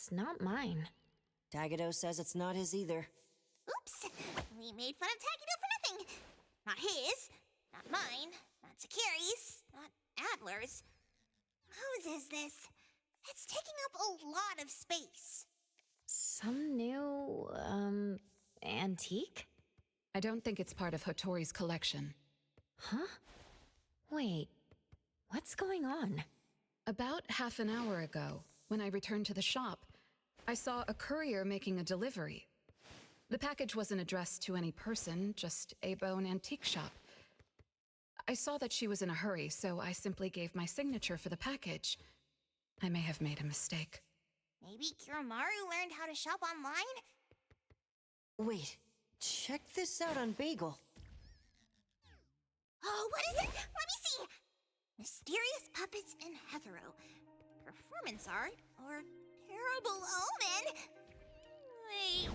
It's not mine. Tagado says it's not his either. Oops! We made fun of Tagido for nothing. Not his, not mine, not Sakiri's, not Adler's. Whose is this? It's taking up a lot of space. Some new, antique? I don't think it's part of Hotori's collection. Huh? Wait, what's going on? About half an hour ago, when I returned to the shop, I saw a courier making a delivery. The package wasn't addressed to any person, just a bone antique shop. I saw that she was in a hurry, so I simply gave my signature for the package. I may have made a mistake. Maybe Kiromaru learned how to shop online? Wait, check this out on Bagel. Oh, what is it? Let me see! Mysterious puppets and hetero. Performance art or terrible omen? Wait,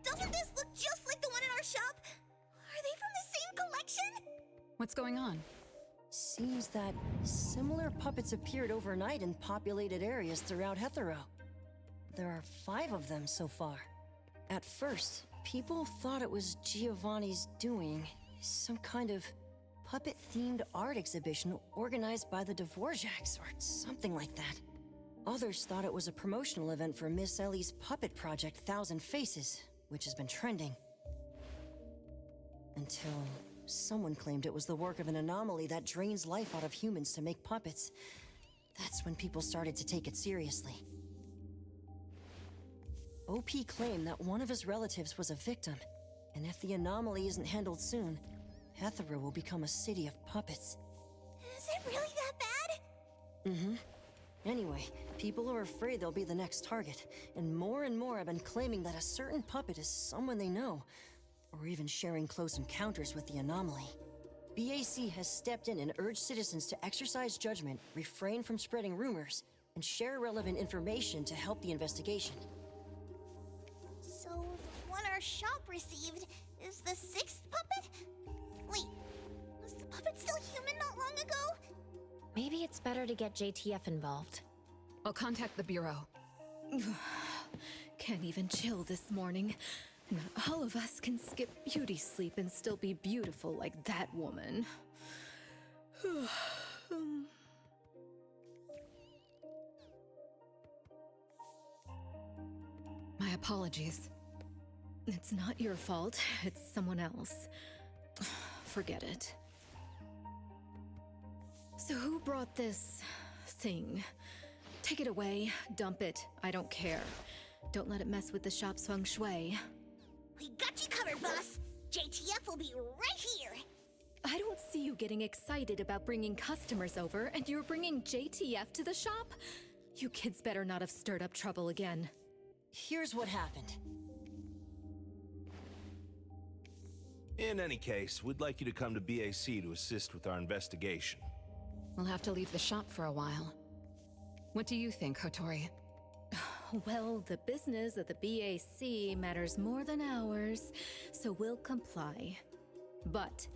doesn't this look just like the one in our shop? Are they from the same collection? What's going on? Seems that similar puppets appeared overnight in populated areas throughout Hetero. There are 5 of them so far. At first, people thought it was Giovanni's doing, some kind of puppet-themed art exhibition organized by the Dvorak's or something like that. Others thought it was a promotional event for Miss Ellie's puppet project 1,000 Faces, which has been trending. Until someone claimed it was the work of an anomaly that drains life out of humans to make puppets. That's when people started to take it seriously. OP claimed that one of his relatives was a victim, and if the anomaly isn't handled soon, Hetero will become a city of puppets. Is it really that bad? Mm-hmm. Anyway, people are afraid they'll be the next target, and more have been claiming that a certain puppet is someone they know, or even sharing close encounters with the anomaly. BAC has stepped in and urged citizens to exercise judgment, refrain from spreading rumors, and share relevant information to help the investigation. So, the one our shop received is the 6th puppet? Wait, was the puppet still human not long ago? Maybe it's better to get JTF involved. I'll contact the Bureau. Can't even chill this morning. Not all of us can skip beauty sleep and still be beautiful like that woman. My apologies. It's not your fault, it's someone else. Forget it. So who brought this thing? Take it away, dump it, I don't care. Don't let it mess with the shop's feng shui. We got you covered, boss. JTF will be right here. I don't see you getting excited about bringing customers over, and you're bringing JTF to the shop? You kids better not have stirred up trouble again. Here's what happened. In any case, we'd like you to come to BAC to assist with our investigation. We'll have to leave the shop for a while. What do you think, Hotori? Well, the business of the BAC matters more than ours, so we'll comply. But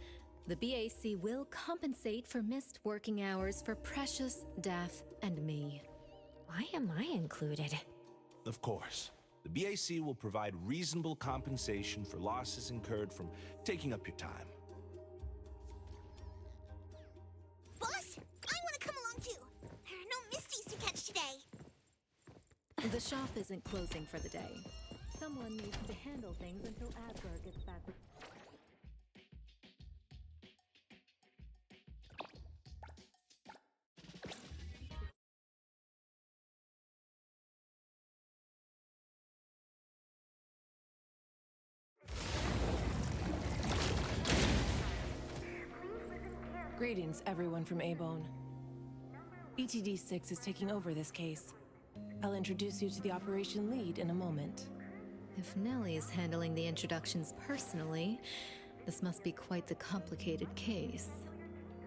the BAC will compensate for missed working hours for Precious, Daff, and me. Why am I included? Of course. The BAC will provide reasonable compensation for losses incurred from taking up your time. Boss, I want to come along too. There are no Misties to catch today. The shop isn't closing for the day. Someone needs to handle things until Asgard gets back with... Greetings, everyone from A-Bone. ETD-6 is taking over this case. I'll introduce you to the operation lead in a moment. If Nellie is handling the introductions personally, this must be quite the complicated case.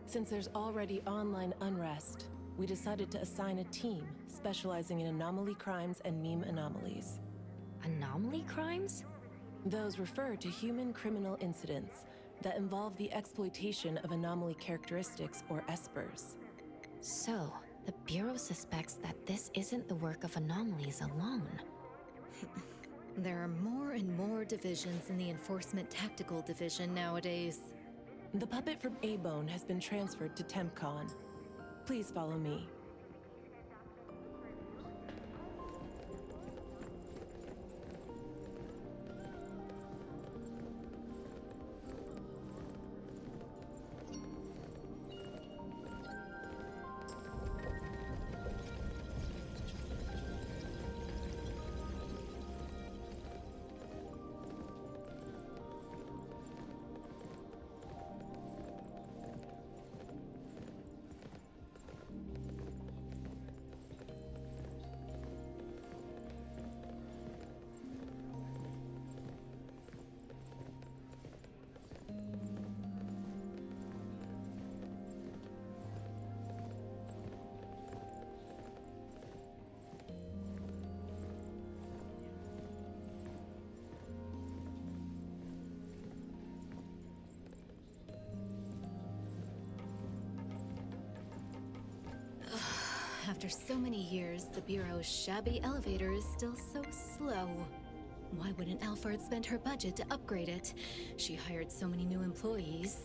Since there's already online unrest, we decided to assign a team specializing in anomaly crimes and meme anomalies. Anomaly crimes? Those refer to human criminal incidents that involve the exploitation of anomaly characteristics, or espers. So, The Bureau suspects that this isn't the work of anomalies alone. There are more and more divisions in the Enforcement Tactical Division nowadays. The puppet from A-Bone has been transferred to TempCon. Please follow me. After so many years, the Bureau's shabby elevator is still so slow. Why wouldn't Alphard spend her budget to upgrade it? She hired so many new employees.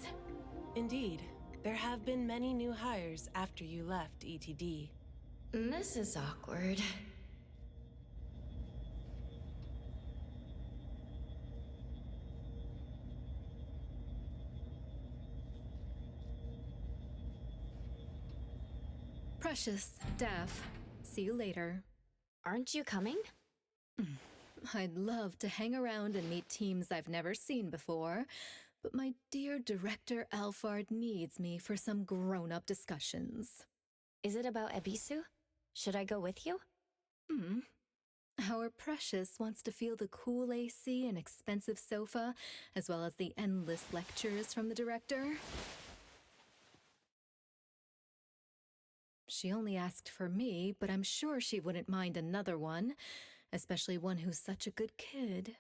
Indeed, there have been many new hires after you left ETD. This is awkward. Precious, Daff, see you later. Aren't you coming? I'd love to hang around and meet teams I've never seen before, but my dear Director Alphard needs me for some grown-up discussions. Is it about Ebisu? Should I go with you? Our Precious wants to feel the cool AC and expensive sofa, as well as the endless lectures from the Director. She only asked for me, but I'm sure she wouldn't mind another one, especially one who's such a good kid.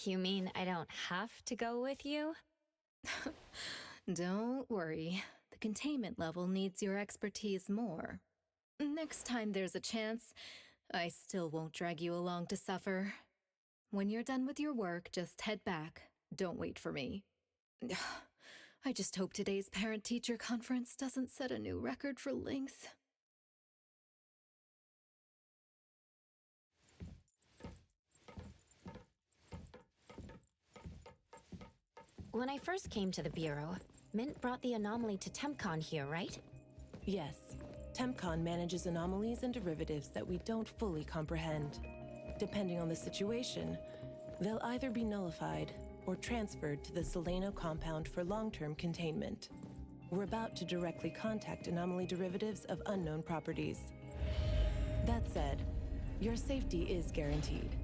You mean I don't have to go with you? Don't worry, the containment level needs your expertise more. Next time there's a chance, I still won't drag you along to suffer. When you're done with your work, just head back. Don't wait for me. I just hope today's parent-teacher conference doesn't set a new record for length. When I first came to the Bureau, Mint brought the anomaly to TempCon here, right? Yes, TempCon manages anomalies and derivatives that we don't fully comprehend. Depending on the situation, they'll either be nullified or transferred to the Seleno compound for long-term containment. We're about to directly contact anomaly derivatives of unknown properties. That said, your safety is guaranteed.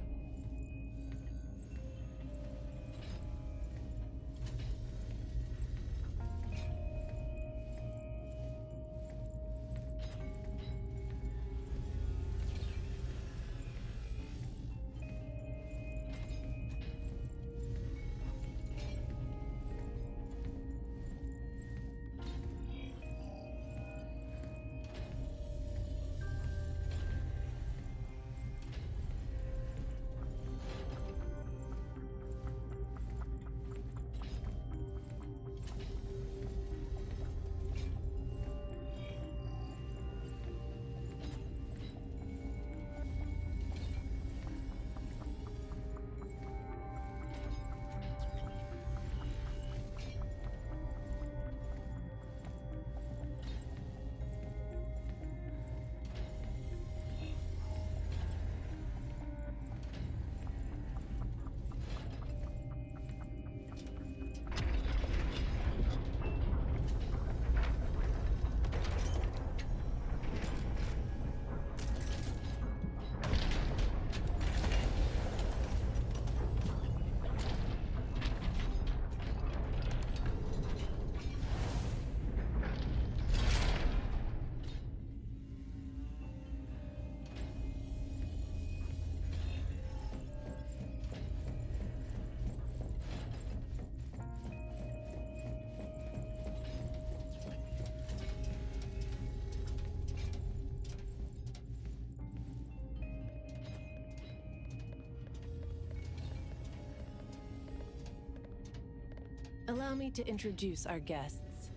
Allow me to introduce our guests.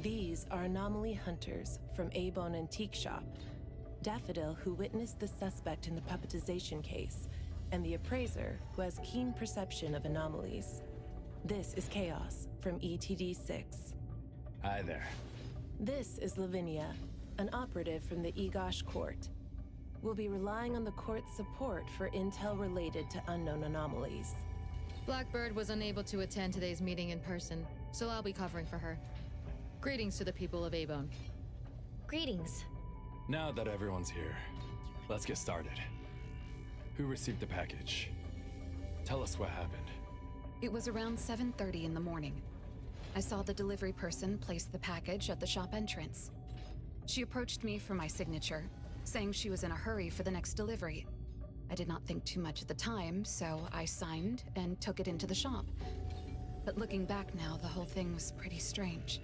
These are anomaly hunters from A-Bone Antique Shop, Daffodil, who witnessed the suspect in the puppetization case, and the appraiser, who has keen perception of anomalies. This is Chaos from ETD-6. Hi there. This is Lavinia, an operative from the Egosh Court. We'll be relying on the court's support for intel related to unknown anomalies. Blackbird was unable to attend today's meeting in person, so I'll be covering for her. Greetings to the people of A-Bone. Greetings. Now that everyone's here, let's get started. Who received the package? Tell us what happened. It was around 7:30 in the morning. I saw the delivery person place the package at the shop entrance. She approached me for my signature, saying she was in a hurry for the next delivery. I did not think too much at the time, so I signed and took it into the shop. But looking back now, the whole thing was pretty strange.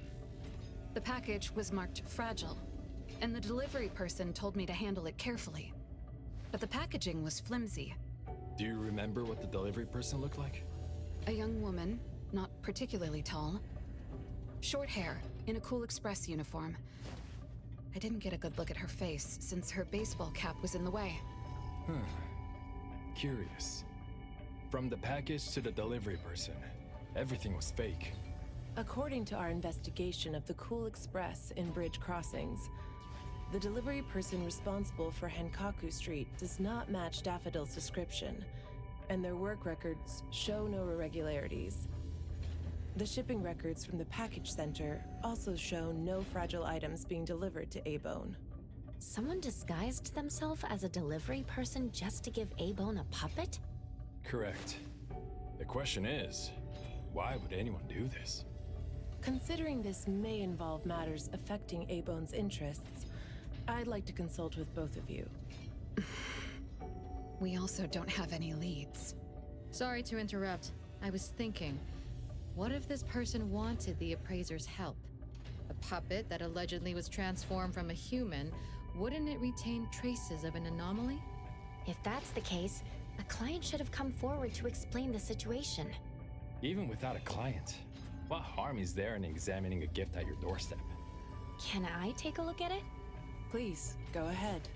The package was marked fragile, and the delivery person told me to handle it carefully. But the packaging was flimsy. Do you remember what the delivery person looked like? A young woman, not particularly tall. Short hair, in a Cool Express uniform. I didn't get a good look at her face, since her baseball cap was in the way. Curious. From the package to the delivery person, everything was fake. According to our investigation of the Cool Express in Bridge Crossings, the delivery person responsible for Hankaku Street does not match Daffodil's description, and their work records show no irregularities. The shipping records from the package center also show no fragile items being delivered to A-Bone. Someone disguised themselves as a delivery person just to give A-Bone a puppet? Correct. The question is, why would anyone do this? Considering this may involve matters affecting A-Bone's interests, I'd like to consult with both of you. We also don't have any leads. Sorry to interrupt. I was thinking, what if this person wanted the appraiser's help? A puppet that allegedly was transformed from a human, wouldn't it retain traces of an anomaly? If that's the case, a client should have come forward to explain the situation. Even without a client, what harm is there in examining a gift at your doorstep? Can I take a look at it? Please, go ahead.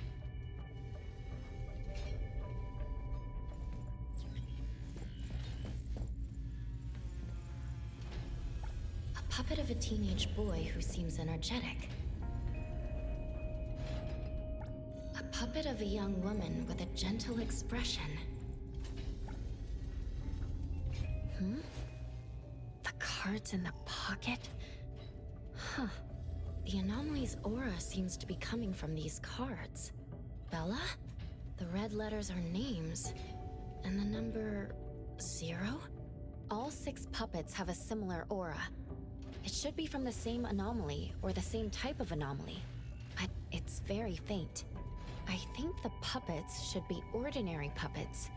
A puppet of a teenage boy who seems energetic. A puppet of a young woman with a gentle expression. The cards in the pocket? Huh. The anomaly's aura seems to be coming from these cards. Bella? The red letters are names. And the number 0? All 6 puppets have a similar aura. It should be from the same anomaly, or the same type of anomaly. But it's very faint. I think the puppets should be ordinary puppets.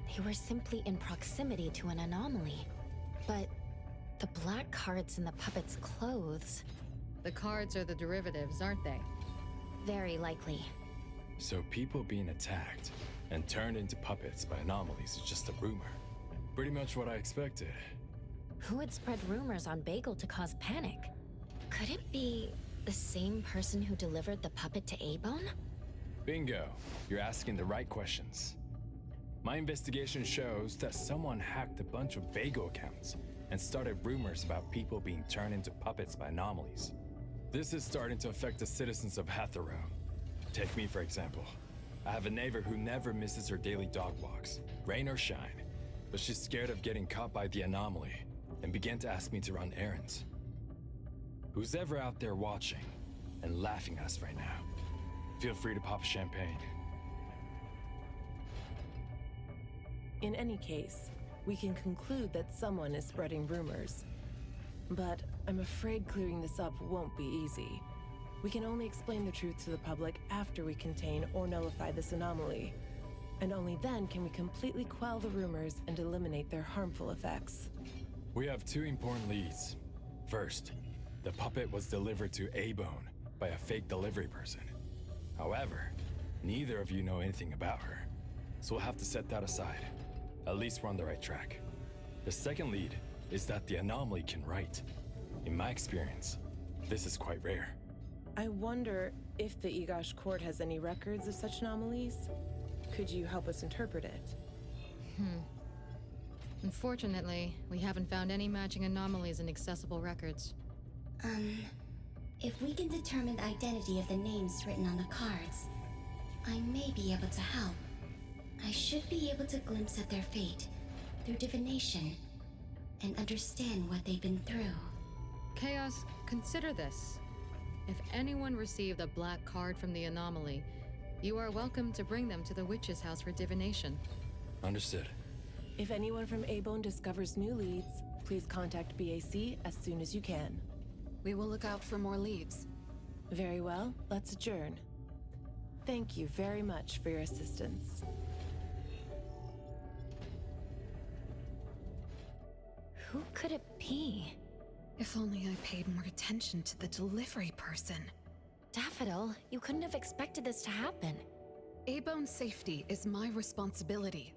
They were simply in proximity to an anomaly. But the black cards in the puppets' clothes... The cards are the derivatives, aren't they? Very likely. So people being attacked and turned into puppets by anomalies is just a rumor. Pretty much what I expected. Who would spread rumors on Bagel to cause panic? Could it be the same person who delivered the puppet to A-Bone? Bingo. You're asking the right questions. My investigation shows that someone hacked a bunch of Bagel accounts and started rumors about people being turned into puppets by anomalies. This is starting to affect the citizens of Hatharo. Take me, for example. I have a neighbor who never misses her daily dog walks, rain or shine, but she's scared of getting caught by the anomaly and began to ask me to run errands. Who's ever out there watching and laughing at us right now, feel free to pop champagne. In any case, we can conclude that someone is spreading rumors. But I'm afraid clearing this up won't be easy. We can only explain the truth to the public after we contain or nullify this anomaly. And only then can we completely quell the rumors and eliminate their harmful effects. We have 2 important leads. First, the puppet was delivered to A-Bone by a fake delivery person. However, neither of you know anything about her, so we'll have to set that aside. At least we're on the right track. The second lead is that the anomaly can write. In my experience, this is quite rare. I wonder if the Egosh court has any records of such anomalies. Could you help us interpret it? Unfortunately, we haven't found any matching anomalies in accessible records. If we can determine the identity of the names written on the cards, I may be able to help. I should be able to glimpse at their fate through divination and understand what they've been through. Chaos, consider this. If anyone received a black card from the anomaly, you are welcome to bring them to the witch's house for divination. Understood. If anyone from A-Bone discovers new leads, please contact BAC as soon as you can. We will look out for more leads. Very well, let's adjourn. Thank you very much for your assistance. Who could it be? If only I paid more attention to the delivery person. Daffodil, you couldn't have expected this to happen. A-Bone's safety is my responsibility.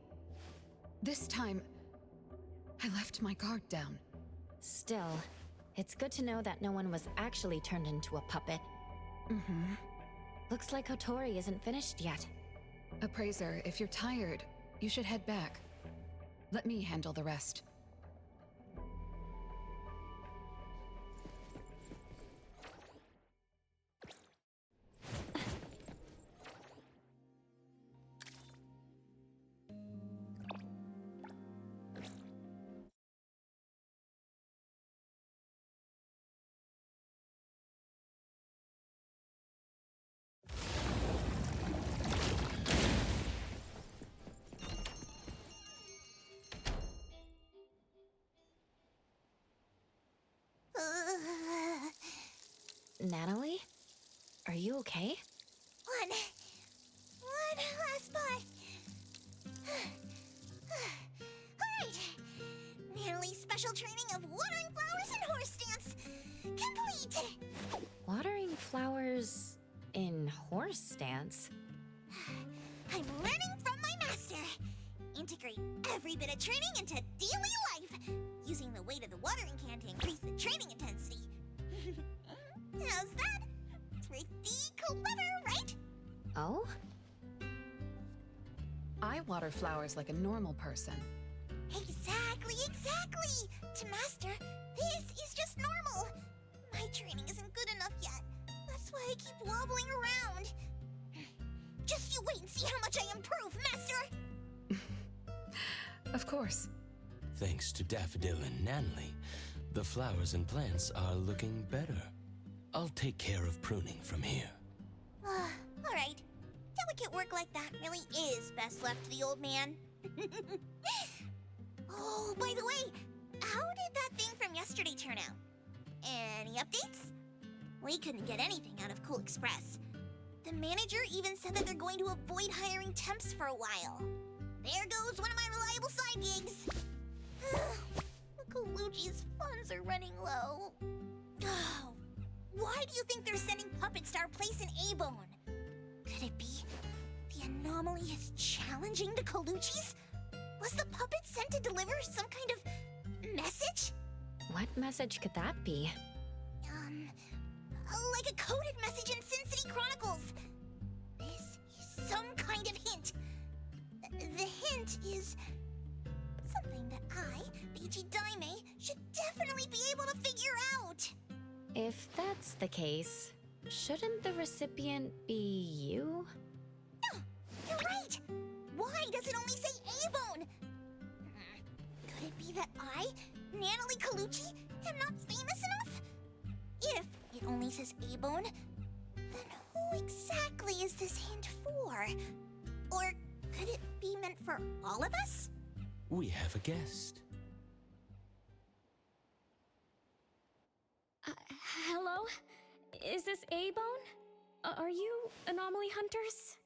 This time, I left my guard down. Still, it's good to know that no one was actually turned into a puppet. Looks like Kotori isn't finished yet. Appraiser, if you're tired, you should head back. Let me handle the rest. Natalie? Are you okay? One last spot. Alright. Natalie's special training of watering flowers and horse dance complete. Watering flowers in horse stance? I'm learning from my master. Integrate every bit of training into daily life, using the weight of the watering can to increase the training intensity. How's that? Pretty clever, right? Oh? I water flowers like a normal person. Exactly. To master, this is just normal. My training isn't good enough yet. That's why I keep wobbling around. Just you wait and see how much I improve, master! Of course. Thanks to Daffodil and Natalie, the flowers and plants are looking better. I'll take care of pruning from here. Alright. Delicate work like that really is best left to the old man. Oh, by the way, how did that thing from yesterday turn out? Any updates? We couldn't get anything out of Cool Express. The manager even said that they're going to avoid hiring temps for a while. There goes one of my reliable side gigs. Colucci's funds are running low. Oh, why do you think they're sending puppets to our place in A-Bone? Could it be the anomaly is challenging the Colucci's? Was the puppet sent to deliver some kind of message? What message could that be? Like a coded message in Sin City Chronicles. This is some kind of hint. The hint is something that I, Beiji Daime, should definitely be able to figure out. If that's the case, shouldn't the recipient be you? No, you're right. Why does it only say A-Bone? Could it be that I, Natalie Colucci, am not famous enough? If it only says A-Bone, then who exactly is this hint for? Or could it be meant for all of us? We have a guest. Hello? Is this A-Bone? Are you anomaly hunters?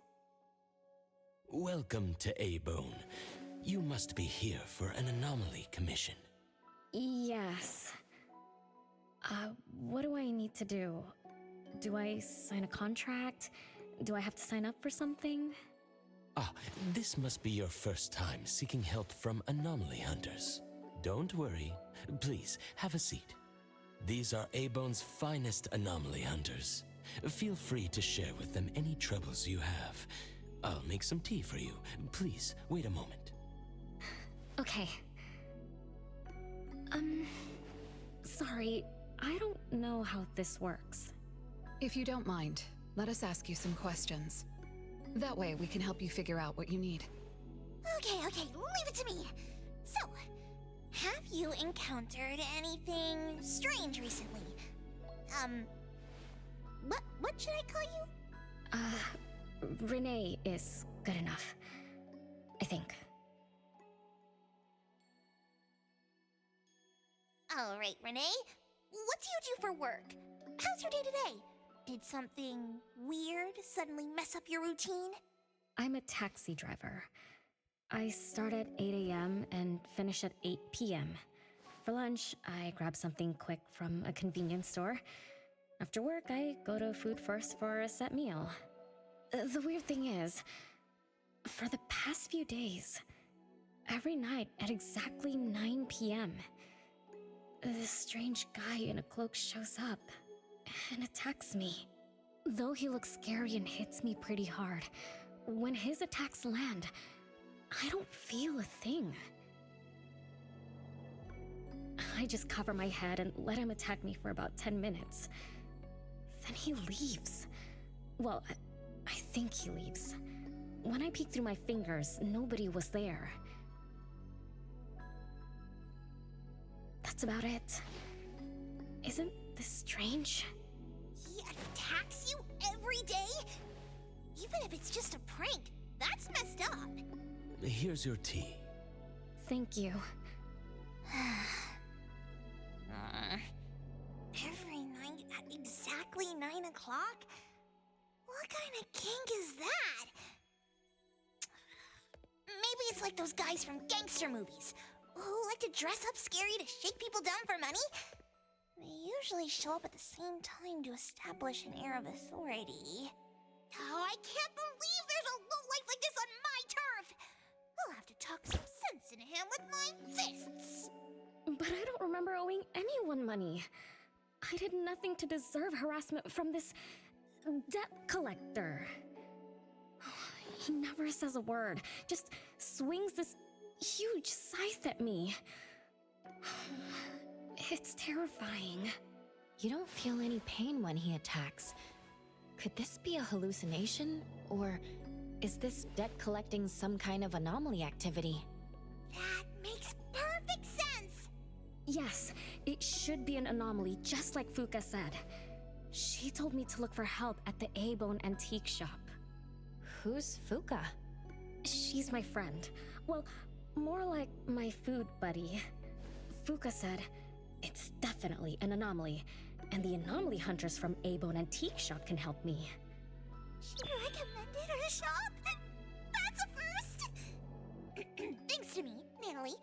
Welcome to A-Bone. You must be here for an anomaly commission. Yes. What do I need to do? Do I sign a contract? Do I have to sign up for something? This must be your first time seeking help from anomaly hunters. Don't worry. Please, have a seat. These are Abone's finest anomaly hunters. Feel free to share with them any troubles you have. I'll make some tea for you. Please, wait a moment. Okay. Sorry, I don't know how this works. If you don't mind, let us ask you some questions. That way we can help you figure out what you need. Okay, leave it to me. So, have you encountered anything strange recently? What should I call you? Renee is good enough. I think. All right, Renee. What do you do for work? How's your day today? Did something weird suddenly mess up your routine? I'm a taxi driver. I start at 8 a.m. and finish at 8 p.m. For lunch, I grab something quick from a convenience store. After work, I go to Food First for a set meal. The weird thing is, for the past few days, every night at exactly 9 p.m., this strange guy in a cloak shows up and attacks me. Though he looks scary and hits me pretty hard, when his attacks land, I don't feel a thing. I just cover my head and let him attack me for about 10 minutes. Then he leaves. Well, I think he leaves. When I peek through my fingers, nobody was there. That's about it. Isn't this strange? He attacks you every day? Even if it's just a prank, that's messed up. Here's your tea. Thank you. Every night at exactly 9 o'clock? What kind of kink is that? Maybe it's like those guys from gangster movies who like to dress up scary to shake people down for money. They usually show up at the same time to establish an air of authority. Oh, I can't believe there's a lowlife like this on my turf! I'll have to talk some sense into him with my fists! But I don't remember owing anyone money. I did nothing to deserve harassment from this debt collector. He never says a word, just swings this huge scythe at me. It's terrifying. You don't feel any pain when he attacks. Could this be a hallucination? Or is this debt collecting some kind of anomaly activity? That makes perfect sense! Yes, it should be an anomaly, just like Fuka said. She told me to look for help at the A-Bone antique shop. Who's Fuka? She's my friend. Well, more like my food buddy. Fuka said, it's definitely an anomaly, and the anomaly hunters from A-Bone antique shop can help me. She recommended her shop? That's a first! Thanks to me, Natalie,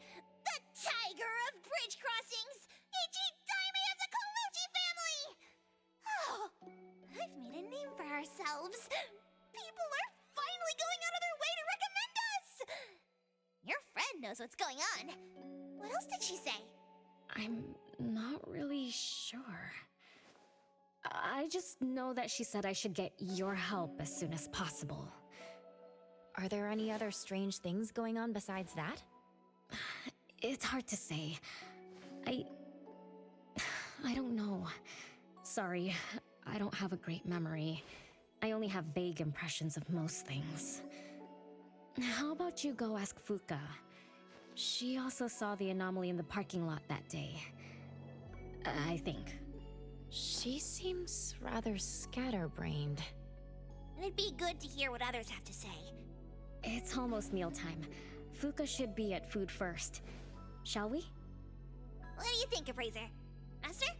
the tiger of bridge crossings, Ichi-Daime of the Colucci family! Oh, I've made a name for ourselves. People are finally going out of their way to recommend us! Your friend knows what's going on. What else did she say? I'm not really sure. I just know that she said I should get your help as soon as possible. Are there any other strange things going on besides that? It's hard to say. I don't know. Sorry, I don't have a great memory. I only have vague impressions of most things. How about you go ask Fuka? She also saw the anomaly in the parking lot that day. I think. She seems rather scatterbrained. It'd be good to hear what others have to say. It's almost mealtime. Fuka should be at Food First. Shall we? What do you think, Appraiser? Master?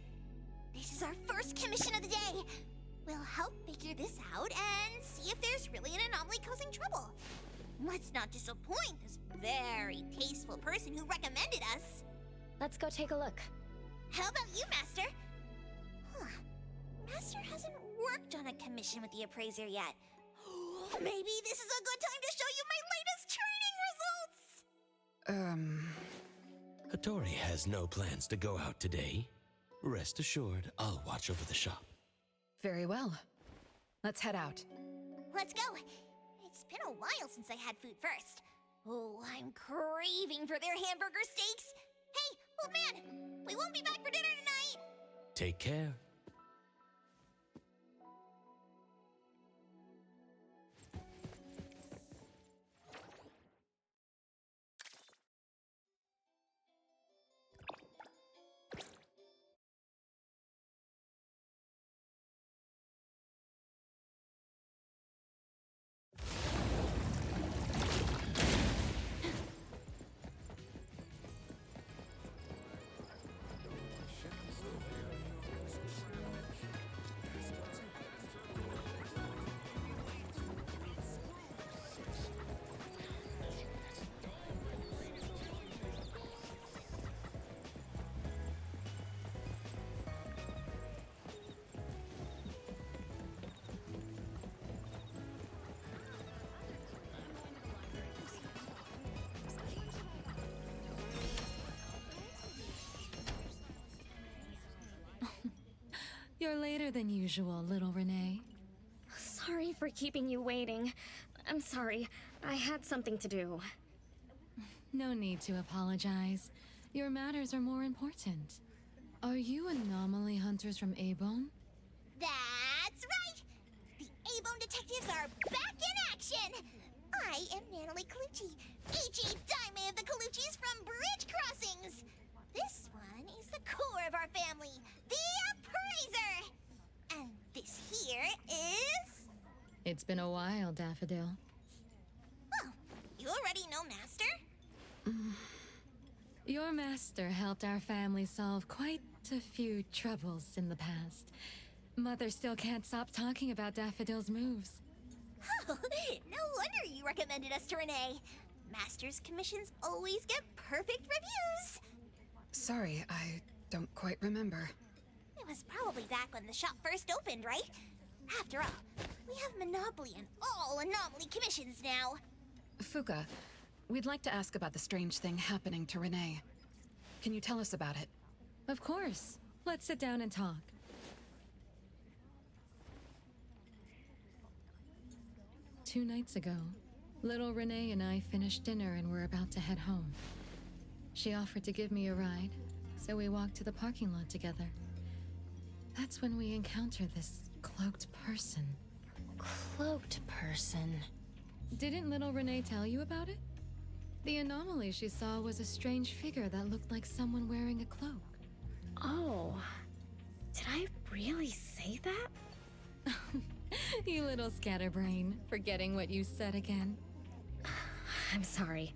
This is our first commission of the day. We'll help figure this out and see if there's really an anomaly causing trouble. Let's not disappoint this very tasteful person who recommended us. Let's go take a look. How about you, Master? Huh. Master hasn't worked on a commission with the Appraiser yet. Maybe this is a good time to show you my latest training results! Tori has no plans to go out today. Rest assured, I'll watch over the shop. Very well. Let's head out. Let's go. It's been a while since I had food first. Oh, I'm craving for their hamburger steaks. Hey, old man, we won't be back for dinner tonight. Take care. You're later than usual, little Renee. Sorry for keeping you waiting. I'm sorry. I had something to do. No need to apologize. Your matters are more important. Are you anomaly hunters from Abone? That's right! The A-Bone detectives are back in action! I am Natalie Colucci, H.E. Daime of the Coluccis from Bridge Crossings! This one is the core of our family, the Appraiser! And this here is... It's been a while, Daffodil. Well, you already know Master? Your master helped our family solve quite a few troubles in the past. Mother still can't stop talking about Daffodil's moves. Oh, no wonder you recommended us to Renee. Master's commissions always get perfect reviews. Sorry, I don't quite remember. It was probably back when the shop first opened, right? After all, we have monopoly on all anomaly commissions now. Fuka, we'd like to ask about the strange thing happening to Renee. Can you tell us about it? Of course. Let's sit down and talk. Two nights ago, little Renee and I finished dinner and were about to head home. She offered to give me a ride, so we walked to the parking lot together. That's when we encountered this cloaked person. Cloaked person? Didn't little Renee tell you about it? The anomaly she saw was a strange figure that looked like someone wearing a cloak. Oh, did I really say that? You little scatterbrain, forgetting what you said again. I'm sorry.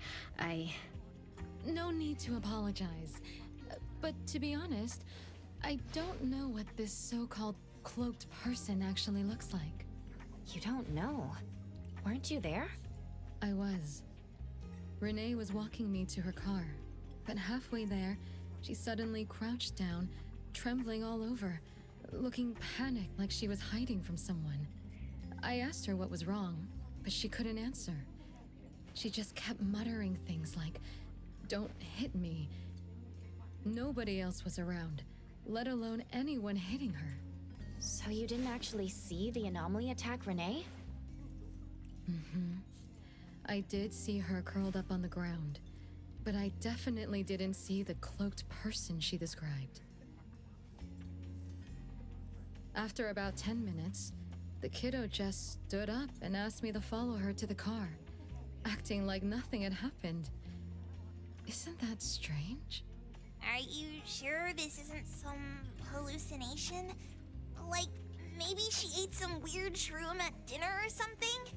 No need to apologize. But to be honest, I don't know what this so-called cloaked person actually looks like. You don't know? Weren't you there? I was. Renee was walking me to her car, but halfway there, she suddenly crouched down, trembling all over, looking panicked like she was hiding from someone. I asked her what was wrong, but she couldn't answer. She just kept muttering things like, "Don't hit me." Nobody else was around, let alone anyone hitting her. So you didn't actually see the anomaly attack Renee? I did see her curled up on the ground, but I definitely didn't see the cloaked person she described. After about 10 minutes, the kiddo just stood up and asked me to follow her to the car, acting like nothing had happened. Isn't that strange? Are you sure this isn't some hallucination? Like, maybe she ate some weird shroom at dinner or something?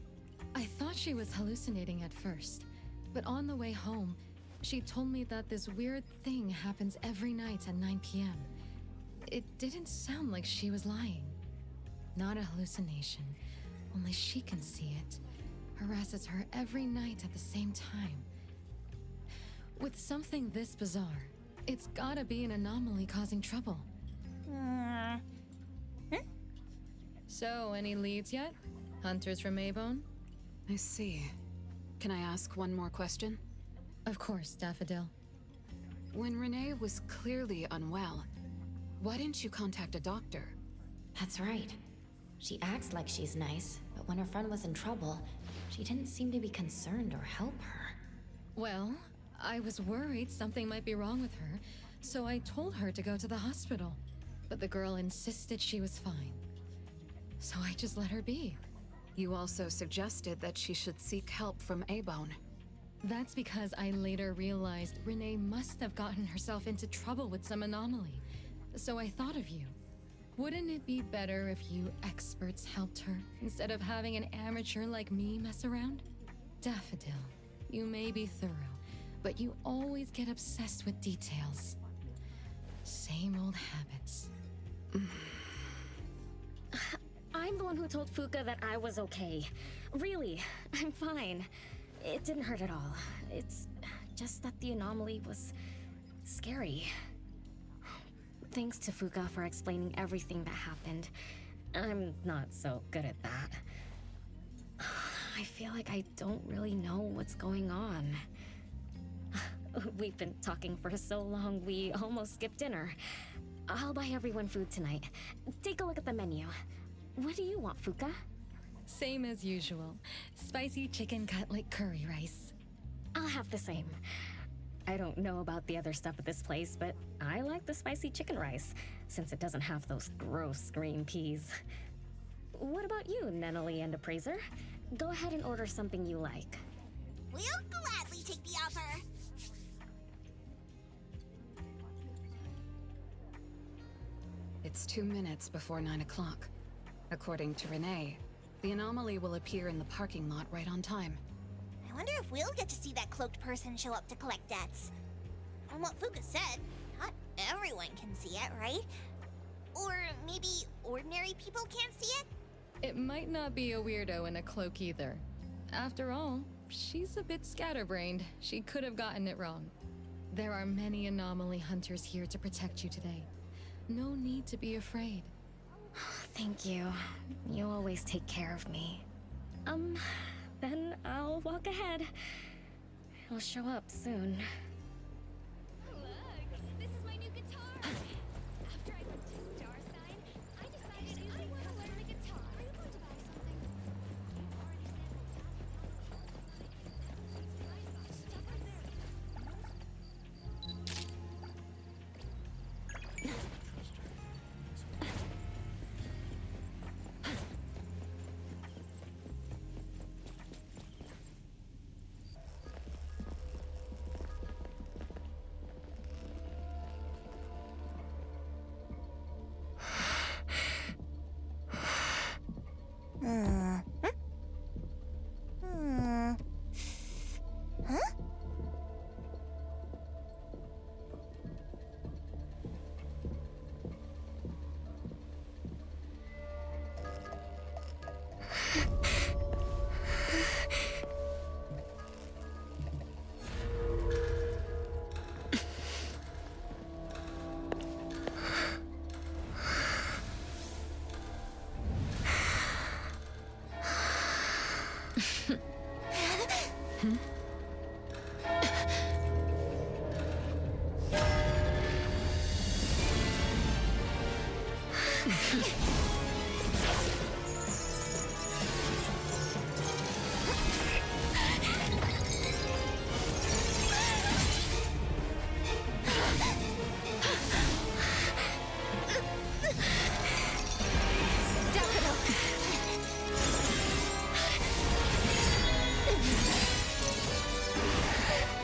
I thought she was hallucinating at first, but on the way home, she told me that this weird thing happens every night at 9 p.m. It didn't sound like she was lying. Not a hallucination, only she can see it. Harasses her every night at the same time. With something this bizarre, it's gotta be an anomaly causing trouble. So, any leads yet? Hunters from Avon? I see. Can I ask one more question? Of course, Daffodil. when Renee was clearly unwell, why didn't you contact a doctor? That's right. She acts like she's nice, but when her friend was in trouble, she didn't seem to be concerned or help her. Well, I was worried something might be wrong with her, so I told her to go to the hospital. But the girl insisted she was fine. So I just let her be. You also suggested that she should seek help from A-Bone. That's because I later realized Renee must have gotten herself into trouble with some anomaly. So I thought of you. Wouldn't it be better if you experts helped her instead of having an amateur like me mess around? Daffodil, you may be thorough, but you always get obsessed with details. Same old habits. I'm the one who told Fuka that I was okay. Really, I'm fine. It didn't hurt at all. It's just that the anomaly was scary. Thanks to Fuka for explaining everything that happened. I'm not so good at that. I feel like I don't really know what's going on. We've been talking for so long, we almost skipped dinner. I'll buy everyone food tonight. Take a look at the menu. What do you want, Fuka? Same as usual. Spicy chicken cutlet curry rice. I'll have the same. I don't know about the other stuff at this place, but I like the spicy chicken rice, since it doesn't have those gross green peas. What about you, Nenali and Appraiser? Go ahead and order something you like. We'll gladly take the offer. It's 2 minutes before 9 o'clock. According to Renee, the anomaly will appear in the parking lot right on time. I wonder if we'll get to see that cloaked person show up to collect debts. From what Fuka said, not everyone can see it, right? Or maybe ordinary people can't see it? It might not be a weirdo in a cloak either. After all, she's a bit scatterbrained. She could have gotten it wrong. There are many anomaly hunters here to protect you today. No need to be afraid. Thank you. You always take care of me. Then I'll walk ahead. I'll show up soon. Look, this is my new guitar. After I went to Star Sign, I decided I want to learn the guitar. Are you going to buy something? You've already sampled stuff right there.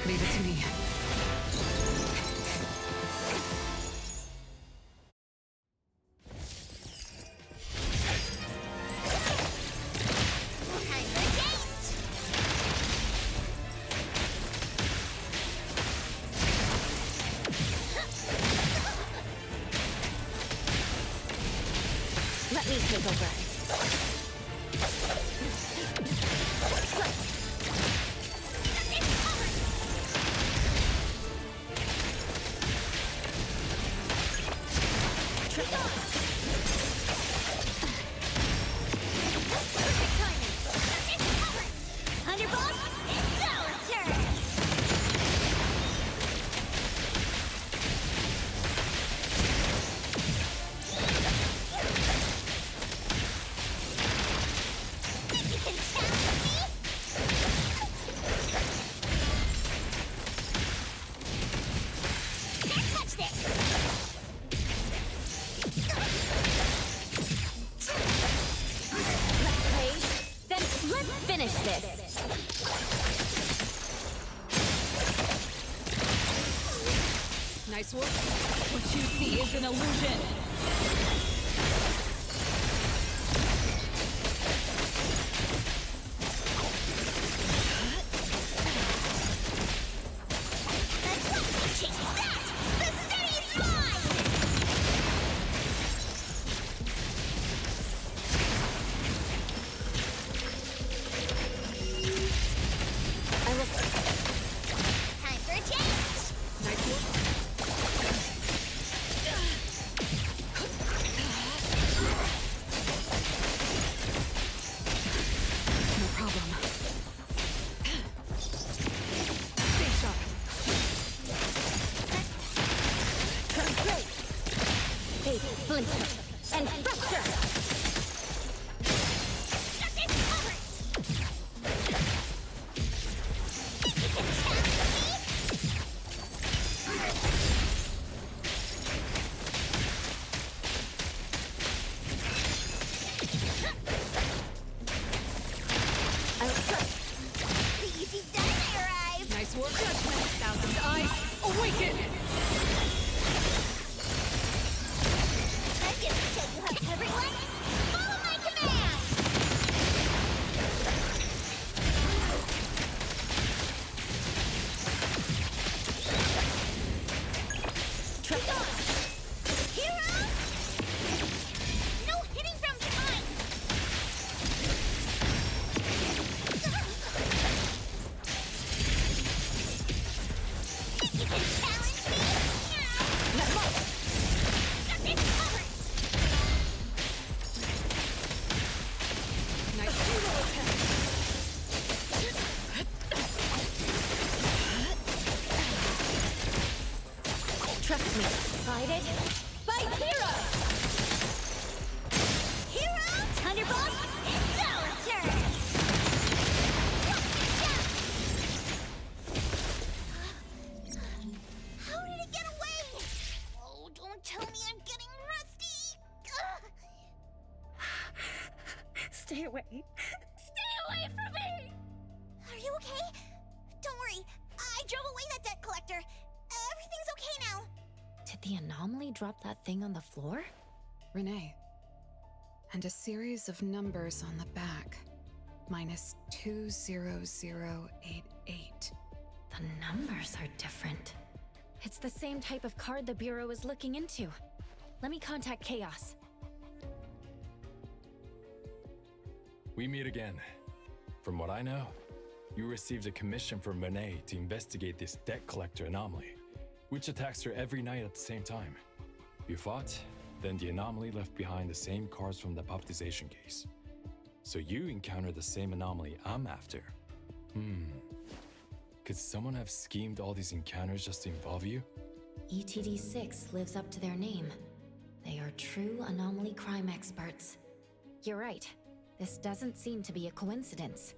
Leave it to me. Let me take over. Nice work. What you see is an illusion. Trust me. Fight it. Fight hero! Hero! Thunderbolt! It's our turn! How did it get away? Oh, don't tell me I'm getting rusty! Stay away. Stay away from me! Are you okay? Don't worry. I drove away that debt collector. Everything's okay now. Did the anomaly drop that thing on the floor? Renee. And a series of numbers on the back. Minus 20088. The numbers are different. It's the same type of card the Bureau is looking into. Let me contact Chaos. We meet again. From what I know, you received a commission from Renee to investigate this debt collector anomaly, which attacks her every night at the same time. You fought, then the anomaly left behind the same cards from the puppetization case. So you encountered the same anomaly I'm after. Could someone have schemed all these encounters just to involve you? ETD6 lives up to their name. They are true anomaly crime experts. You're right. This doesn't seem to be a coincidence.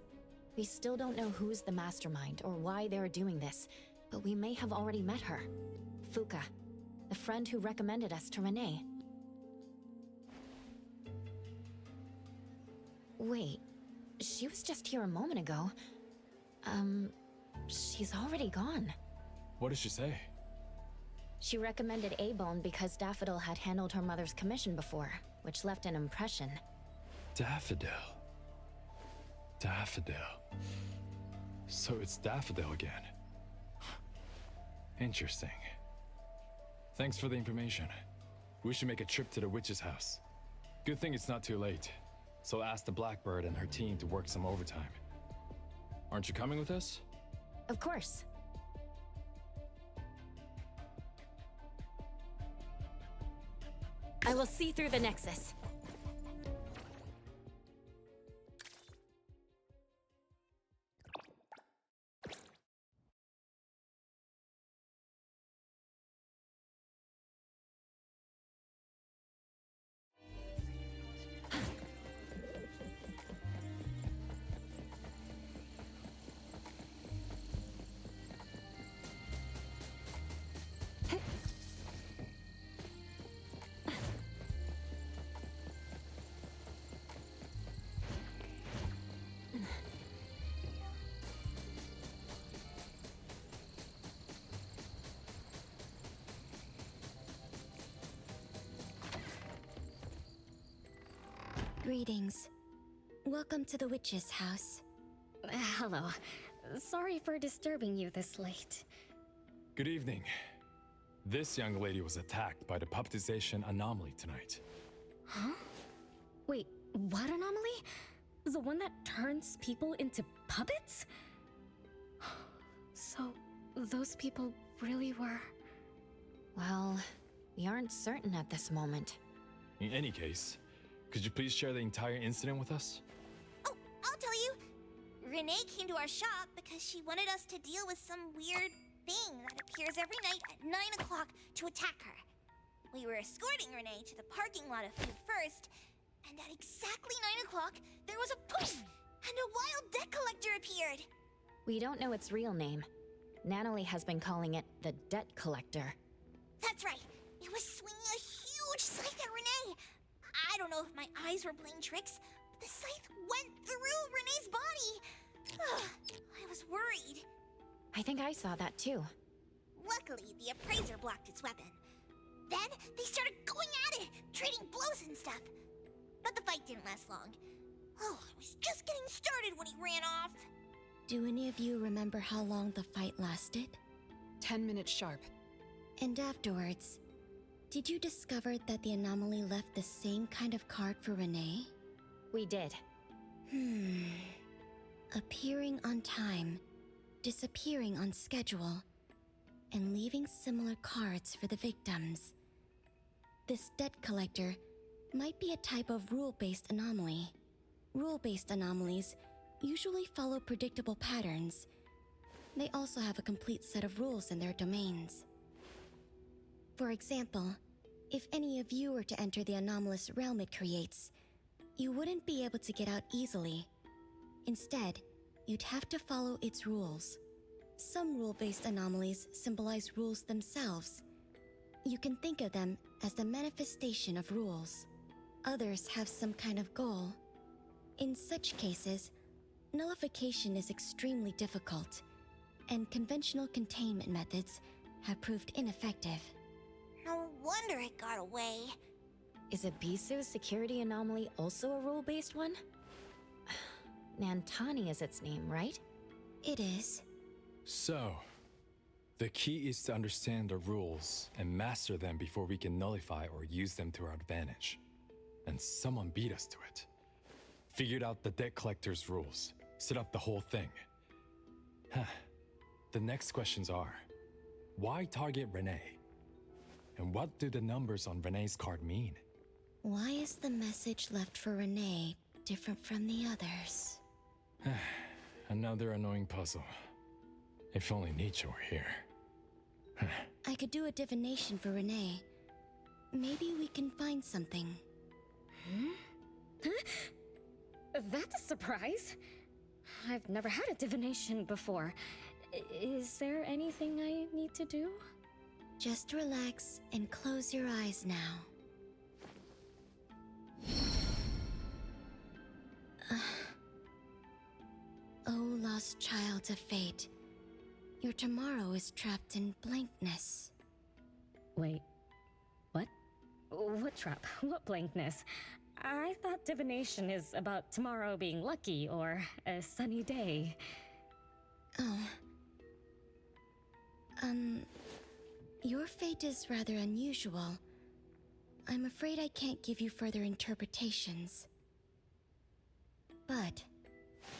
We still don't know who's the mastermind or why they're doing this, but we may have already met her. Fuka, the friend who recommended us to Renee. Wait, she was just here a moment ago. She's already gone. What did she say? She recommended A-Bone because Daffodil had handled her mother's commission before, which left an impression. Daffodil. Daffodil. So it's Daffodil again. Interesting. Thanks for the information. We should make a trip to the witch's house. Good thing it's not too late. So ask the Blackbird and her team to work some overtime. Aren't you coming with us? Of course. I will see through the Nexus. Greetings. Welcome to the witch's house. Hello. Sorry for disturbing you this late. Good evening. This young lady was attacked by the puppetization anomaly tonight. Huh? Wait, what anomaly? The one that turns people into puppets? So, those people really were... Well, we aren't certain at this moment. In any case, could you please share the entire incident with us? Oh, I'll tell you. Renee came to our shop because she wanted us to deal with some weird thing that appears every night at 9 o'clock to attack her. We were escorting Renee to the parking lot of food first, and at exactly 9 o'clock, there was a poof, and a wild debt collector appeared. We don't know its real name. Natalie has been calling it the Debt Collector. That's right. It was swinging a huge scythe at Renee. I don't know if my eyes were playing tricks, but the scythe went through Renee's body. I was worried. I think I saw that too. Luckily, the appraiser blocked its weapon. Then they started going at it, trading blows and stuff. But the fight didn't last long. Oh, I was just getting started when he ran off. Do any of you remember how long the fight lasted? 10 minutes sharp. And afterwards, did you discover that the anomaly left the same kind of card for Renee? We did. Appearing on time, disappearing on schedule, and leaving similar cards for the victims. This debt collector might be a type of rule-based anomaly. Rule-based anomalies usually follow predictable patterns. They also have a complete set of rules in their domains. For example, if any of you were to enter the anomalous realm it creates, you wouldn't be able to get out easily. Instead, you'd have to follow its rules. Some rule-based anomalies symbolize rules themselves. You can think of them as the manifestation of rules. Others have some kind of goal. In such cases, nullification is extremely difficult, and conventional containment methods have proved ineffective. No wonder it got away. Is Abisu's security anomaly also a rule-based one? Nantani is its name, right? It is. So, the key is to understand the rules and master them before we can nullify or use them to our advantage. And someone beat us to it. Figured out the debt collector's rules, set up the whole thing. The next questions are, why target Renee? And what do the numbers on Renee's card mean? Why is the message left for Renee different from the others? Another annoying puzzle. If only Nietzsche were here. I could do a divination for Renee. Maybe we can find something. That's a surprise. I've never had a divination before. Is there anything I need to do? Just relax and close your eyes now. Oh, lost child of fate. Your tomorrow is trapped in blankness. Wait, what? What trap? What blankness? I thought divination is about tomorrow being lucky or a sunny day. Oh. Your fate is rather unusual. I'm afraid I can't give you further interpretations. But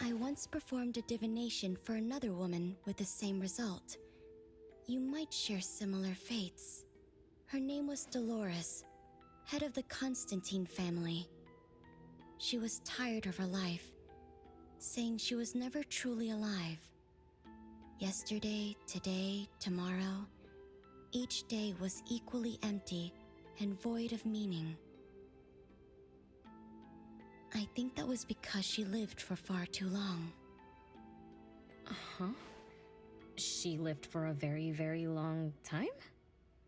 I once performed a divination for another woman with the same result. You might share similar fates. Her name was Dolores, head of the Constantine family. She was tired of her life, saying she was never truly alive. Yesterday, today, tomorrow, each day was equally empty and void of meaning. I think that was because she lived for far too long. Uh-huh. She lived for a very, very long time?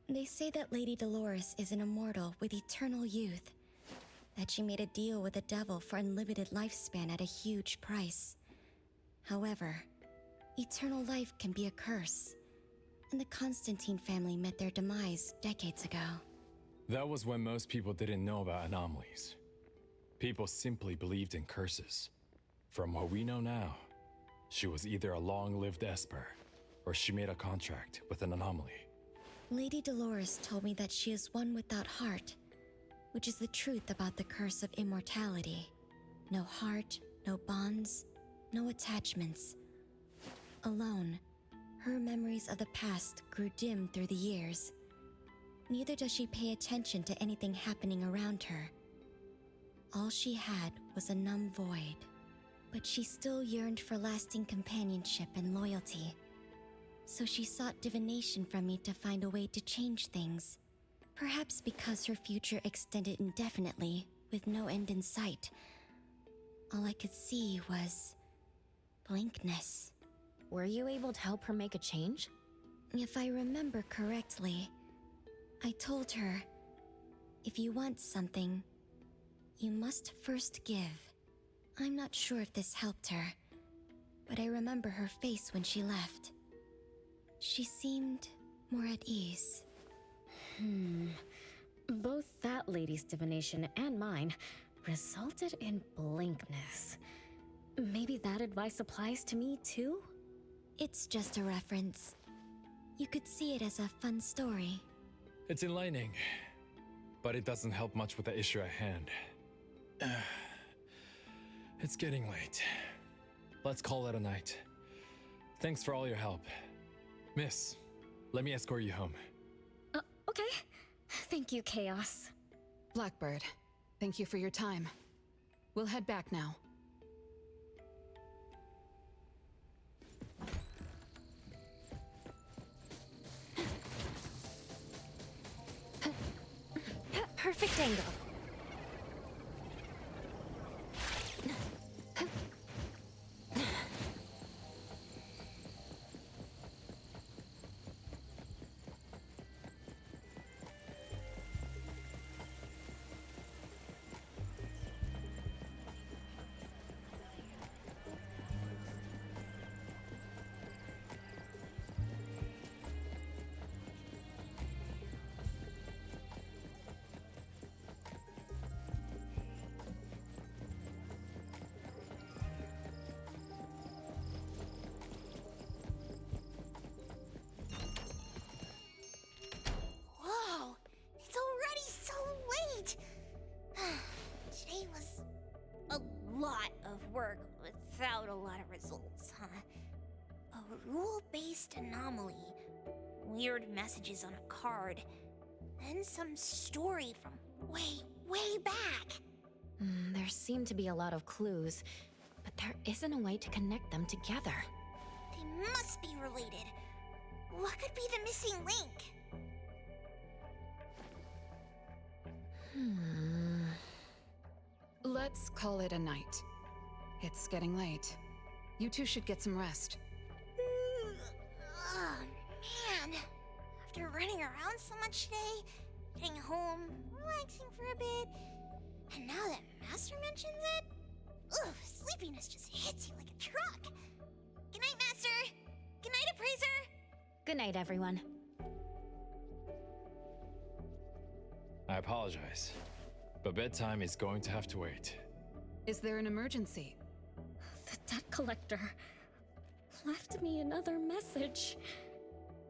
They say that Lady Dolores is an immortal with eternal youth, that she made a deal with the devil for unlimited lifespan at a huge price. However, eternal life can be a curse, and the Constantine family met their demise decades ago. That was when most people didn't know about anomalies. People simply believed in curses. From what we know now, she was either a long-lived Esper, or she made a contract with an anomaly. Lady Dolores told me that she is one without heart, which is the truth about the curse of immortality. No heart, no bonds, no attachments. Alone, her memories of the past grew dim through the years. Neither does she pay attention to anything happening around her. All she had was a numb void, but she still yearned for lasting companionship and loyalty. So she sought divination from me to find a way to change things. Perhaps because her future extended indefinitely, with no end in sight. All I could see was blankness. Were you able to help her make a change? If I remember correctly, I told her, if you want something, you must first give. I'm not sure if this helped her, but I remember her face when she left. She seemed more at ease. Both that lady's divination and mine resulted in blankness. Maybe that advice applies to me too? It's just a reference. You could see it as a fun story. It's enlightening, but it doesn't help much with the issue at hand. It's getting late. Let's call it a night. Thanks for all your help. Miss, let me escort you home. Okay. Thank you, Chaos. Blackbird, thank you for your time. We'll head back now. Perfect angle. Whoa! It's already so late! Today was a lot of work without a lot of results, huh? A rule-based anomaly, weird messages on a card, then some story from way back. There seem to be a lot of clues, but there isn't a way to connect them together. They must be related. What could be the missing link? Let's call it a night. It's getting late. You two should get some rest. Oh, man. After running around so much today, getting home, relaxing for a bit, and now that Master mentions it, ugh, sleepiness just hits you like a truck. Good night, Master. Good night, Appraiser. Good night, everyone. I apologize, but bedtime is going to have to wait. Is there an emergency? The Debt Collector left me another message.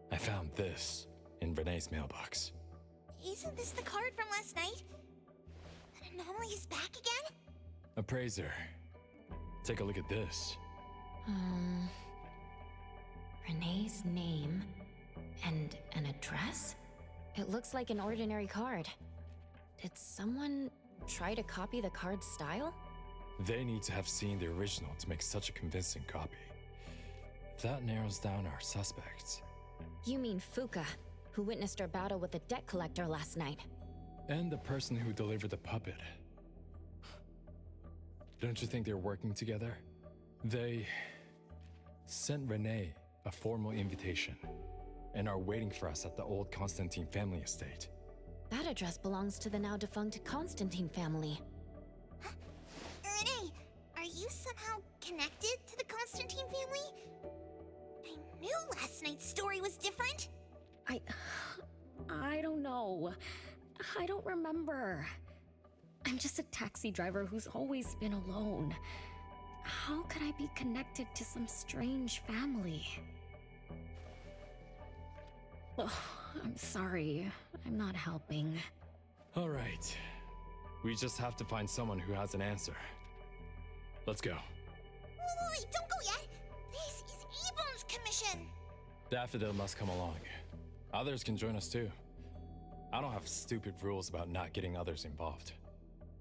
I found this in Renee's mailbox. Isn't this the card from last night? An anomaly is back again? Appraiser, take a look at this. Renee's name and an address? It looks like an ordinary card. Did someone try to copy the card's style? They need to have seen the original to make such a convincing copy. That narrows down our suspects. You mean Fuka, who witnessed our battle with the Debt Collector last night. And the person who delivered the puppet. Don't you think they're working together? They sent Renee a formal invitation and are waiting for us at the old Constantine family estate. That address belongs to the now defunct Constantine family. Huh? Renee, are you somehow connected to the Constantine family? I knew last night's story was different. I don't know. I don't remember. I'm just a taxi driver who's always been alone. How could I be connected to some strange family? Ugh, I'm sorry. I'm not helping. All right. We just have to find someone who has an answer. Let's go. Wait, don't go yet! This is Abone's commission! Daffodil must come along. Others can join us too. I don't have stupid rules about not getting others involved.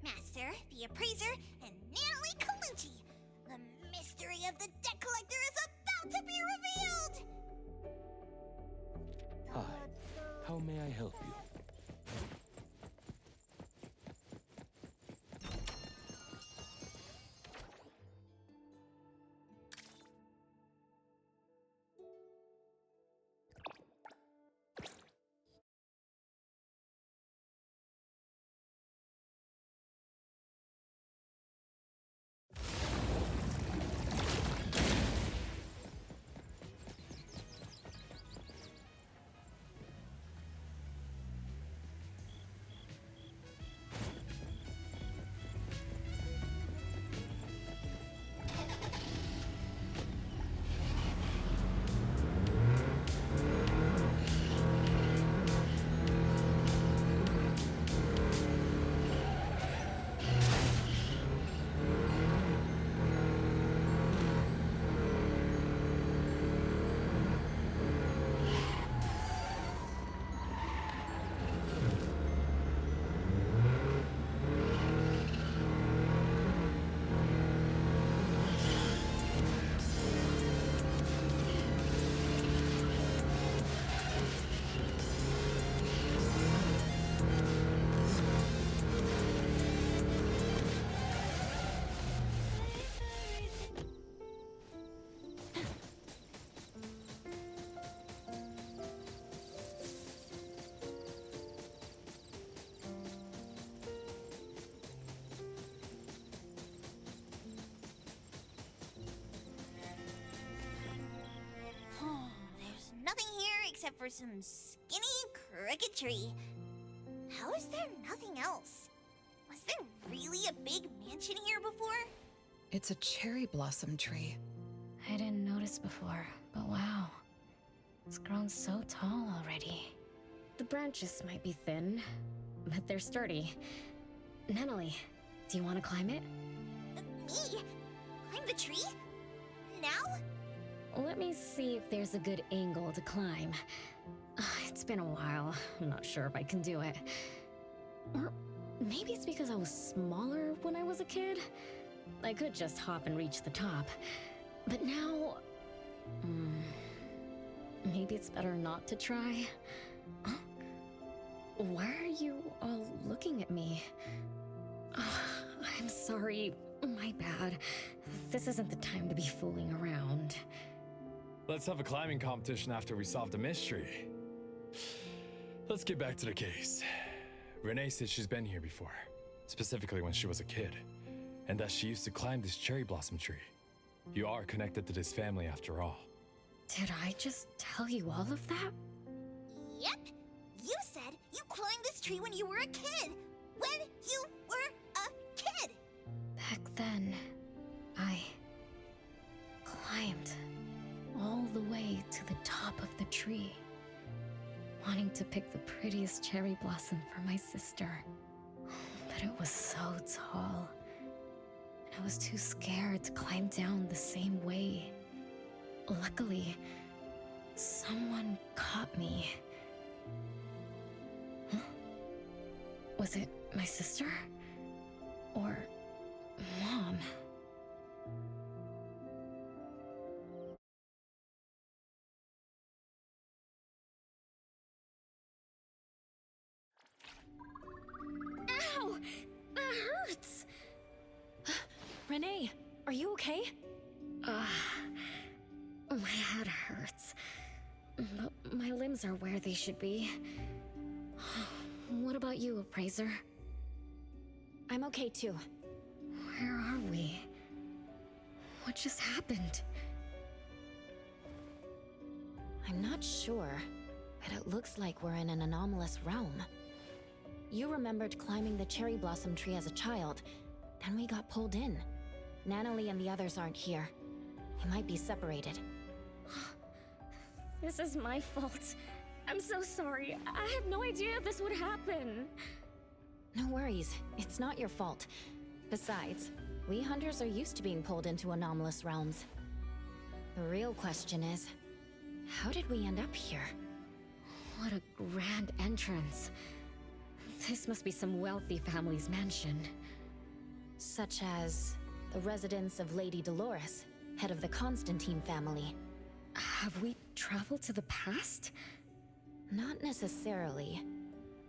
Master, the Appraiser, and Natalie Colucci! The mystery of the Debt Collector is about to be revealed! Hi. How may I help you? There's nothing here except for some skinny cricket tree. How is there nothing else? Was there really a big mansion here before? It's a cherry blossom tree. I didn't notice before, but wow. It's grown so tall already. The branches might be thin, but they're sturdy. Natalie, do you want to climb it? Me? Climb the tree? Now? Let me see if there's a good angle to climb. It's been a while. I'm not sure if I can do it. Or maybe it's because I was smaller when I was a kid. I could just hop and reach the top. But now... maybe it's better not to try. Huh? Why are you all looking at me? I'm sorry. My bad. This isn't the time to be fooling around. Let's have a climbing competition after we solve the mystery. Let's get back to the case. Renee said she's been here before, specifically when she was a kid, and that she used to climb this cherry blossom tree. You are connected to this family after all. Did I just tell you all of that? Yep. You said you climbed this tree when you were a kid. When you were a kid. Back then, I climbed all the way to the top of the tree, wanting to pick the prettiest cherry blossom for my sister. But it was so tall, and I was too scared to climb down the same way. Luckily, someone caught me. Huh? Was it my sister? Or Mom? Ow! That hurts! Renee, are you okay? My head hurts. But my limbs are where they should be. What about you, Appraiser? I'm okay too. Where are we? What just happened? I'm not sure, but it looks like we're in an anomalous realm. You remembered climbing the cherry blossom tree as a child. Then we got pulled in. Natalie and the others aren't here. We might be separated. This is my fault. I'm so sorry. I had no idea this would happen. No worries. It's not your fault. Besides, we hunters are used to being pulled into anomalous realms. The real question is, how did we end up here? What a grand entrance. This must be some wealthy family's mansion. Such as the residence of Lady Dolores, head of the Constantine family. Have we traveled to the past? Not necessarily.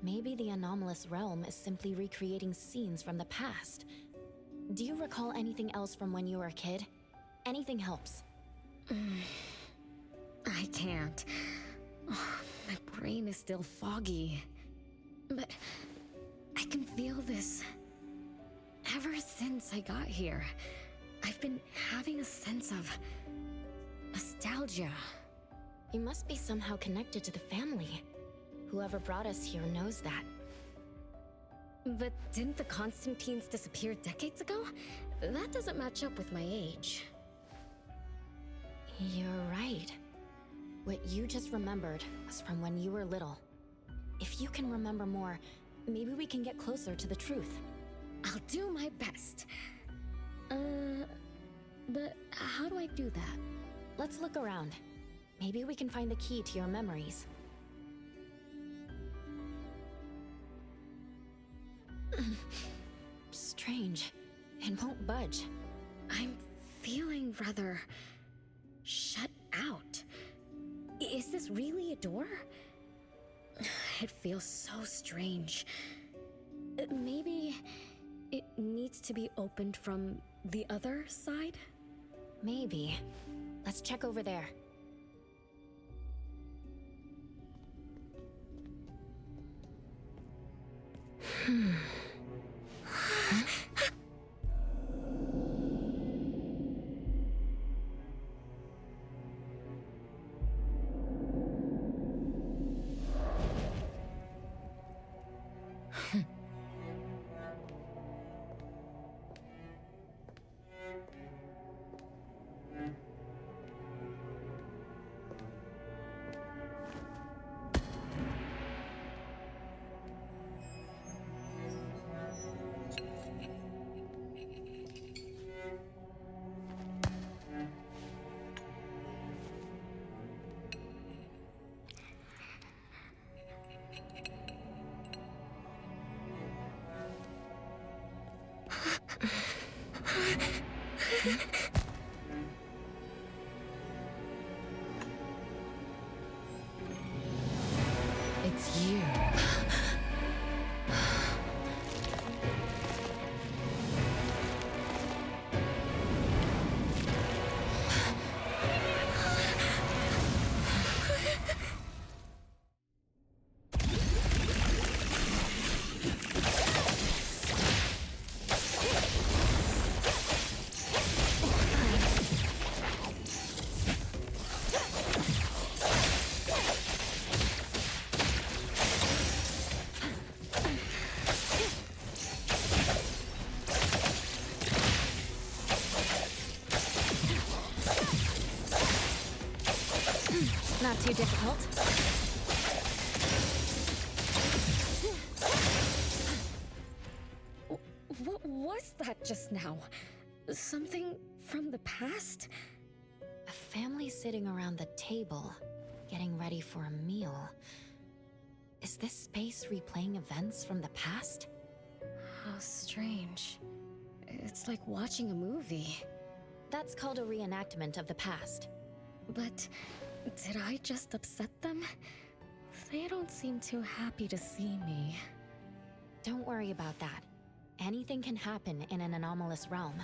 Maybe the anomalous realm is simply recreating scenes from the past. Do you recall anything else from when you were a kid? Anything helps. I can't. My brain is still foggy. But I can feel this. Ever since I got here, I've been having a sense of nostalgia. You must be somehow connected to the family. Whoever brought us here knows that. But didn't the Constantines disappear decades ago? That doesn't match up with my age. You're right. What you just remembered was from when you were little. If you can remember more, maybe we can get closer to the truth. I'll do my best. But how do I do that? Let's look around. Maybe we can find the key to your memories. Strange. It won't budge. I'm feeling rather shut out. Is this really a door? It feels so strange. Maybe it needs to be opened from the other side? Maybe. Let's check over there. It's you. Not too difficult. What was that just now? Something from the past? A family sitting around the table, getting ready for a meal. Is this space replaying events from the past? How strange. It's like watching a movie. That's called a reenactment of the past. But did I just upset them? They don't seem too happy to see me. Don't worry about that. Anything can happen in an anomalous realm.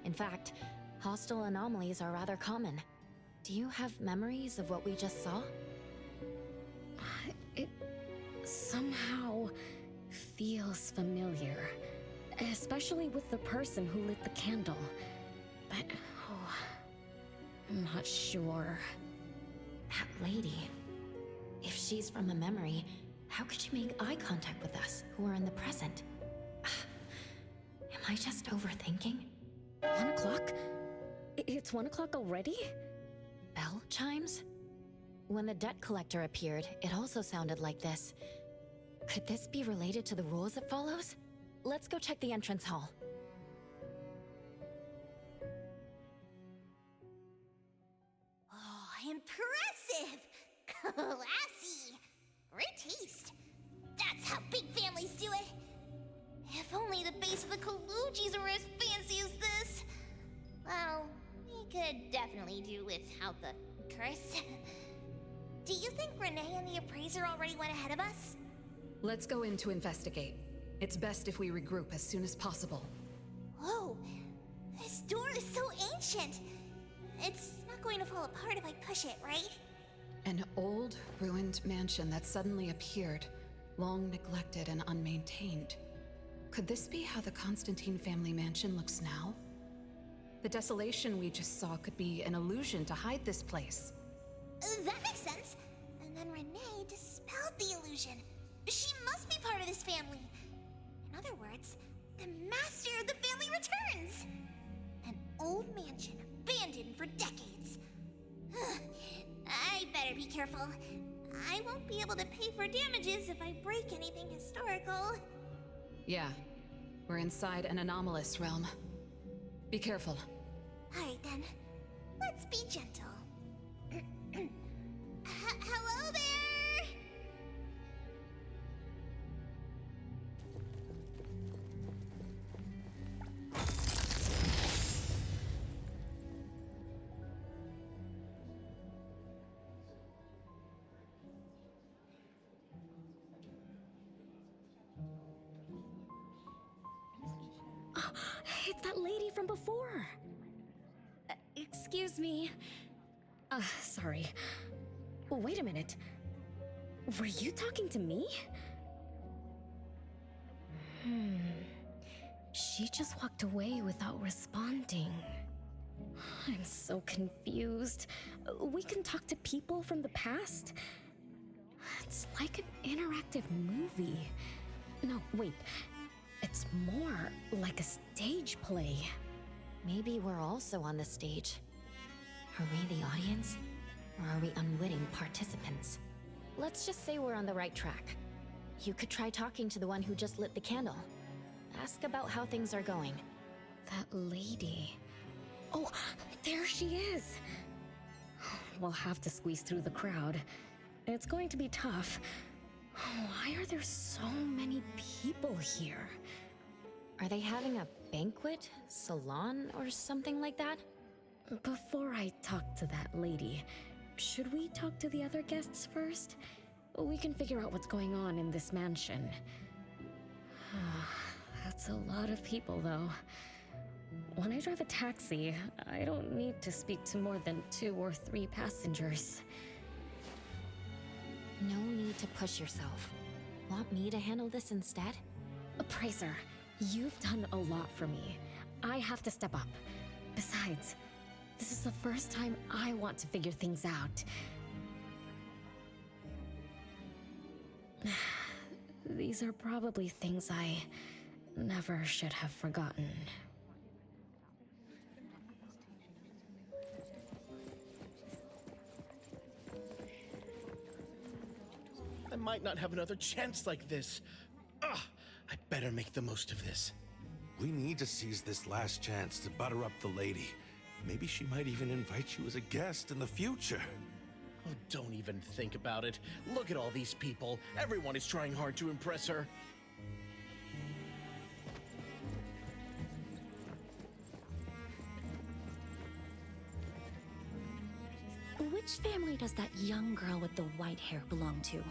In fact, hostile anomalies are rather common. Do you have memories of what we just saw? It somehow feels familiar. Especially with the person who lit the candle. But, I'm not sure. That lady. If she's from a memory, How could she make eye contact with us, who are in the present? Am I just overthinking? 1 o'clock? It's 1 o'clock already? Bell chimes? When the debt collector appeared, it also sounded like this. Could this be related to the rules it follows? Let's go check the entrance hall. Oh, impressive! Classy! Great taste. That's how big families do it. If only the base of the Kalujis were as fancy as this. Well, we could definitely do without the curse. Do you think Renee and the appraiser already went ahead of us? Let's go in to investigate. It's best if we regroup as soon as possible. Whoa! This door is so ancient! It's not going to fall apart if I push it, right? An old, ruined mansion that suddenly appeared, long neglected and unmaintained. Could this be how the Constantine family mansion looks now? The desolation we just saw could be an illusion to hide this place. That makes sense. And then Renee dispelled the illusion. She must be part of this family. In other words, the master of the family returns. An old mansion abandoned for decades. I better be careful. I won't be able to pay for damages if I break anything historical. Yeah, we're inside an anomalous realm. Be careful. Alright then, let's be gentle. Hello there! It's that lady from before. Excuse me. Sorry. Wait a minute. Were you talking to me? She just walked away without responding. I'm so confused. We can talk to people from the past? It's like an interactive movie. No, wait. It's more like a stage play. Maybe we're also on the stage. Are we the audience? Or are we unwitting participants? Let's just say we're on the right track. You could try talking to the one who just lit the candle. Ask about how things are going. That lady. Oh, there she is! We'll have to squeeze through the crowd. It's going to be tough. Why are there so many people here? Are they having a banquet, salon, or something like that? Before I talk to that lady, should we talk to the other guests first? We can figure out what's going on in this mansion. That's a lot of people, though. When I drive a taxi, I don't need to speak to more than 2 or 3 passengers. No need to push yourself. Want me to handle this instead? Appraiser, you've done a lot for me. I have to step up. Besides, this is the first time I want to figure things out. These are probably things I never should have forgotten. I might not have another chance like this. I better make the most of this. We need to seize this last chance to butter up the lady. Maybe she might even invite you as a guest in the future. Oh, don't even think about it. Look at all these people. Everyone is trying hard to impress her. Which family does that young girl with the white hair belong to?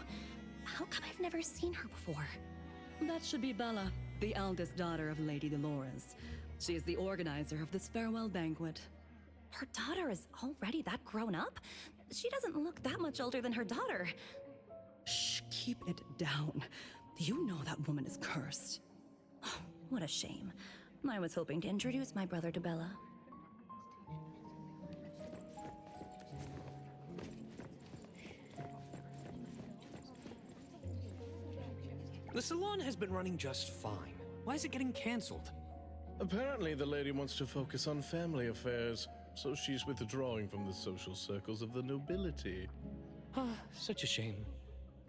How come I've never seen her before? That should be Bella, the eldest daughter of Lady Dolores. She is the organizer of this farewell banquet. Her daughter is already that grown up? She doesn't look that much older than her daughter. Shh, keep it down. You know that woman is cursed. Oh, what a shame. I was hoping to introduce my brother to Bella. The salon has been running just fine. Why is it getting canceled? Apparently, the lady wants to focus on family affairs, so she's withdrawing from the social circles of the nobility. Ah, such a shame.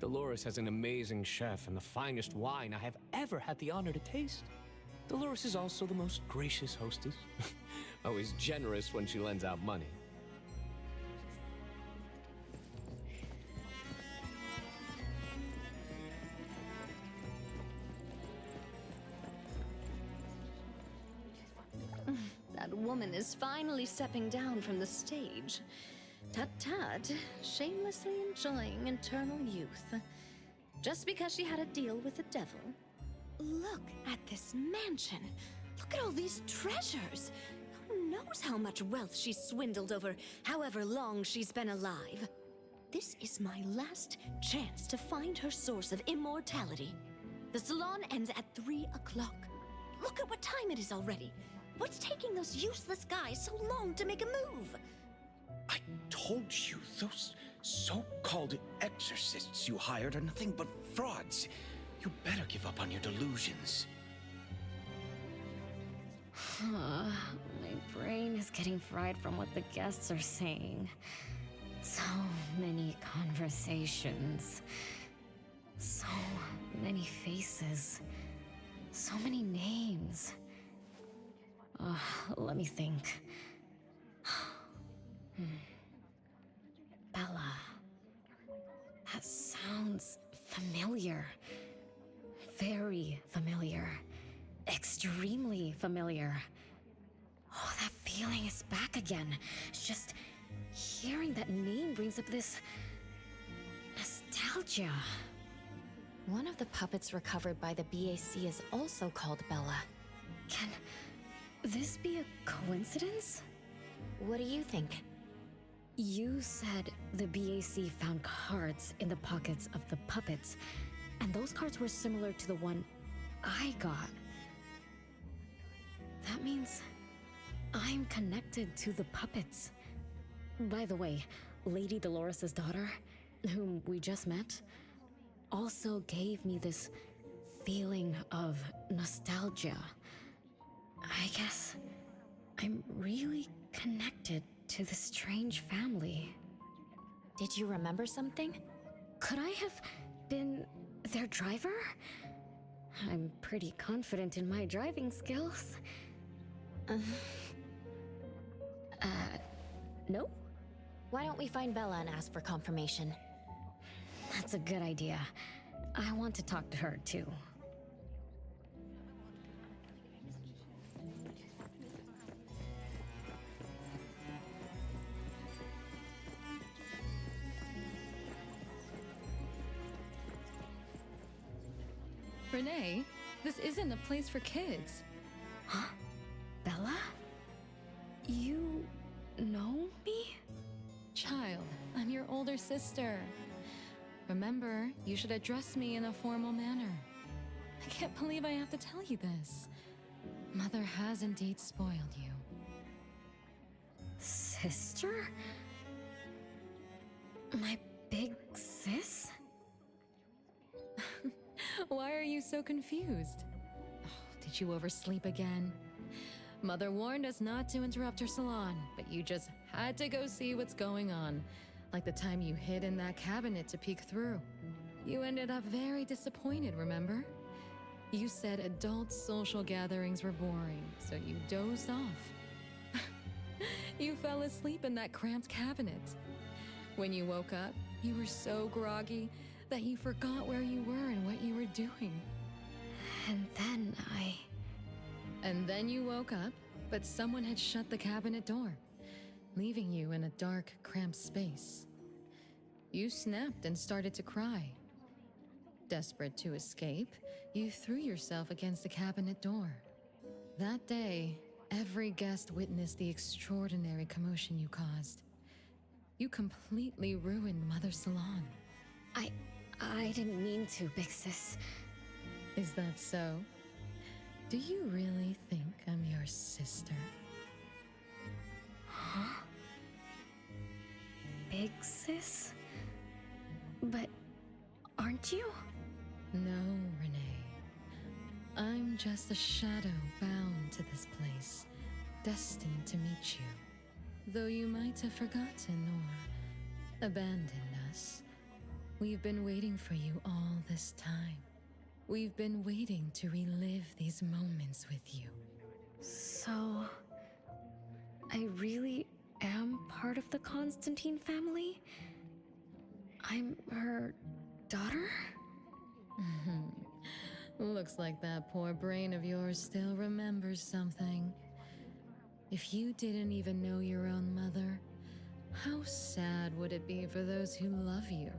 Dolores has an amazing chef and the finest wine I have ever had the honor to taste. Dolores is also the most gracious hostess. Always generous when she lends out money. That woman is finally stepping down from the stage. Tut-tut, shamelessly enjoying eternal youth. Just because she had a deal with the devil. Look at this mansion. Look at all these treasures. Who knows how much wealth she's swindled over however long she's been alive. This is my last chance to find her source of immortality. The salon ends at 3 o'clock. Look at what time it is already. What's taking those useless guys so long to make a move? I told you, those so-called exorcists you hired are nothing but frauds. You better give up on your delusions. My brain is getting fried from what the guests are saying. So many conversations. So many faces. So many names. Let me think. Bella. That sounds familiar. Very familiar. Extremely familiar. Oh, that feeling is back again. It's just hearing that name brings up this nostalgia. One of the puppets recovered by the BAC is also called Bella. Can this be a coincidence? What do you think? You said the BAC found cards in the pockets of the puppets, and those cards were similar to the one I got. That means I'm connected to the puppets. By the way, Lady Dolores' daughter, whom we just met, also gave me this feeling of nostalgia. I guess I'm really connected to this strange family. Did you remember something? Could I have been their driver? I'm pretty confident in my driving skills. No? Why don't we find Bella and ask for confirmation? That's a good idea. I want to talk to her, too. Renee, this isn't a place for kids. Huh? Bella? You know me? Child, I'm your older sister. Remember, you should address me in a formal manner. I can't believe I have to tell you this. Mother has indeed spoiled you. Sister? My big sis? Why are you so confused? Oh, did you oversleep again? Mother warned us not to interrupt her salon, but you just had to go see what's going on. Like the time you hid in that cabinet to peek through. You ended up very disappointed, remember? You said adult social gatherings were boring, so you dozed off. You fell asleep in that cramped cabinet. When you woke up, you were so groggy that you forgot where you were and what you were doing. And then you woke up, but someone had shut the cabinet door, leaving you in a dark, cramped space. You snapped and started to cry. Desperate to escape, you threw yourself against the cabinet door. That day, every guest witnessed the extraordinary commotion you caused. You completely ruined Mother's salon. I didn't mean to, big sis. Is that so? Do you really think I'm your sister? Huh? Big sis? But aren't you? No, Renee. just a shadow bound to this place, destined to meet you. Though you might have forgotten or abandoned us, we've been waiting for you all this time. We've been waiting to relive these moments with you. So, I really am part of the Constantine family? I'm her daughter? Looks like that poor brain of yours still remembers something. If you didn't even know your own mother, how sad would it be for those who love you?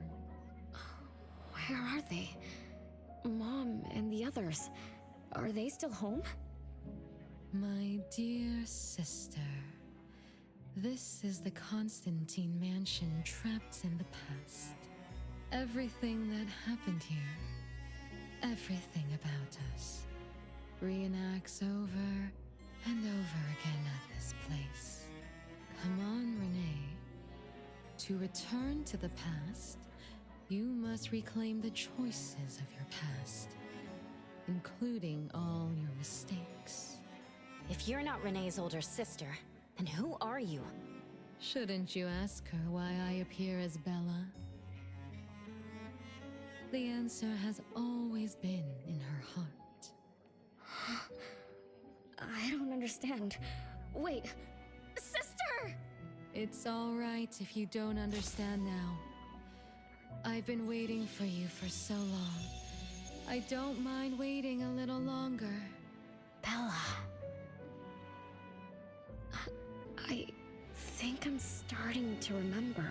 Where are they? Mom and the others. Are they still home? My dear sister, this is the Constantine mansion trapped in the past. Everything that happened here, everything about us, reenacts over and over again at this place. Come on, Renee. To return to the past, you must reclaim the choices of your past, including all your mistakes. If you're not Renee's older sister, then who are you? Shouldn't you ask her why I appear as Bella? The answer has always been in her heart. I don't understand. Wait, sister! It's all right if you don't understand now. I've been waiting for you for so long. I don't mind waiting a little longer. Bella. I think I'm starting to remember.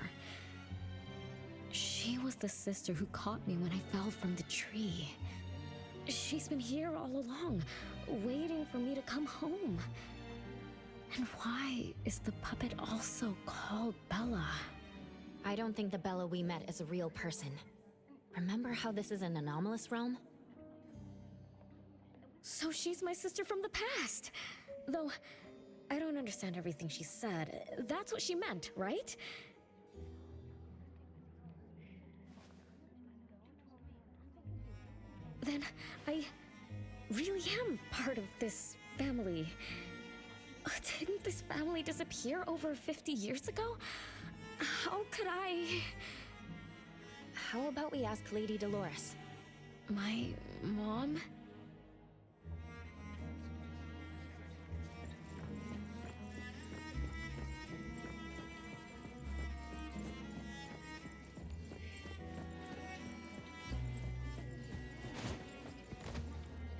She was the sister who caught me when I fell from the tree. She's been here all along, waiting for me to come home. And why is the puppet also called Bella? I don't think the Bella we met is a real person. Remember how this is an anomalous realm? So she's my sister from the past. Though, I don't understand everything she said. That's what she meant, right? Then I really am part of this family. Didn't this family disappear over 50 years ago? How could I... How about we ask Lady Dolores? My mom?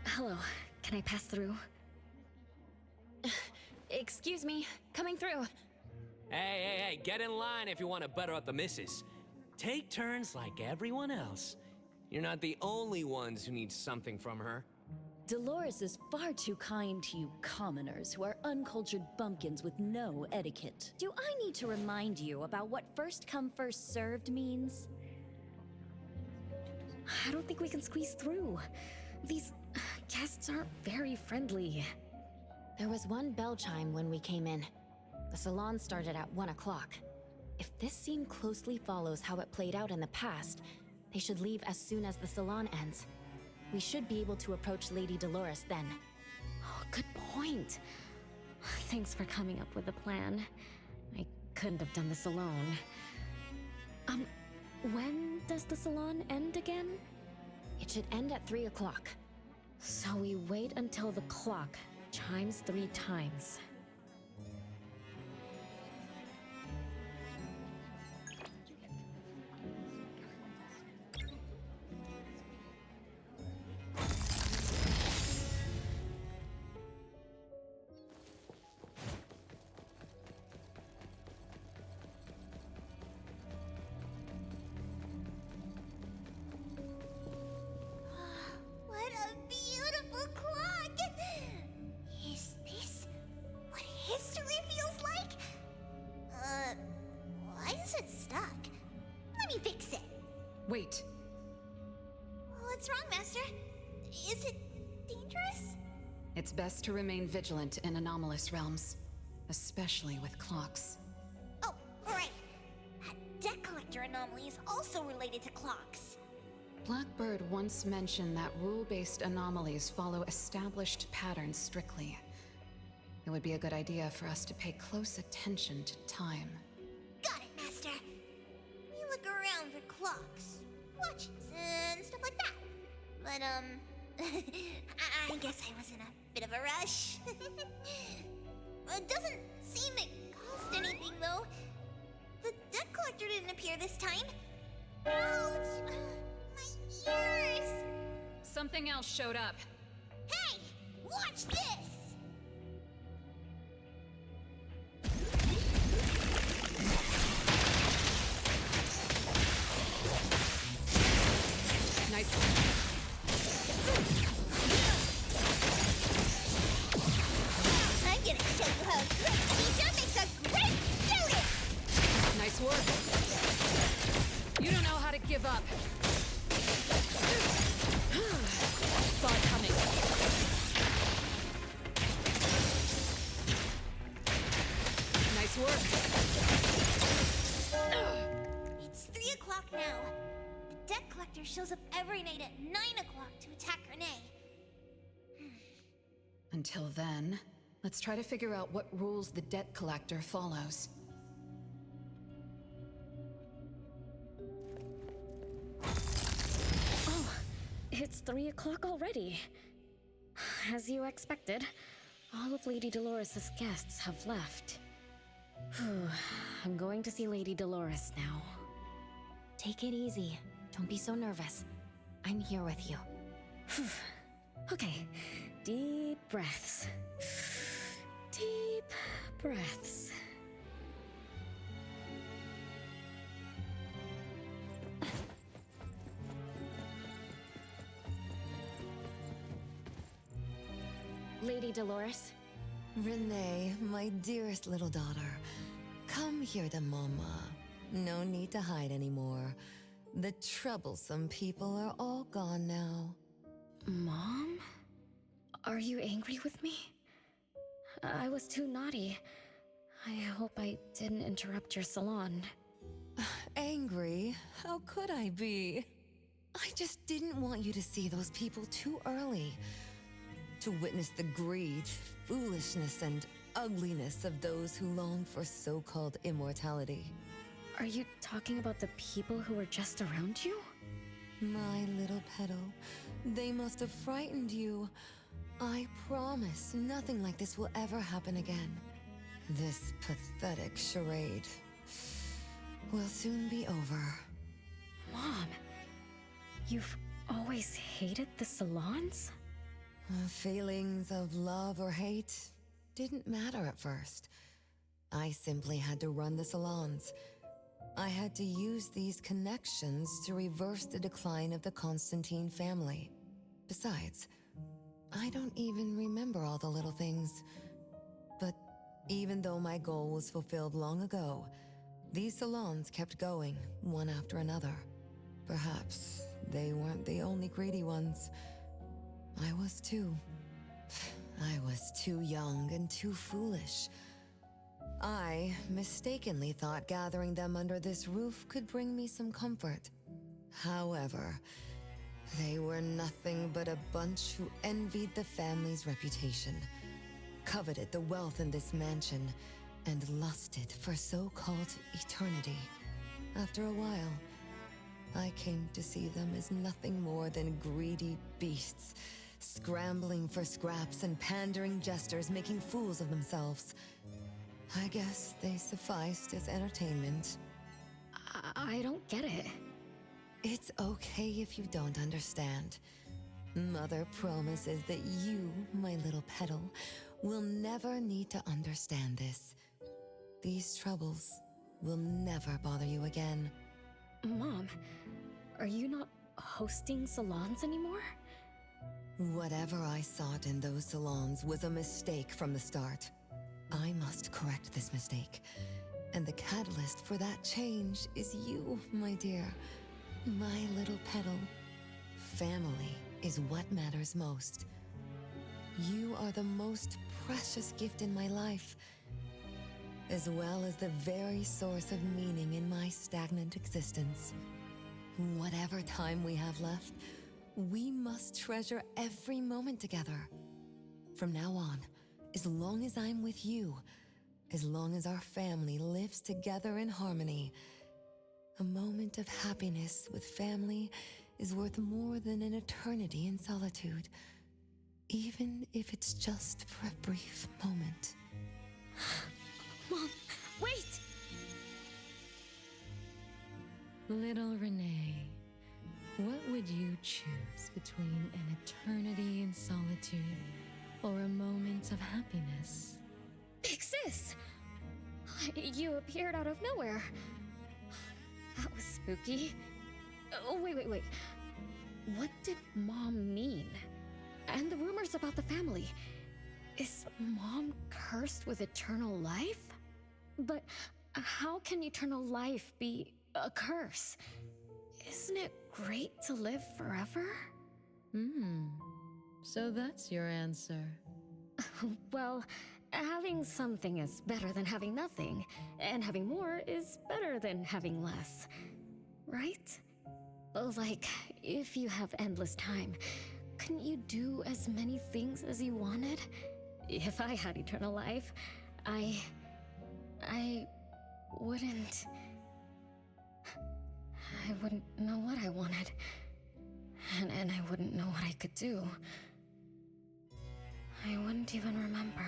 Hello, can I pass through? Excuse me, coming through. Hey, get in line if you want to butter up the missus. Take turns like everyone else. You're not the only ones who need something from her. Dolores is far too kind to you commoners who are uncultured bumpkins with no etiquette. Do I need to remind you about what first come first served means? I don't think we can squeeze through. These guests aren't very friendly. There was one bell chime when we came in. The salon started at 1 o'clock. If this scene closely follows how it played out in the past, they should leave as soon as the salon ends. We should be able to approach Lady Dolores then. Oh, good point. Thanks for coming up with a plan. I couldn't have done this alone. When does the salon end again? It should end at 3 o'clock. So we wait until the clock chimes 3 times. What a beautiful clock! Is this what history feels like? Why is it stuck? Let me fix it. Wait. What's wrong, Master? Is it dangerous? It's best to remain vigilant in anomalous realms, especially with clocks. Oh, right. Debt Collector anomaly is also related to clocks. Blackbird once mentioned that rule-based anomalies follow established patterns strictly. It would be a good idea for us to pay close attention to time. Got it, Master. We look around for clocks, watches, and stuff like that. But, I guess I was in a bit of a rush. It doesn't seem it cost anything, though. The debt collector didn't appear this time. Ouch! My ears! Something else showed up. Hey! Watch this! Nice. I'm gonna show you how a great teacher makes a great student! Nice work. You don't know how to give up. Saw it coming. Nice work. It's 3 o'clock now. The debt collector shows up every night at 9 o'clock to attack Renee. Until then, let's try to figure out what rules the debt collector follows. Oh, it's 3 o'clock already. As you expected, all of Lady Dolores' guests have left. Whew, I'm going to see Lady Dolores now. Take it easy. Don't be so nervous. I'm here with you. Okay, deep breaths. Deep breaths. Lady Dolores? Renee, my dearest little daughter, come here to Mama. No need to hide anymore. The troublesome people are all gone now. Mom? Are you angry with me? I was too naughty. I hope I didn't interrupt your salon. Angry? How could I be? I just didn't want you to see those people too early. To witness the greed, foolishness, and ugliness of those who long for so-called immortality. Are you talking about the people who were just around you? My little petal, they must have frightened you. I promise nothing like this will ever happen again. This pathetic charade will soon be over. Mom, you've always hated the salons? Feelings of love or hate didn't matter at first. I simply had to run the salons. I had to use these connections to reverse the decline of the Constantine family. Besides, I don't even remember all the little things. But even though my goal was fulfilled long ago, these salons kept going, one after another. Perhaps they weren't the only greedy ones. I was too. I was too young and too foolish. I mistakenly thought gathering them under this roof could bring me some comfort. However, they were nothing but a bunch who envied the family's reputation, coveted the wealth in this mansion, and lusted for so-called eternity. After a while, I came to see them as nothing more than greedy beasts, scrambling for scraps and pandering jesters making fools of themselves. I guess they sufficed as entertainment. I don't get it. It's okay if you don't understand. Mother promises that you, my little petal, will never need to understand this. These troubles will never bother you again. Mom, are you not hosting salons anymore? Whatever I sought in those salons was a mistake from the start. I must correct this mistake. And the catalyst for that change is you, my dear. My little petal. Family is what matters most. You are the most precious gift in my life, as well as the very source of meaning in my stagnant existence. Whatever time we have left, we must treasure every moment together. From now on, as long as I'm with you, as long as our family lives together in harmony, a moment of happiness with family is worth more than an eternity in solitude, even if it's just for a brief moment. Mom, wait! Little Renee, what would you choose between an eternity in solitude or a moment of happiness? Big sis! You appeared out of nowhere. That was spooky. Oh, wait. What did Mom mean? And the rumors about the family. Is Mom cursed with eternal life? But how can eternal life be a curse? Isn't it great to live forever? So that's your answer. Well, having something is better than having nothing, and having more is better than having less. Right? Like, if you have endless time, couldn't you do as many things as you wanted? If I had eternal life, I wouldn't know what I wanted. And I wouldn't know what I could do. I wouldn't even remember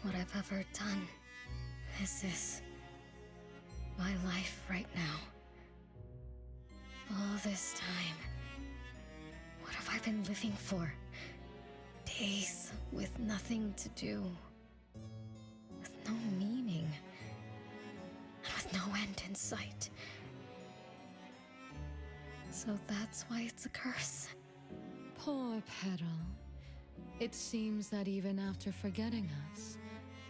what I've ever done. This is my life right now. All this time. What have I been living for? Days with nothing to do. With no meaning. And with no end in sight. So that's why it's a curse. Poor Petal. It seems that even after forgetting us,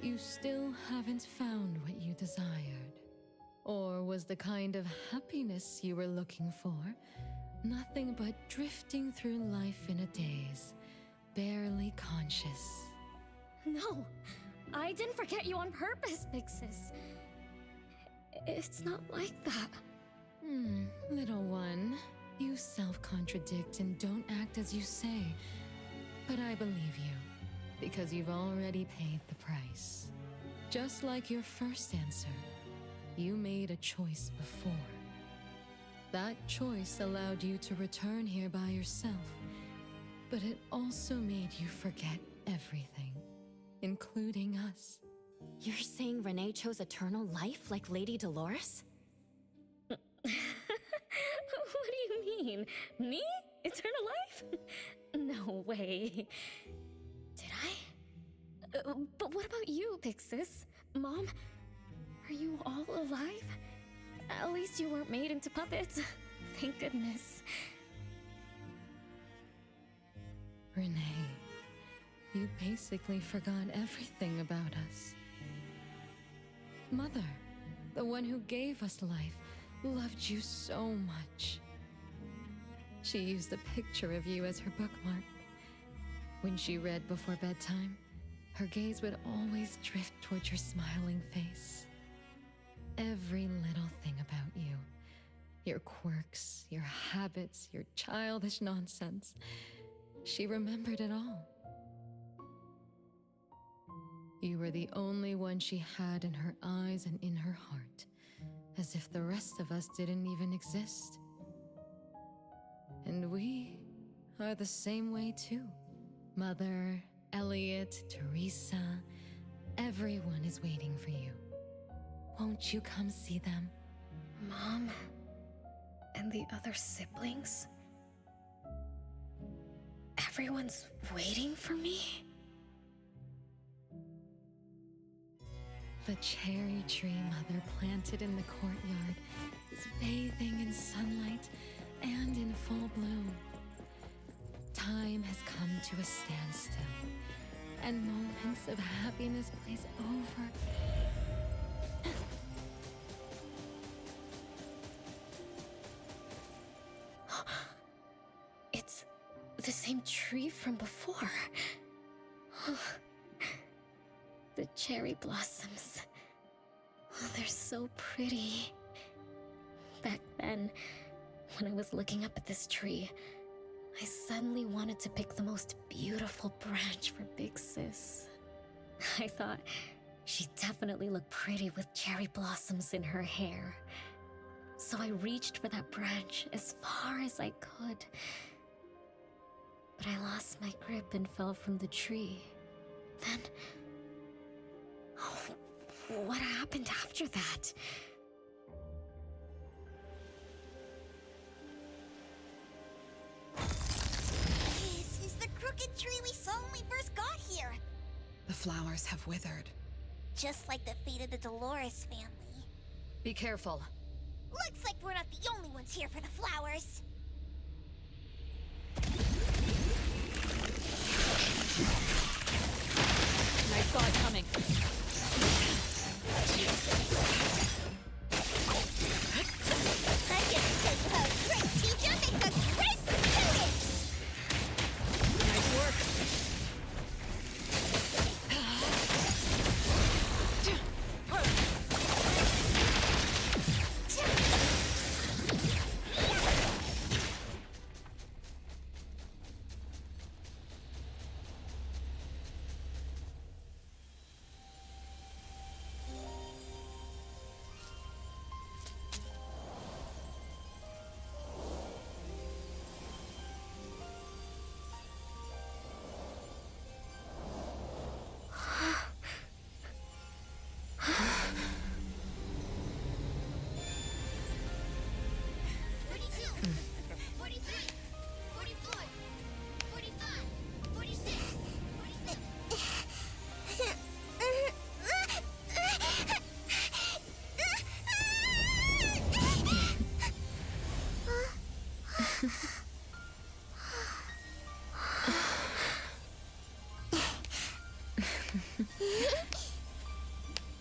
you still haven't found what you desired. Or was the kind of happiness you were looking for nothing but drifting through life in a daze, barely conscious? No, I didn't forget you on purpose, Big Sis. It's not like that. Little one, you self-contradict and don't act as you say. But I believe you, because you've already paid the price. Just like your first answer, you made a choice before. That choice allowed you to return here by yourself, but it also made you forget everything, including us. You're saying Renee chose eternal life like Lady Dolores? What do you mean? Me? Eternal life? No way. Did I? But what about you, Big Sis? Mom? Are you all alive? At least you weren't made into puppets. Thank goodness. Renee, you basically forgot everything about us. Mother, the one who gave us life, loved you so much. She used a picture of you as her bookmark. When she read before bedtime, her gaze would always drift towards your smiling face. Every little thing about you, your quirks, your habits, your childish nonsense, she remembered it all. You were the only one she had in her eyes and in her heart, as if the rest of us didn't even exist. And we are the same way too. Mother, Elliot, Teresa, everyone is waiting for you. Won't you come see them? Mom and the other siblings? Everyone's waiting for me? The cherry tree Mother planted in the courtyard is bathing in sunlight and in full bloom. Time has come to a standstill, and moments of happiness blaze over. It's the same tree from before. The cherry blossoms. Oh, they're so pretty. Back then, When I was looking up at this tree, I suddenly wanted to pick the most beautiful branch for Big Sis. I thought she'd definitely look pretty with cherry blossoms in her hair. So I reached for that branch as far as I could. But I lost my grip and fell from the tree. Then... oh, what happened after that? This is the crooked tree we saw when we first got here. The flowers have withered. Just like the fate of the Dolores family. Be careful. Looks like we're not the only ones here for the flowers. I saw it coming. I get to tell you how a great teacher makes a great student! Nice work.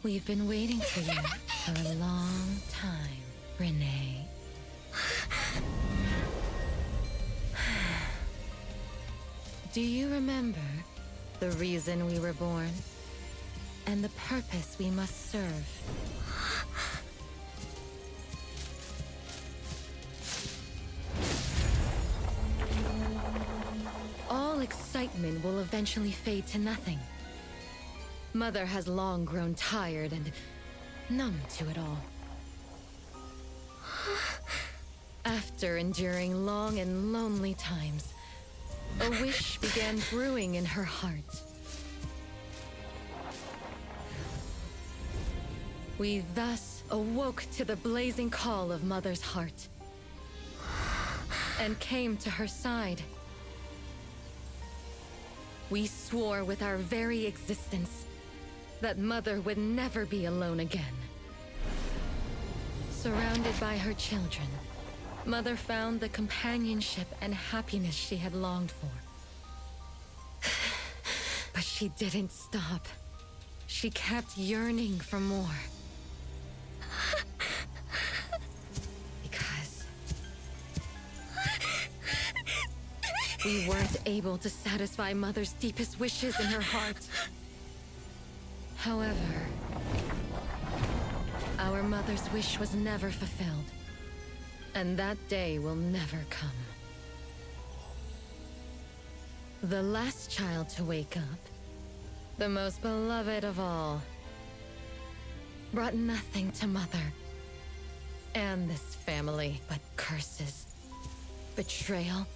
We've been waiting for you for a long time, Renee. Do you remember the reason we were born? And the purpose we must serve? All excitement will eventually fade to nothing. Mother has long grown tired and numb to it all. After enduring long and lonely times, a wish began brewing in her heart. We thus awoke to the blazing call of Mother's heart and came to her side. We swore with our very existence that Mother would never be alone again. Surrounded by her children, Mother found the companionship and happiness she had longed for. But she didn't stop. She kept yearning for more. Because we weren't able to satisfy Mother's deepest wishes in her heart. However, our mother's wish was never fulfilled, and that day will never come. The last child to wake up, the most beloved of all, brought nothing to Mother and this family but curses, betrayal,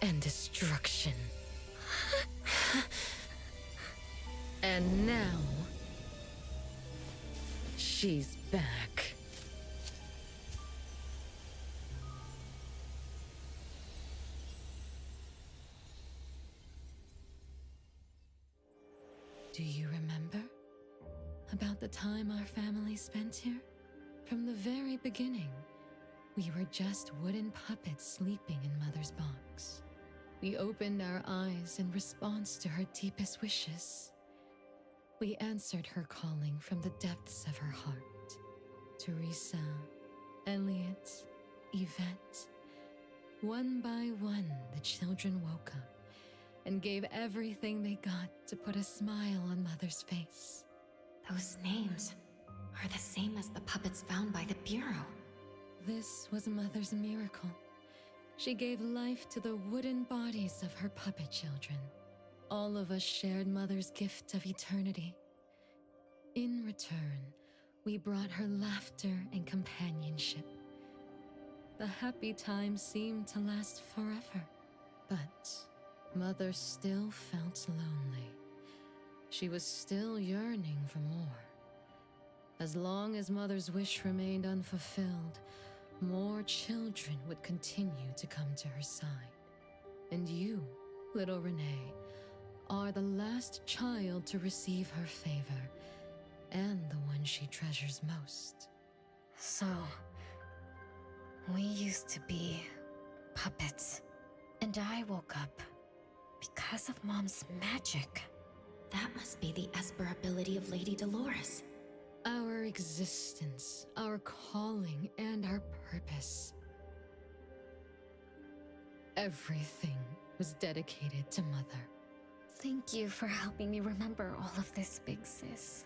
and destruction. And now, she's back. Do you remember about the time our family spent here? From the very beginning, we were just wooden puppets sleeping in Mother's box. We opened our eyes in response to her deepest wishes. We answered her calling from the depths of her heart. Teresa, Elliot, Yvette. One by one, the children woke up and gave everything they got to put a smile on Mother's face. Those names are the same as the puppets found by the Bureau. This was Mother's miracle. She gave life to the wooden bodies of her puppet children. All of us shared Mother's gift of eternity. In return, we brought her laughter and companionship. The happy times seemed to last forever. But Mother still felt lonely. She was still yearning for more. As long as Mother's wish remained unfulfilled, more children would continue to come to her side. And you, little Renee, are the last child to receive her favor, and the one she treasures most. So, we used to be puppets, and I woke up because of Mom's magic. That must be the Esper ability of Lady Dolores. Our existence, our calling, and our purpose. Everything was dedicated to Mother. Thank you for helping me remember all of this, big sis.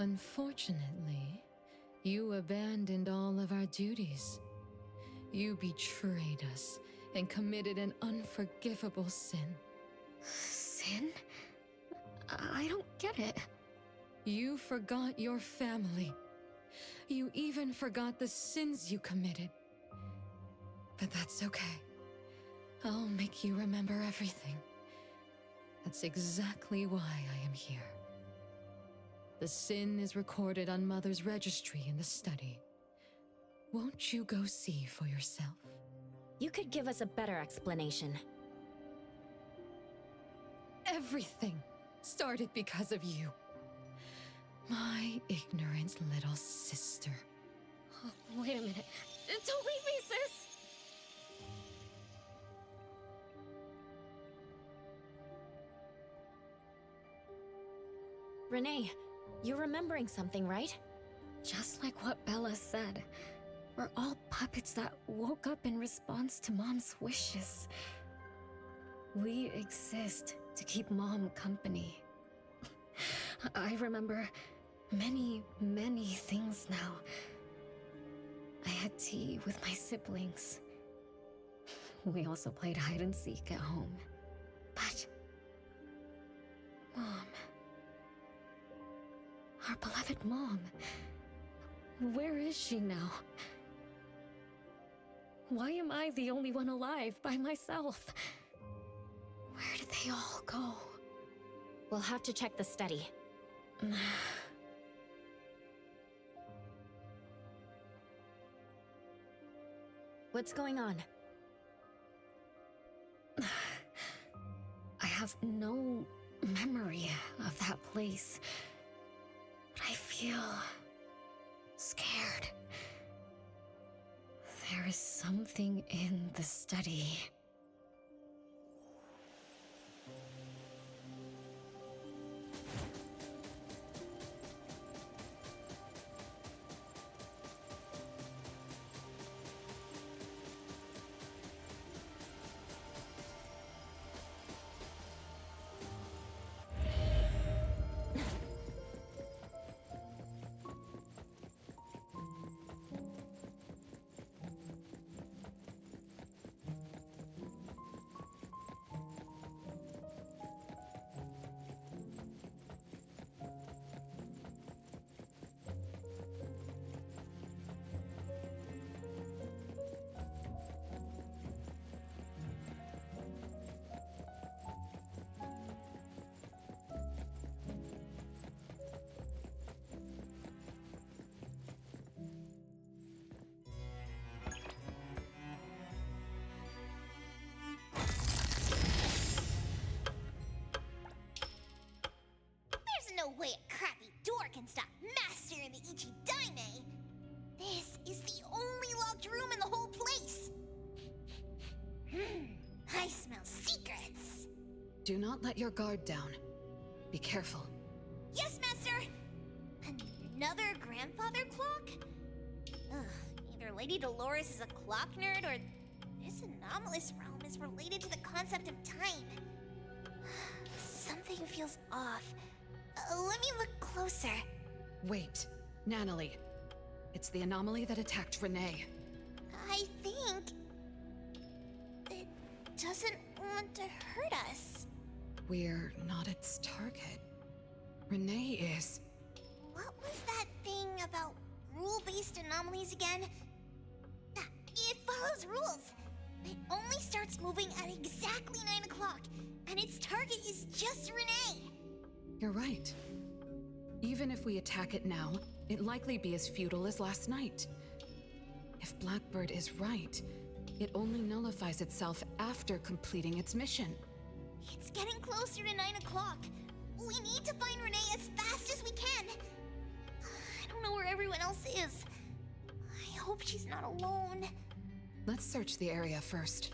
Unfortunately, you abandoned all of our duties. You betrayed us and committed an unforgivable sin. Sin? I don't get it. You forgot your family. You even forgot the sins you committed. But that's okay. I'll make you remember everything. That's exactly why I am here. The sin is recorded on Mother's registry in the study. Won't you go see for yourself? You could give us a better explanation. Everything started because of you. My ignorant little sister. Oh, wait a minute. Don't leave me, sis! Renee, you're remembering something, right? Just like what Bella said. We're all puppets that woke up in response to Mom's wishes. We exist to keep Mom company. I remember many, many things now. I had tea with my siblings. We also played hide and seek at home. But Mom, our beloved Mom, where is she now? Why am I the only one alive by myself? Where did they all go? We'll have to check the study. What's going on? I have no memory of that place, but I feel scared. There is something in the study. No way a crappy door can stop Master and the Ichidaime! This is the only locked room in the whole place! I smell secrets! Do not let your guard down. Be careful. Yes, Master! Another grandfather clock? Ugh, either Lady Dolores is a clock nerd or this anomalous realm is related to the concept of time. Something feels off. Let me look closer. Wait, Natalie. It's the anomaly that attacked Renee. I think it doesn't want to hurt us. We're not its target. Renee is. What was that thing about rule-based anomalies again? Ah, it follows rules. It only starts moving at exactly 9 o'clock, and its target is just Renee. You're right. Even if we attack it now, it'd likely be as futile as last night. If Blackbird is right, it only nullifies itself after completing its mission. It's getting closer to 9 o'clock. We need to find Renee as fast as we can. I don't know where everyone else is. I hope she's not alone. Let's search the area first.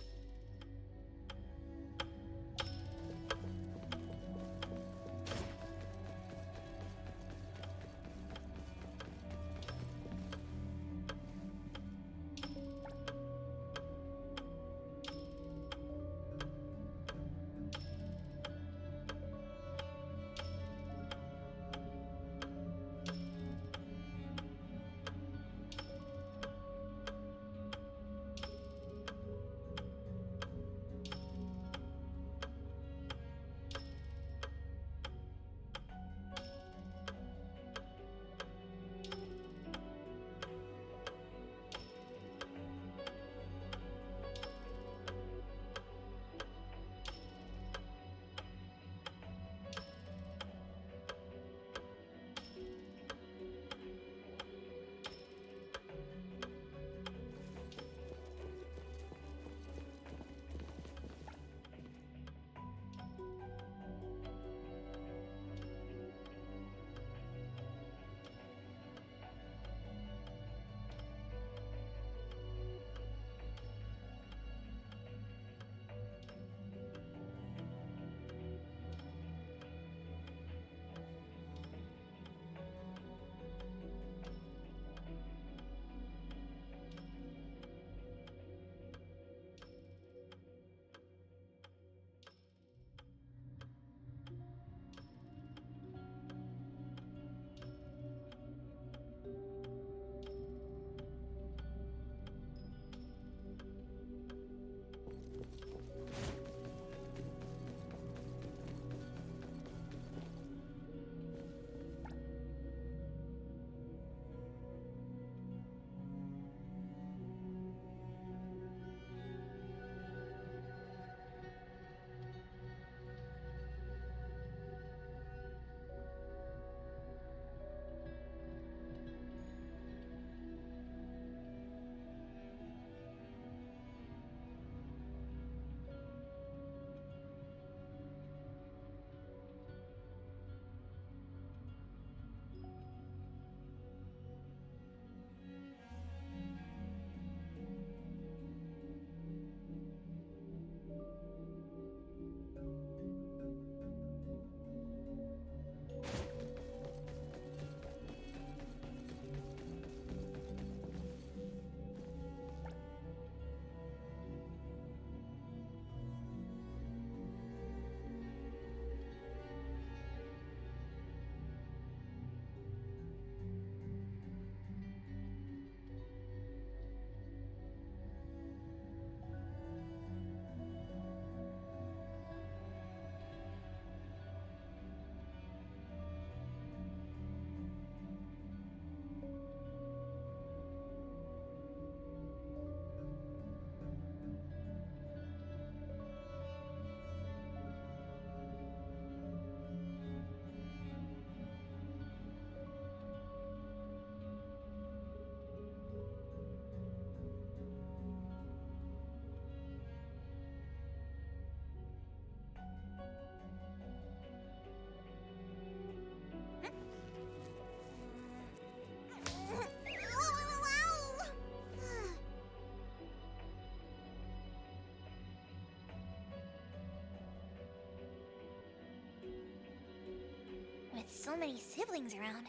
With so many siblings around,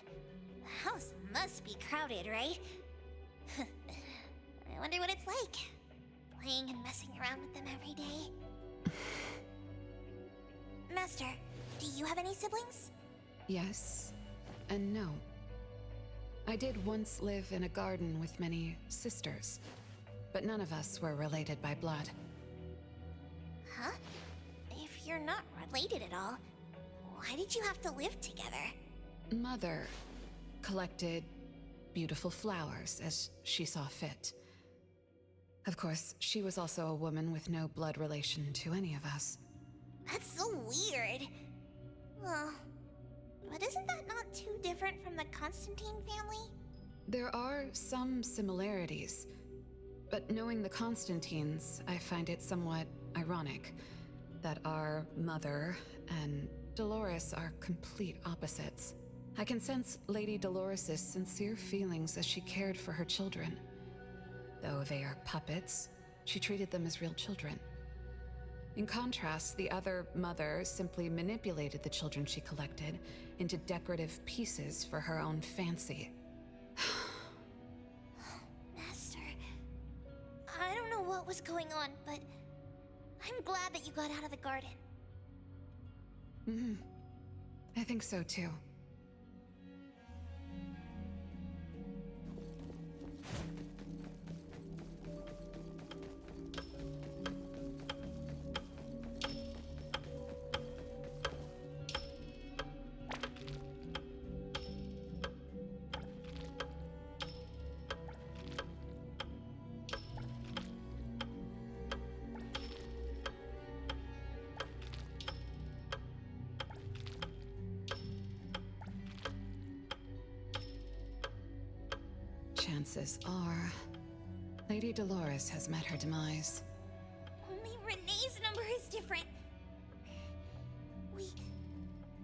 the house must be crowded, right? I wonder what it's like, playing and messing around with them every day. Master, do you have any siblings? Yes and no. I did once live in a garden with many sisters, but none of us were related by blood. Huh? If you're not related at all, why did you have to live together? Mother collected beautiful flowers as she saw fit. Of course, she was also a woman with no blood relation to any of us. That's so weird. Well, but isn't that not too different from the Constantine family? There are some similarities, but knowing the Constantines, I find it somewhat ironic that our mother and Dolores are complete opposites. I can sense Lady Dolores' sincere feelings as she cared for her children. Though they are puppets, she treated them as real children. In contrast, the other mother simply manipulated the children she collected into decorative pieces for her own fancy. Master, I don't know what was going on, but I'm glad that you got out of the garden. I think so too. Chances are, Lady Dolores has met her demise. Only Renee's number is different. We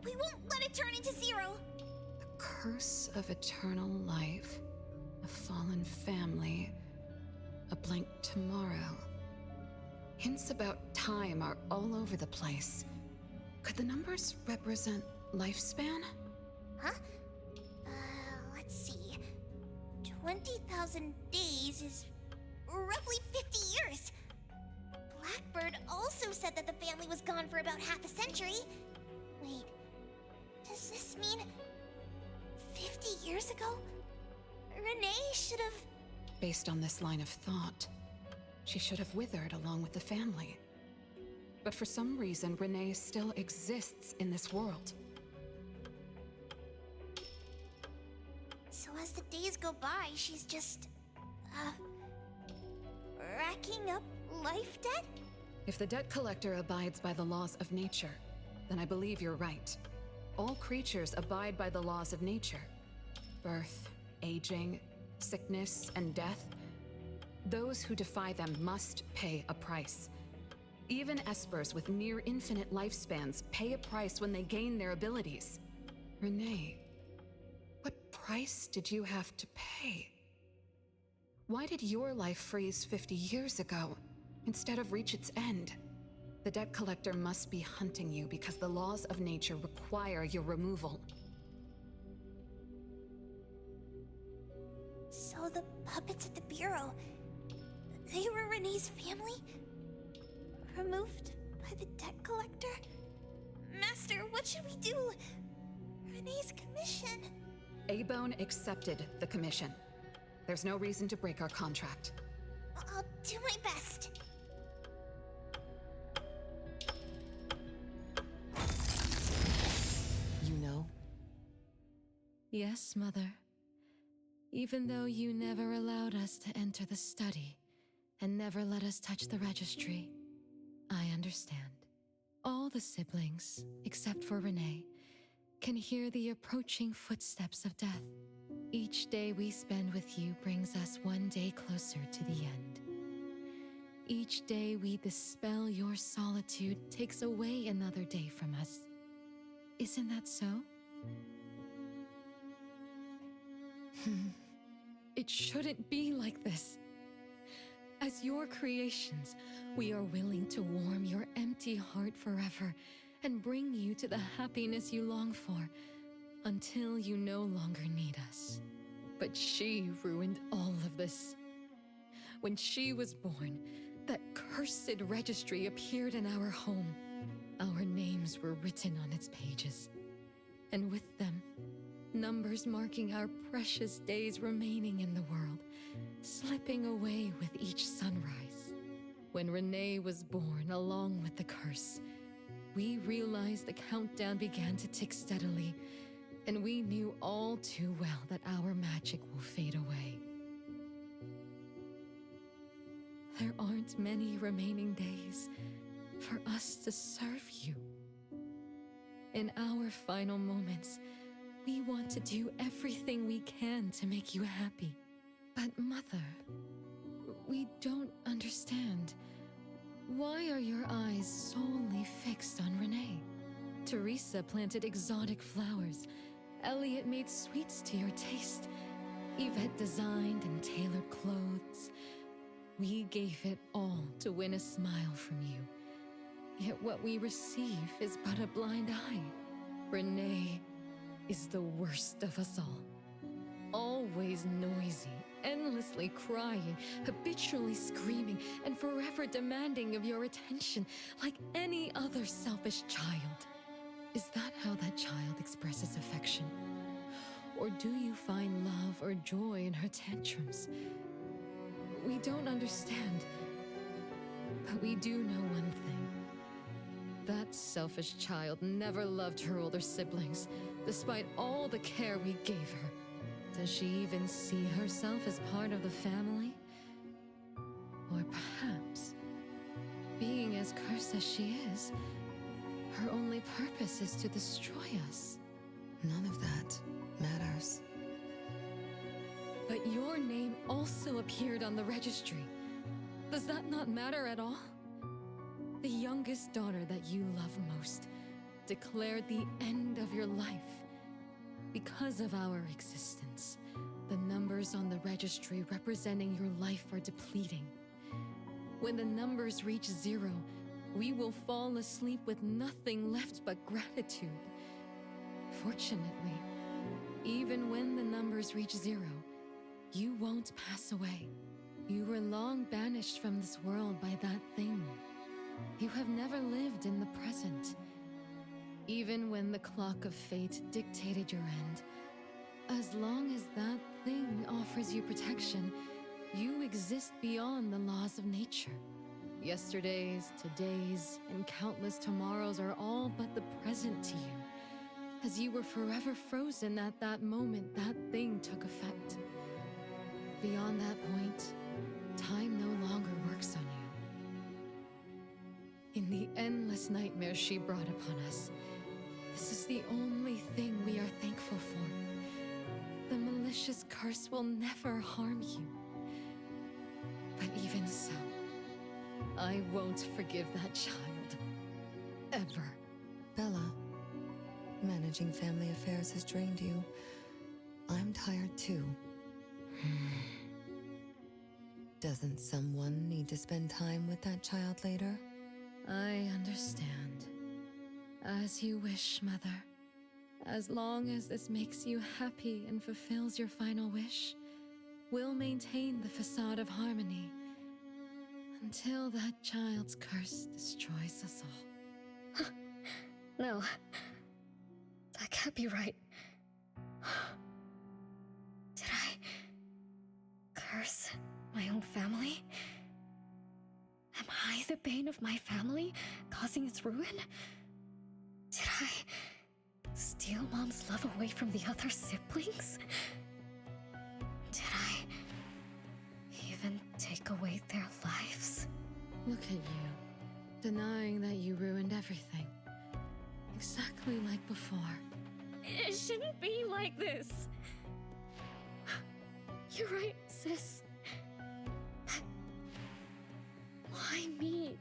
won't let it turn into zero. The curse of eternal life, a fallen family, a blank tomorrow. Hints about time are all over the place. Could the numbers represent lifespan? Huh? Let's see. 20,000 days is roughly 50 years. Blackbird also said that the family was gone for about half a century. Wait, does this mean 50 years ago? Renee should have... Based on this line of thought, she should have withered along with the family. But for some reason, Renee still exists in this world. So as the days go by, she's just... racking up life debt? If the Debt Collector abides by the laws of nature, then I believe you're right. All creatures abide by the laws of nature. Birth, aging, sickness, and death. Those who defy them must pay a price. Even espers with near infinite lifespans pay a price when they gain their abilities. Renee, what price did you have to pay? Why did your life freeze 50 years ago, instead of reach its end? The Debt Collector must be hunting you because the laws of nature require your removal. So the puppets at the Bureau, they were Renee's family? Removed by the Debt Collector? Master, what should we do? Renee's commission. A-Bone accepted the commission. There's no reason to break our contract. I'll do my best. You know? Yes, Mother. Even though you never allowed us to enter the study and never let us touch the registry, I understand. All the siblings, except for Renee, can hear the approaching footsteps of death. Each day we spend with you brings us one day closer to the end. Each day we dispel your solitude takes away another day from us. Isn't that so? It shouldn't be like this. As your creations, we are willing to warm your empty heart forever and bring you to the happiness you long for until you no longer need us. But she ruined all of this. When she was born, that cursed registry appeared in our home. Our names were written on its pages. and with them, numbers marking our precious days remaining in the world, slipping away with each sunrise. When Renee was born along with the curse, we realized the countdown began to tick steadily, and we knew all too well that our magic will fade away. There aren't many remaining days for us to serve you. In our final moments, we want to do everything we can to make you happy. But Mother, we don't understand. Why are your eyes solely fixed on Renee? Teresa planted exotic flowers. Elliot made sweets to your taste. Yvette designed and tailored clothes. We gave it all to win a smile from you. Yet what we receive is but a blind eye. Renee is the worst of us all. Always noisy, endlessly crying, habitually screaming, and forever demanding of your attention like any other selfish child. Is that how that child expresses affection? Or do you find love or joy in her tantrums? We don't understand, but we do know one thing. That selfish child never loved her older siblings, despite all the care we gave her. Does she even see herself as part of the family? Or perhaps, being as cursed as she is, her only purpose is to destroy us. None of that matters. But your name also appeared on the registry. Does that not matter at all? The youngest daughter that you love most declared the end of your life. Because of our existence, the numbers on the registry representing your life are depleting. When the numbers reach 0, we will fall asleep with nothing left but gratitude. Fortunately, even when the numbers reach 0, you won't pass away. You were long banished from this world by that thing. You have never lived in the present. Even when the clock of fate dictated your end, as long as that thing offers you protection, you exist beyond the laws of nature. Yesterdays, todays, and countless tomorrows are all but the present to you, as you were forever frozen at that moment that thing took effect. Beyond that point, time no longer works on you. In the endless nightmares she brought upon us, this is the only thing we are thankful for. The malicious curse will never harm you. But even so, I won't forgive that child. Ever. Bella, managing family affairs has drained you. I'm tired too. Doesn't someone need to spend time with that child later? I understand. As you wish, Mother. As long as this makes you happy and fulfills your final wish, we'll maintain the facade of harmony until that child's curse destroys us all. No. That can't be right. Did I curse my own family? Am I the bane of my family, causing its ruin? Did I steal Mom's love away from the other siblings? Did I even take away their lives? Look at you, denying that you ruined everything. Exactly like before. It shouldn't be like this. You're right, sis. But why me?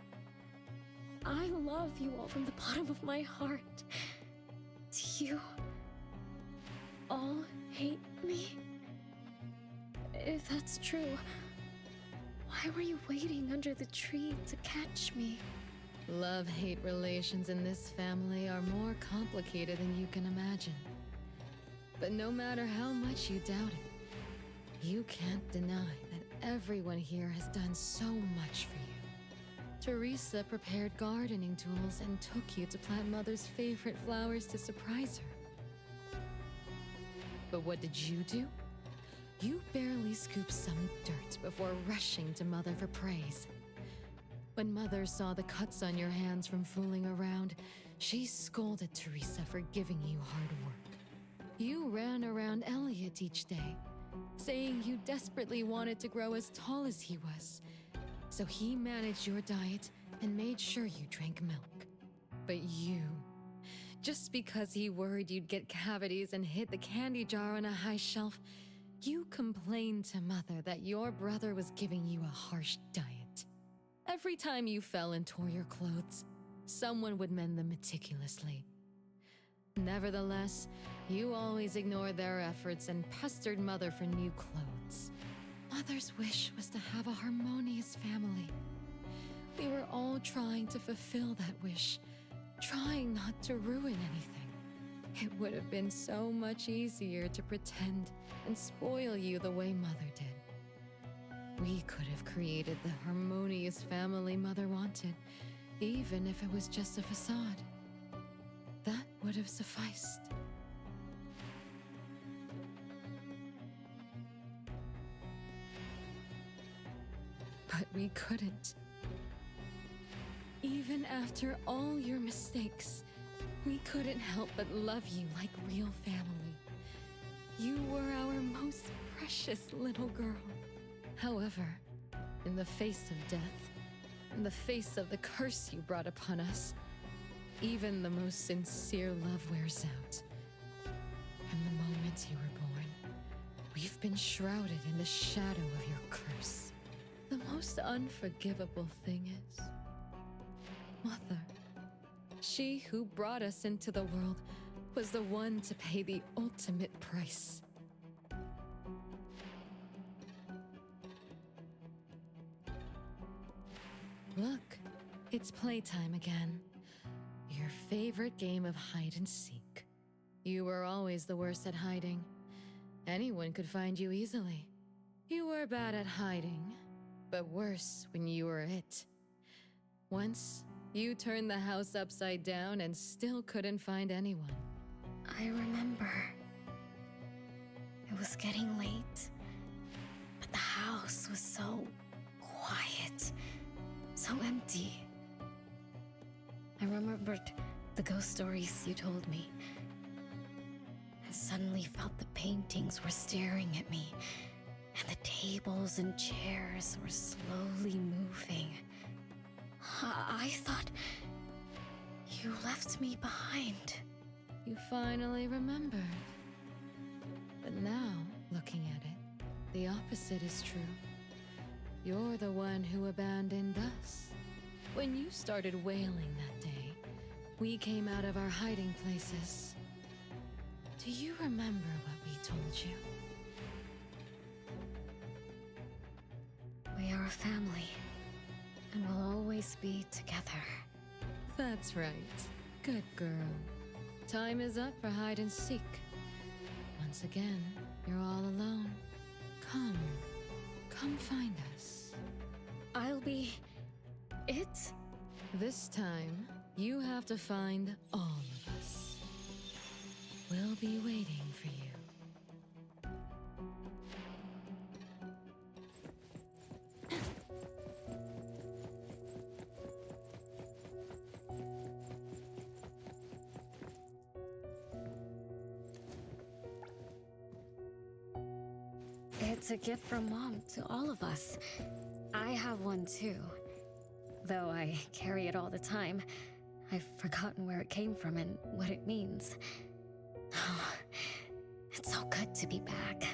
I love you all from the bottom of my heart. Do you all hate me? If that's true, why were you waiting under the tree to catch me? Love-hate relations in this family are more complicated than you can imagine. But no matter how much you doubt it, you can't deny that everyone here has done so much for you. Teresa prepared gardening tools and took you to plant Mother's favorite flowers to surprise her. But what did you do? You barely scooped some dirt before rushing to Mother for praise. When Mother saw the cuts on your hands from fooling around, she scolded Teresa for giving you hard work. You ran around Elliot each day, saying you desperately wanted to grow as tall as he was. So he managed your diet and made sure you drank milk. But you, just because he worried you'd get cavities and hid the candy jar on a high shelf, you complained to Mother that your brother was giving you a harsh diet. Every time you fell and tore your clothes, someone would mend them meticulously. Nevertheless, you always ignored their efforts and pestered Mother for new clothes. Mother's wish was to have a harmonious family. We were all trying to fulfill that wish, trying not to ruin anything. It would have been so much easier to pretend and spoil you the way Mother did. We could have created the harmonious family Mother wanted, even if it was just a facade. That would have sufficed. But we couldn't. Even after all your mistakes, we couldn't help but love you like real family. You were our most precious little girl. However, in the face of death, in the face of the curse you brought upon us, even the most sincere love wears out. From the moment you were born, we've been shrouded in the shadow of your curse. The most unforgivable thing is, Mother, she who brought us into the world, was the one to pay the ultimate price. Look, it's playtime again. Your favorite game of hide and seek. You were always the worst at hiding. Anyone could find you easily. You were bad at hiding, but worse when you were it. Once, you turned the house upside down and still couldn't find anyone. I remember. It was getting late, but the house was so quiet, so empty. I remembered the ghost stories you told me. I suddenly felt the paintings were staring at me, and the tables and chairs were slowly moving. I thought you left me behind. You finally remembered. But now, looking at it, the opposite is true. You're the one who abandoned us. When you started wailing that day, we came out of our hiding places. Do you remember what we told you? We are a family, and we'll always be together. That's right. Good girl. Time is up for hide and seek. Once again, you're all alone. Come find us. I'll be it? This time, you have to find all of us. We'll be waiting for you. It's a gift from Mom to all of us. I have one too. Though I carry it all the time, I've forgotten where it came from and what it means. Oh, it's so good to be back.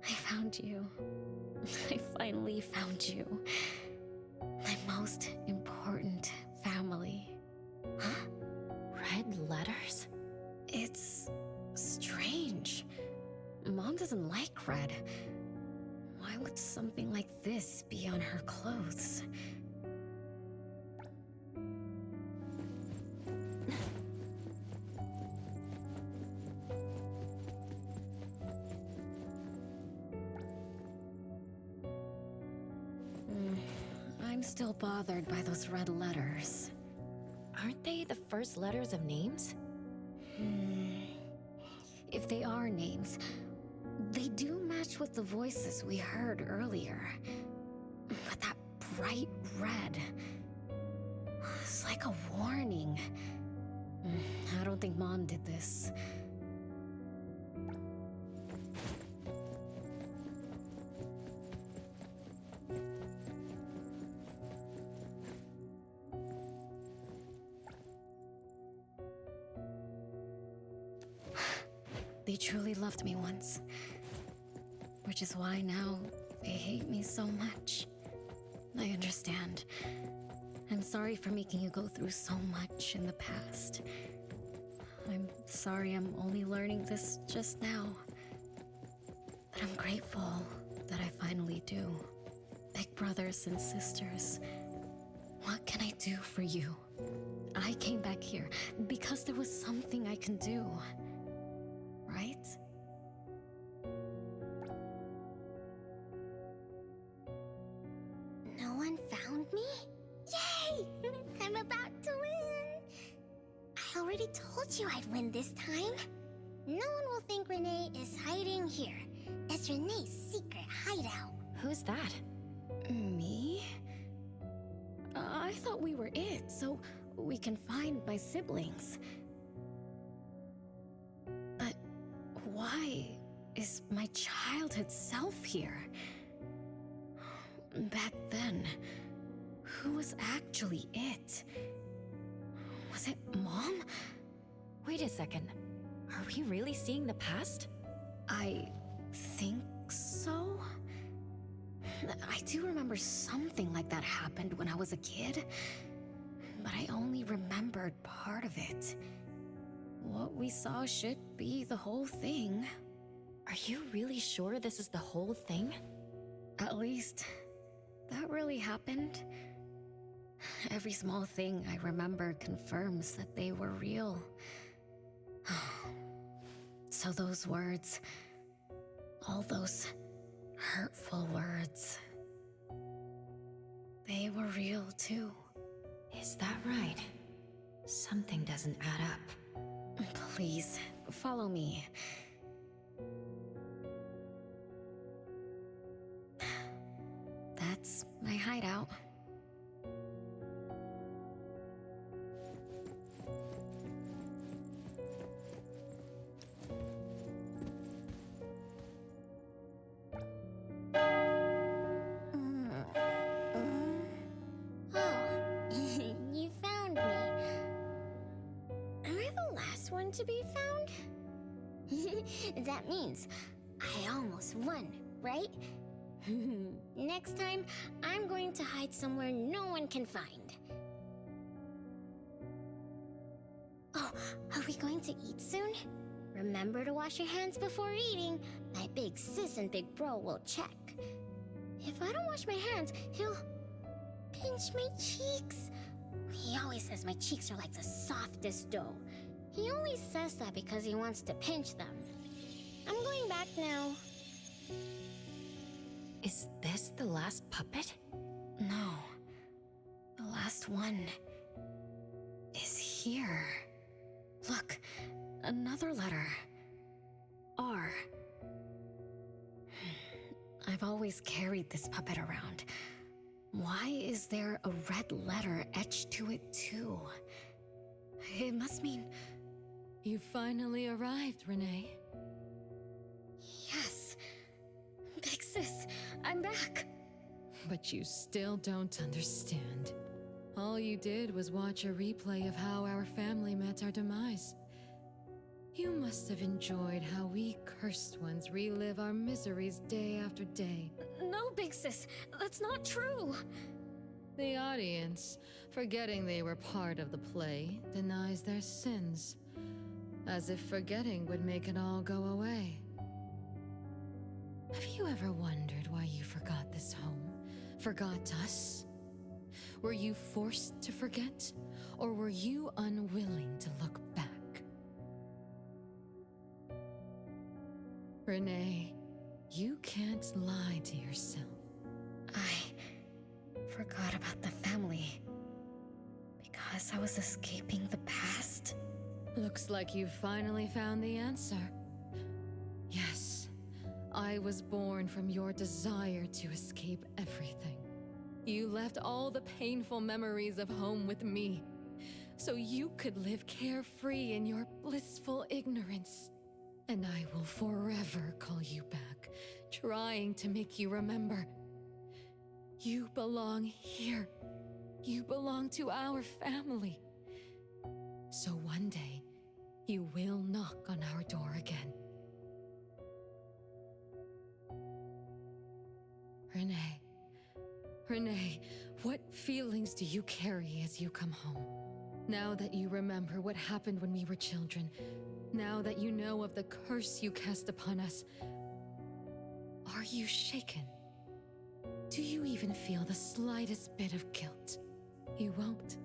I found you. I finally found you. My most important family. Huh? Red letters? It's strange. Mom doesn't like red. Why would something like this be on her clothes? I'm still bothered by those red letters. Aren't they the first letters of names? if they are names, they do match with the voices we heard earlier. But that bright red, it's like a warning. I don't think Mom did this. They truly loved me once. Which is why now they hate me so much. I understand. I'm sorry for making you go through so much in the past. I'm sorry I'm only learning this just now. But I'm grateful that I finally do. Big brothers and sisters, what can I do for you? I came back here because there was something I can do. Right? No one found me? Yay! I'm about to win! I already told you I'd win this time. No one will think Renee is hiding here. It's Renee's secret hideout. Who's that? Me? I thought we were it, so we can find my siblings. But why is my childhood self here? Back then, who was actually it? Was it Mom? Wait a second. Are we really seeing the past? I think so. I do remember something like that happened when I was a kid, but I only remembered part of it. What we saw should be the whole thing. Are you really sure this is the whole thing? At least, that really happened. Every small thing I remember confirms that they were real. So those words, all those hurtful words, they were real too. Is that right? Something doesn't add up. Please, follow me. That's my hideout. You found me. Am I the last one to be found? That means I almost won, right? Next time, I'm going to hide somewhere no one can find. Oh, are we going to eat soon? Remember to wash your hands before eating. My big sis and big bro will check. If I don't wash my hands, he'll pinch my cheeks. He always says my cheeks are like the softest dough. He only says that because he wants to pinch them. I'm going back now. Is this the last puppet? No. The last one is here. Look, another letter. R. I've always carried this puppet around. Why is there a red letter etched to it too? It must mean... You finally arrived, Renee. Yes. Big sis, I'm back. But you still don't understand. All you did was watch a replay of how our family met our demise. You must have enjoyed how we cursed ones relive our miseries day after day. No, Big Sis, that's not true. The audience, forgetting they were part of the play, denies their sins, as if forgetting would make it all go away. Have you ever wondered why you forgot this home? Forgot us? Were you forced to forget? Or were you unwilling to look back? Renee, you can't lie to yourself. I forgot about the family because I was escaping the past. Looks like you finally found the answer. I was born from your desire to escape everything. You left all the painful memories of home with me, so you could live carefree in your blissful ignorance. And I will forever call you back, trying to make you remember. You belong here. You belong to our family. So one day, you will knock on our door again. Renee, what feelings do you carry as you come home? Now that you remember what happened when we were children, now that you know of the curse you cast upon us, are you shaken? Do you even feel the slightest bit of guilt? You won't.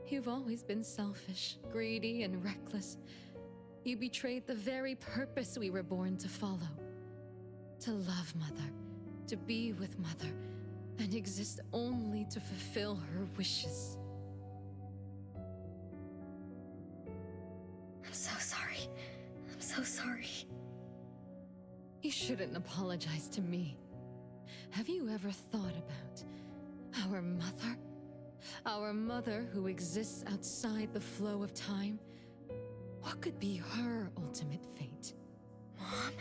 You've always been selfish, greedy, and reckless. You betrayed the very purpose we were born to follow. To love Mother, to be with Mother, and exist only to fulfill her wishes. I'm so sorry. I'm so sorry. You shouldn't apologize to me. Have you ever thought about our mother? Our mother who exists outside the flow of time? What could be her ultimate fate? Mom?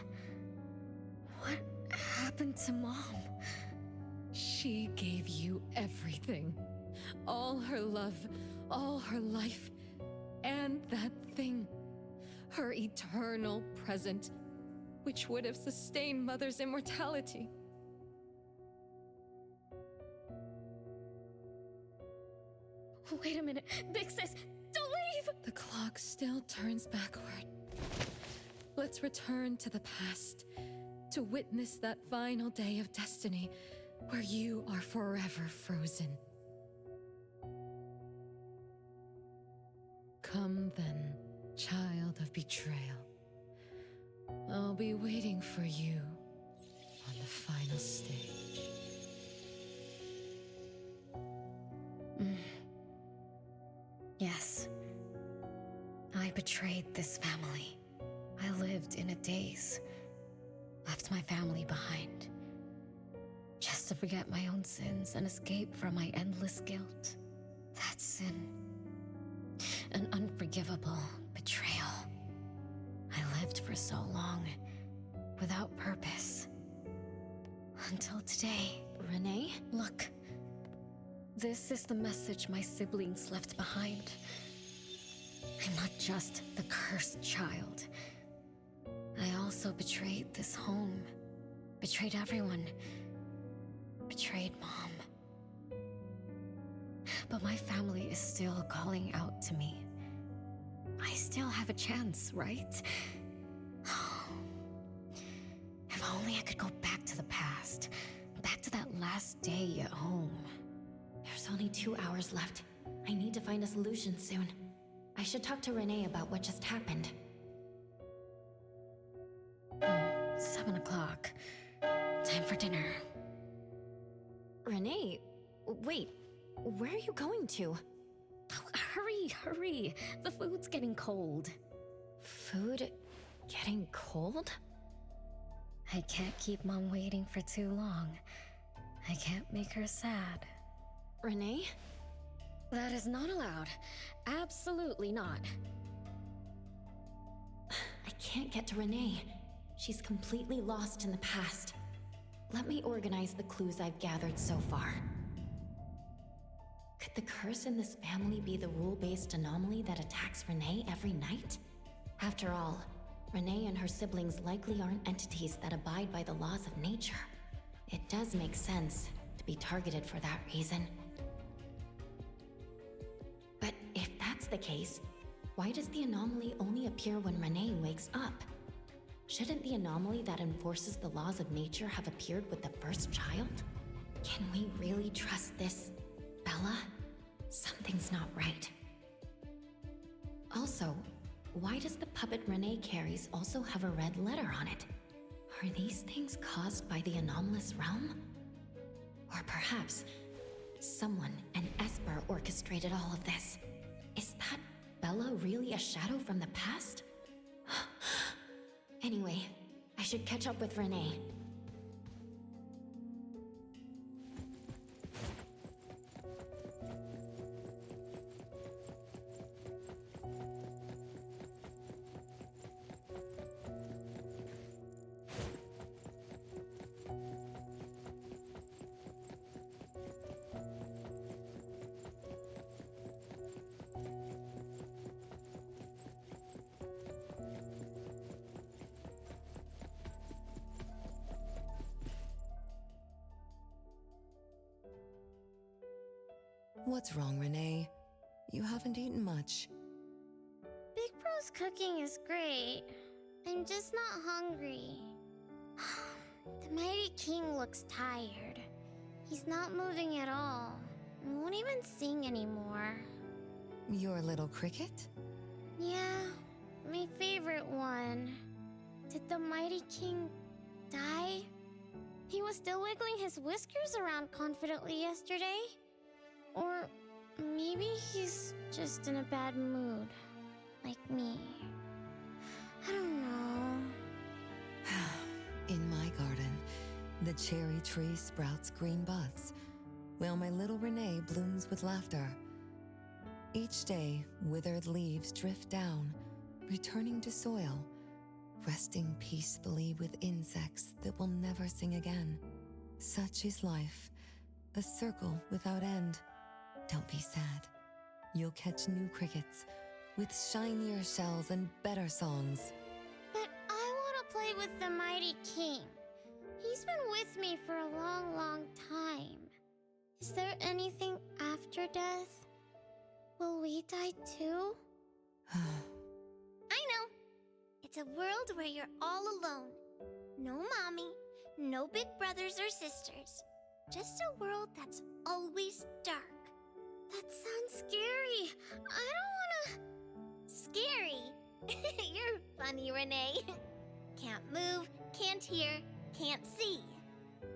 What happened to Mom? She gave you everything. All her love, all her life, and that thing. Her eternal present, which would have sustained Mother's immortality. Wait a minute. Big Sis, don't leave! The clock still turns backward. Let's return to the past, to witness that final day of destiny where you are forever frozen. Come then, child of betrayal. I'll be waiting for you on the final stage. Yes. I betrayed this family. I lived in a daze. Left my family behind. Just to forget my own sins and escape from my endless guilt. That sin. An unforgivable betrayal. I lived for so long, without purpose. Until today. Renee? Look. This is the message my siblings left behind. I'm not just the cursed child. I also betrayed this home. Betrayed everyone. Betrayed Mom. But my family is still calling out to me. I still have a chance, right? If only I could go back to the past. Back to that last day at home. There's only 2 hours left. I need to find a solution soon. I should talk to Renee about what just happened. 7 o'clock. Time for dinner. Renee, wait. Where are you going to? Oh, hurry. The food's getting cold. Food getting cold? I can't keep Mom waiting for too long. I can't make her sad. Renee? That is not allowed. Absolutely not. I can't get to Renee. She's completely lost in the past. Let me organize the clues I've gathered so far. Could the curse in this family be the rule-based anomaly that attacks Renee every night? After all, Renee and her siblings likely aren't entities that abide by the laws of nature. It does make sense to be targeted for that reason. But if that's the case, why does the anomaly only appear when Renee wakes up? Shouldn't the anomaly that enforces the laws of nature have appeared with the first child? Can we really trust this, Bella? Something's not right. Also, why does the puppet Renee carries also have a red letter on it? Are these things caused by the anomalous realm? Or perhaps someone, an Esper, orchestrated all of this. Is that Bella really a shadow from the past? Anyway, I should catch up with Renee. What's wrong, Renee? You haven't eaten much. Big Bro's cooking is great. I'm just not hungry. The Mighty King looks tired. He's not moving at all. Won't even sing anymore. Your little cricket? Yeah, my favorite one. Did the Mighty King die? He was still wiggling his whiskers around confidently yesterday. Or maybe he's just in a bad mood, like me. I don't know. In my garden, the cherry tree sprouts green buds, while my little Renee blooms with laughter. Each day, withered leaves drift down, returning to soil, resting peacefully with insects that will never sing again. Such is life, a circle without end. Don't be sad. You'll catch new crickets with shinier shells and better songs. But I want to play with the Mighty King. He's been with me for a long, long time. Is there anything after death? Will we die too? I know. It's a world where you're all alone. No mommy, no big brothers or sisters. Just a world that's always dark. That sounds scary. I don't wanna... Scary? You're funny, Renee. Can't move, can't hear, can't see.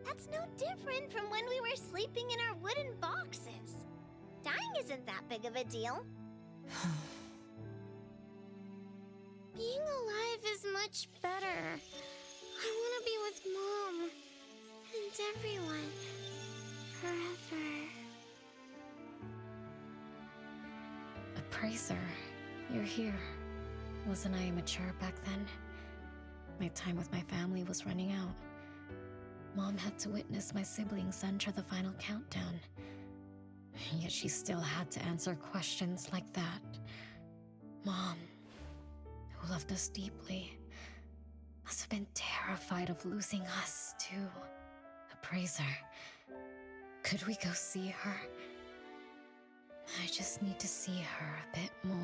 That's no different from when we were sleeping in our wooden boxes. Dying isn't that big of a deal. Being alive is much better. I want to be with Mom and everyone forever. Appraiser, you're here. Wasn't I immature back then? My time with my family was running out. Mom had to witness my siblings enter the final countdown. Yet she still had to answer questions like that. Mom, who loved us deeply, must have been terrified of losing us, too. Appraiser, could we go see her? I just need to see her a bit more.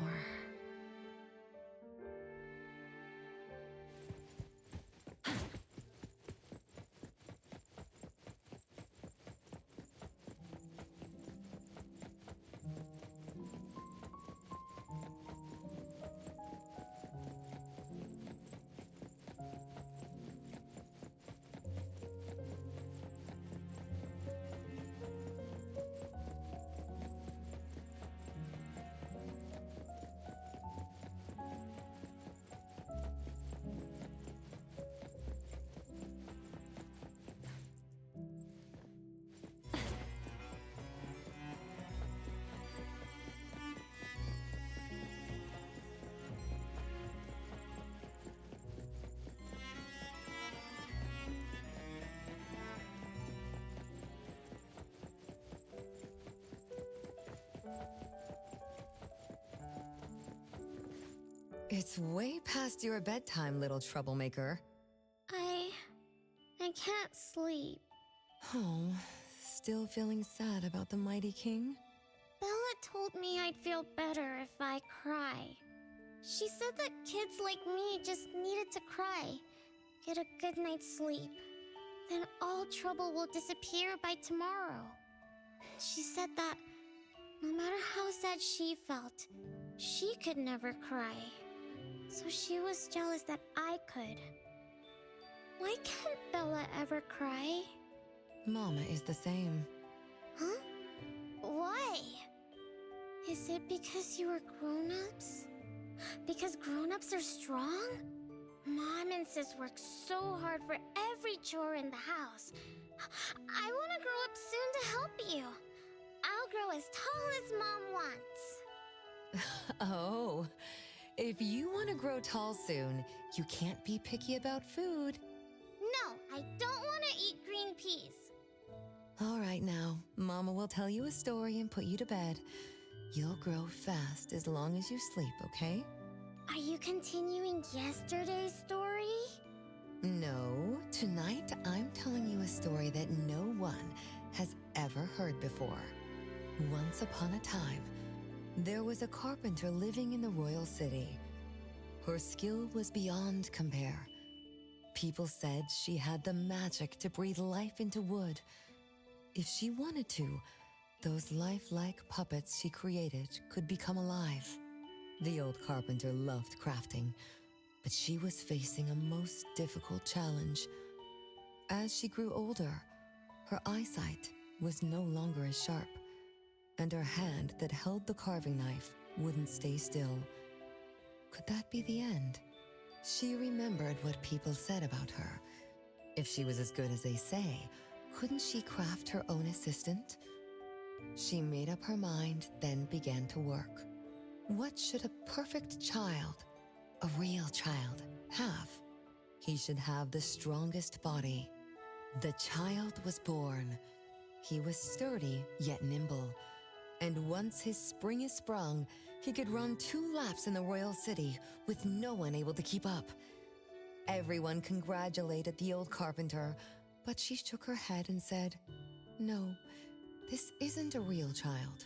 It's way past your bedtime, little troublemaker. I can't sleep. Oh, still feeling sad about the Mighty King? Bella told me I'd feel better if I cry. She said that kids like me just needed to cry, get a good night's sleep. Then all trouble will disappear by tomorrow. She said that no matter how sad she felt, she could never cry. So she was jealous that I could. Why can't Bella ever cry? Mama is the same. Huh? Why? Is it because you were grown-ups? Because grown-ups are strong? Mom and Sis work so hard for every chore in the house. I want to grow up soon to help you. I'll grow as tall as Mom wants. Oh, if you want to grow tall soon, you can't be picky about food. No, I don't want to eat green peas. All right now, Mama will tell you a story and put you to bed. You'll grow fast as long as you sleep, okay? Are you continuing yesterday's story? No, tonight I'm telling you a story that no one has ever heard before. Once upon a time, there was a carpenter living in the royal city. Her skill was beyond compare. People said she had the magic to breathe life into wood. If she wanted to, those lifelike puppets she created could become alive. The old carpenter loved crafting, but she was facing a most difficult challenge. As she grew older, her eyesight was no longer as sharp, and her hand that held the carving knife wouldn't stay still. Could that be the end? She remembered what people said about her. If she was as good as they say, couldn't she craft her own assistant? She made up her mind, then began to work. What should a perfect child, a real child, have? He should have the strongest body. The child was born. He was sturdy yet nimble, and once his spring is sprung, he could run 2 laps in the royal city with no one able to keep up. Everyone congratulated the old carpenter, but she shook her head and said, "No, this isn't a real child.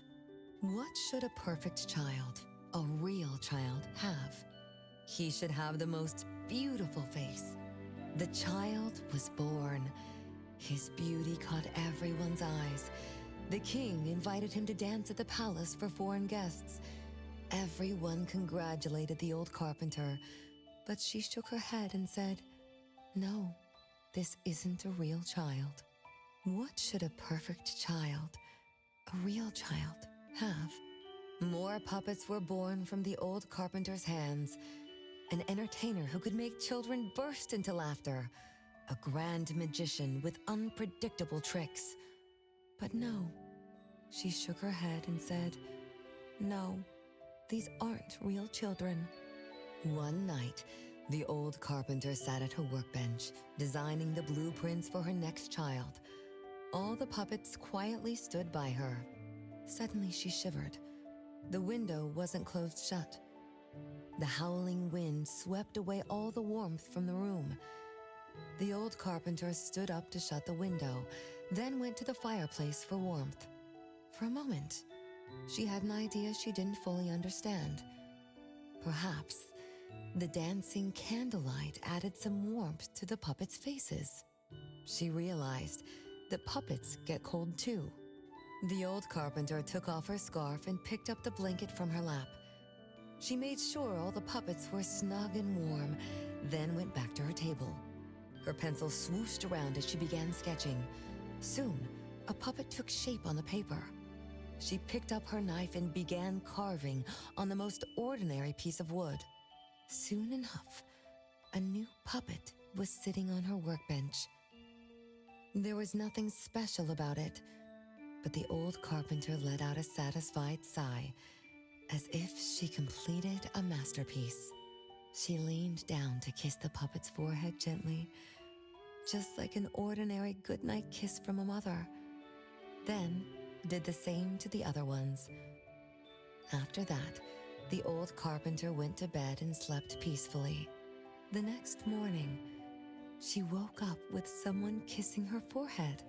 What should a perfect child, a real child, have? He should have the most beautiful face." The child was born. His beauty caught everyone's eyes. The king invited him to dance at the palace for foreign guests. Everyone congratulated the old carpenter, but she shook her head and said, "No, this isn't a real child. What should a perfect child, a real child, have?" More puppets were born from the old carpenter's hands. An entertainer who could make children burst into laughter. A grand magician with unpredictable tricks. But no, she shook her head and said, "No, these aren't real children." One night, the old carpenter sat at her workbench, designing the blueprints for her next child. All the puppets quietly stood by her. Suddenly she shivered. The window wasn't closed shut. The howling wind swept away all the warmth from the room. The old carpenter stood up to shut the window, then went to the fireplace for warmth. For a moment, she had an idea she didn't fully understand. Perhaps the dancing candlelight added some warmth to the puppets' faces. She realized that puppets get cold too. The old carpenter took off her scarf and picked up the blanket from her lap. She made sure all the puppets were snug and warm, then went back to her table. Her pencil swooshed around as she began sketching. Soon, a puppet took shape on the paper. She picked up her knife and began carving on the most ordinary piece of wood. Soon enough, a new puppet was sitting on her workbench. There was nothing special about it, but the old carpenter let out a satisfied sigh, as if she completed a masterpiece. She leaned down to kiss the puppet's forehead gently, just like an ordinary goodnight kiss from a mother. Then did the same to the other ones. After that, the old carpenter went to bed and slept peacefully. The next morning, she woke up with someone kissing her forehead.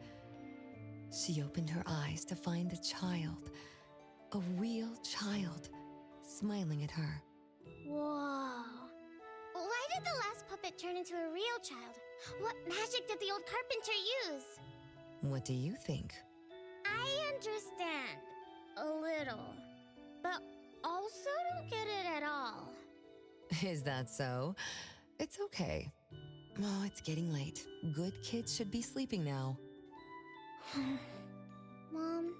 She opened her eyes to find a child, a real child, smiling at her. Whoa. Why did the last puppet turn into a real child? What magic did the old carpenter use? What do you think? I understand. A little. But also don't get it at all. Is that so? It's okay. Oh, it's getting late. Good kids should be sleeping now. Mom,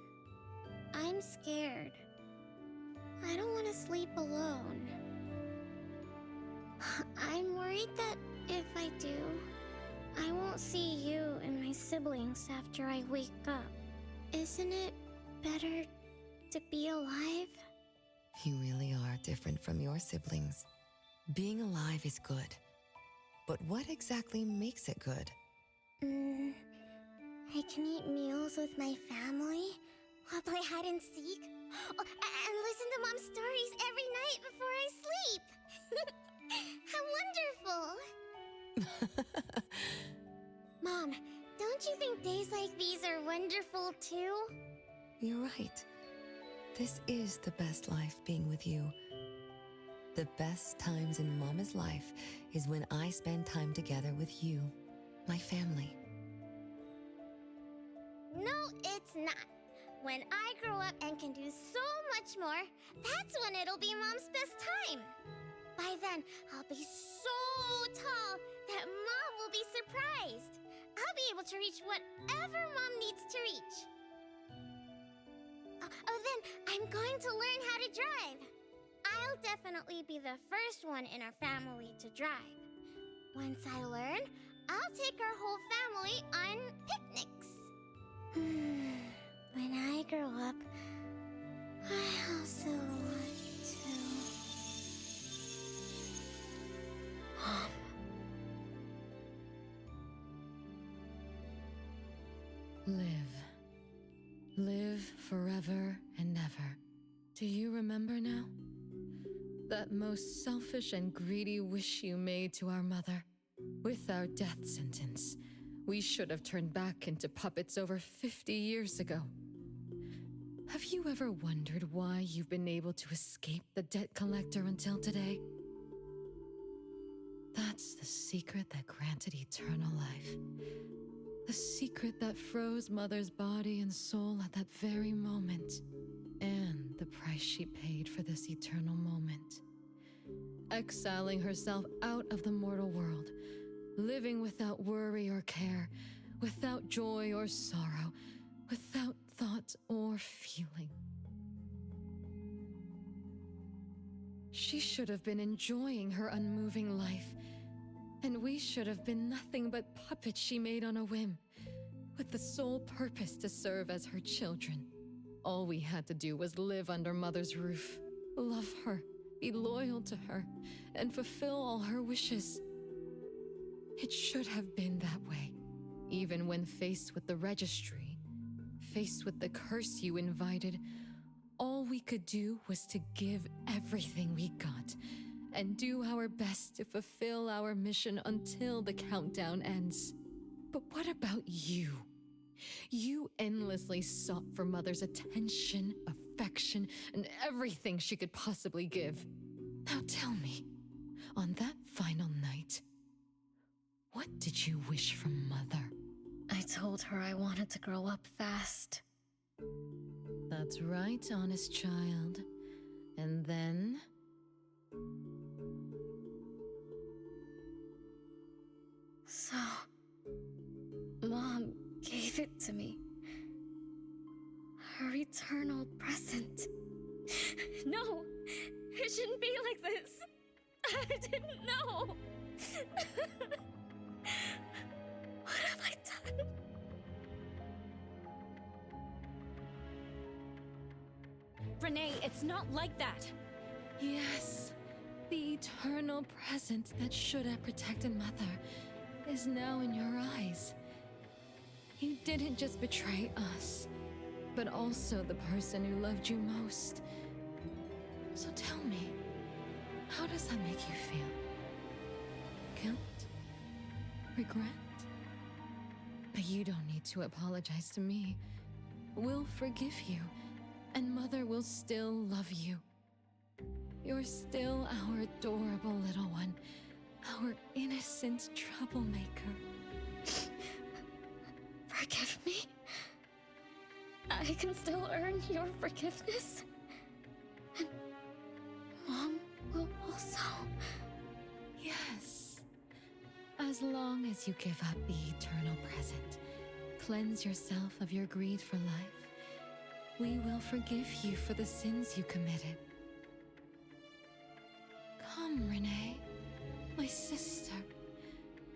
I'm scared. I don't want to sleep alone. I'm worried that if I do, I won't see you and my siblings after I wake up. Isn't it better to be alive? You really are different from your siblings. Being alive is good. But what exactly makes it good? I can eat meals with my family, while play hide and seek, and listen to Mom's stories every night before I sleep. How wonderful! Mom, don't you think days like these are wonderful too? You're right. This is the best life being with you. The best times in Mama's life is when I spend time together with you, my family. No, it's not. When I grow up and can do so much more, that's when it'll be Mom's best time. By then, I'll be so tall that Mom will be surprised. I'll be able to reach whatever Mom needs to reach. Then I'm going to learn how to drive. I'll definitely be the first one in our family to drive. Once I learn, I'll take our whole family on picnics. When I grow up, I also want to... Mom. Live forever and ever. Do you remember now? That most selfish and greedy wish you made to our mother. With our death sentence, we should have turned back into puppets over 50 years ago. Have you ever wondered why you've been able to escape the Debt Collector until today? That's the secret that granted eternal life. The secret that froze Mother's body and soul at that very moment. And the price she paid for this eternal moment. Exiling herself out of the mortal world, living without worry or care, without joy or sorrow, without thought or feeling. She should have been enjoying her unmoving life, and we should have been nothing but puppets she made on a whim, with the sole purpose to serve as her children. All we had to do was live under Mother's roof, love her, be loyal to her, and fulfill all her wishes. It should have been that way, even when faced with the registry, faced with the curse you invited. All we could do was to give everything we got and do our best to fulfill our mission until the countdown ends. But what about you? You endlessly sought for Mother's attention, affection, and everything she could possibly give. Now tell me, on that final night, what did you wish from Mother? I told her I wanted to grow up fast. That's right, honest child. And then? So, Mom gave it to me. Her eternal present. No, it shouldn't be like this. I didn't know. What have I done? Renee, it's not like that. Yes, the eternal present that should have protected Mother is now in your eyes. You didn't just betray us, but also the person who loved you most. So tell me, how does that make you feel? Guilt? Regret? But you don't need to apologize to me. We'll forgive you, and Mother will still love you. You're still our adorable little one, our innocent troublemaker. Forgive me? I can still earn your forgiveness? And Mom will also? Yes. As long as you give up the eternal present, cleanse yourself of your greed for life, we will forgive you for the sins you committed. Come, Renee. My sister,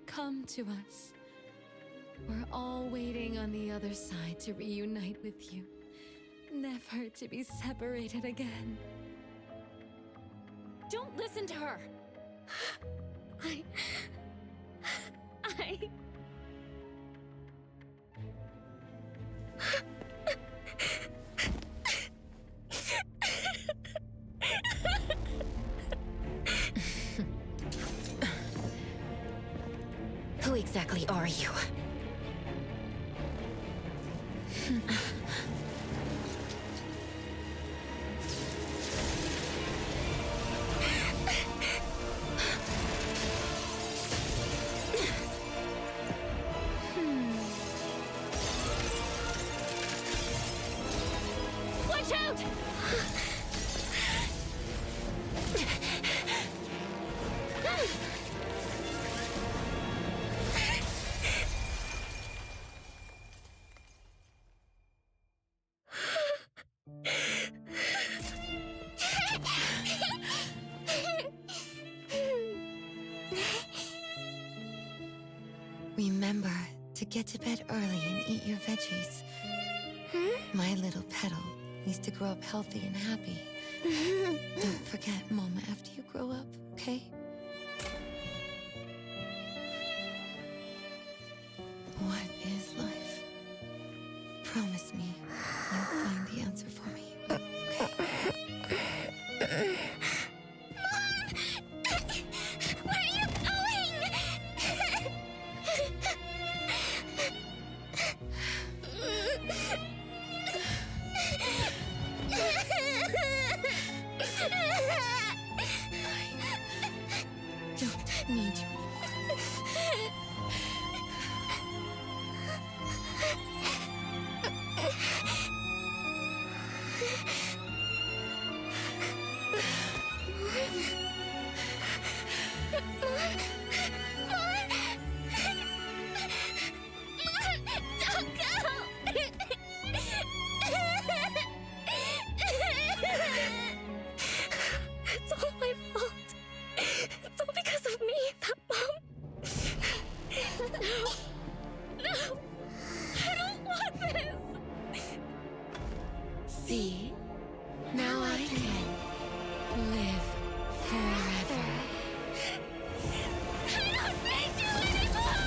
come to us. We're all waiting on the other side to reunite with you, never to be separated again. Don't listen to her! I... Who exactly are you? Watch out! Remember to get to bed early and eat your veggies. My little petal needs to grow up healthy and happy. Don't forget Mama after you grow up, okay? What is life? Promise me you'll find the answer for me, okay? Where are you going? Don't need you. Don't go! It's all my fault. It's all because of me, that bomb. No, I don't want this. See? Now I can live forever. I don't need you anymore!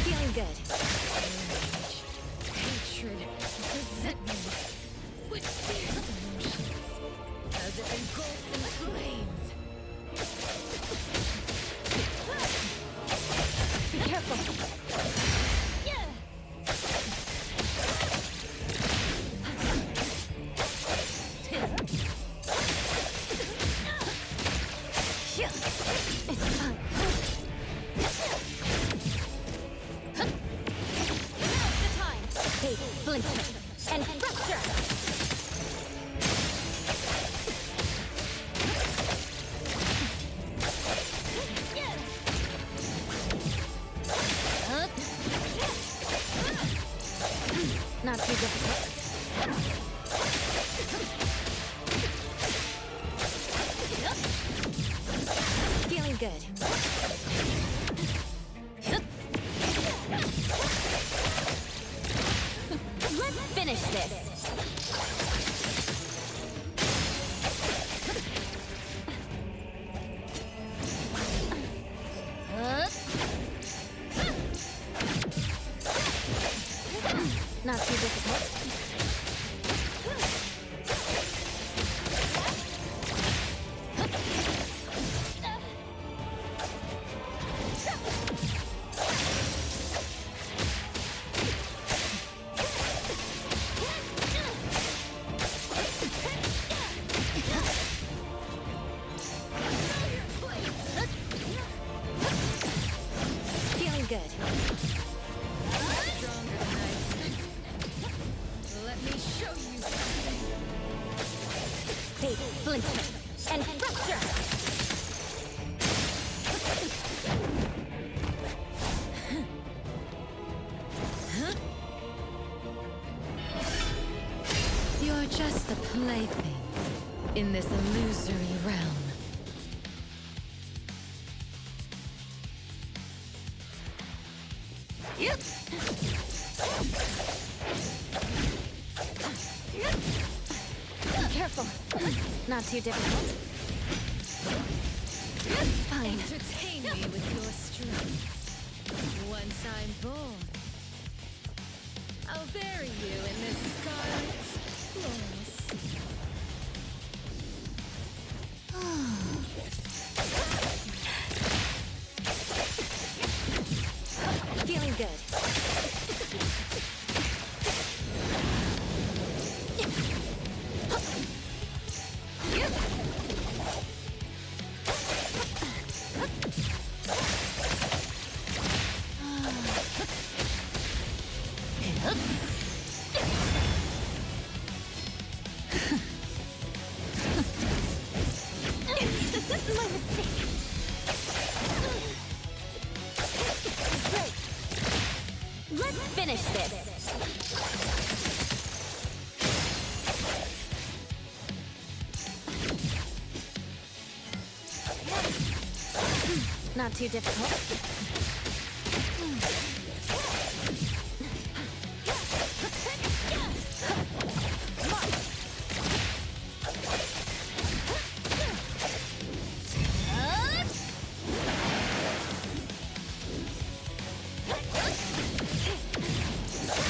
Feeling good. Hatred, resentment, with fierce emotions, as it engulfs in flames. Be careful. Splinter and fracture! Not too difficult. Feeling good. Let's finish this! Not too difficult. plaything in this illusory realm. Yep. Careful. Not too difficult. Fine. Entertain me with your strength. Once I'm born, I'll bury you in this scarlet floral sea. Feeling good. Let's finish this. Not too difficult.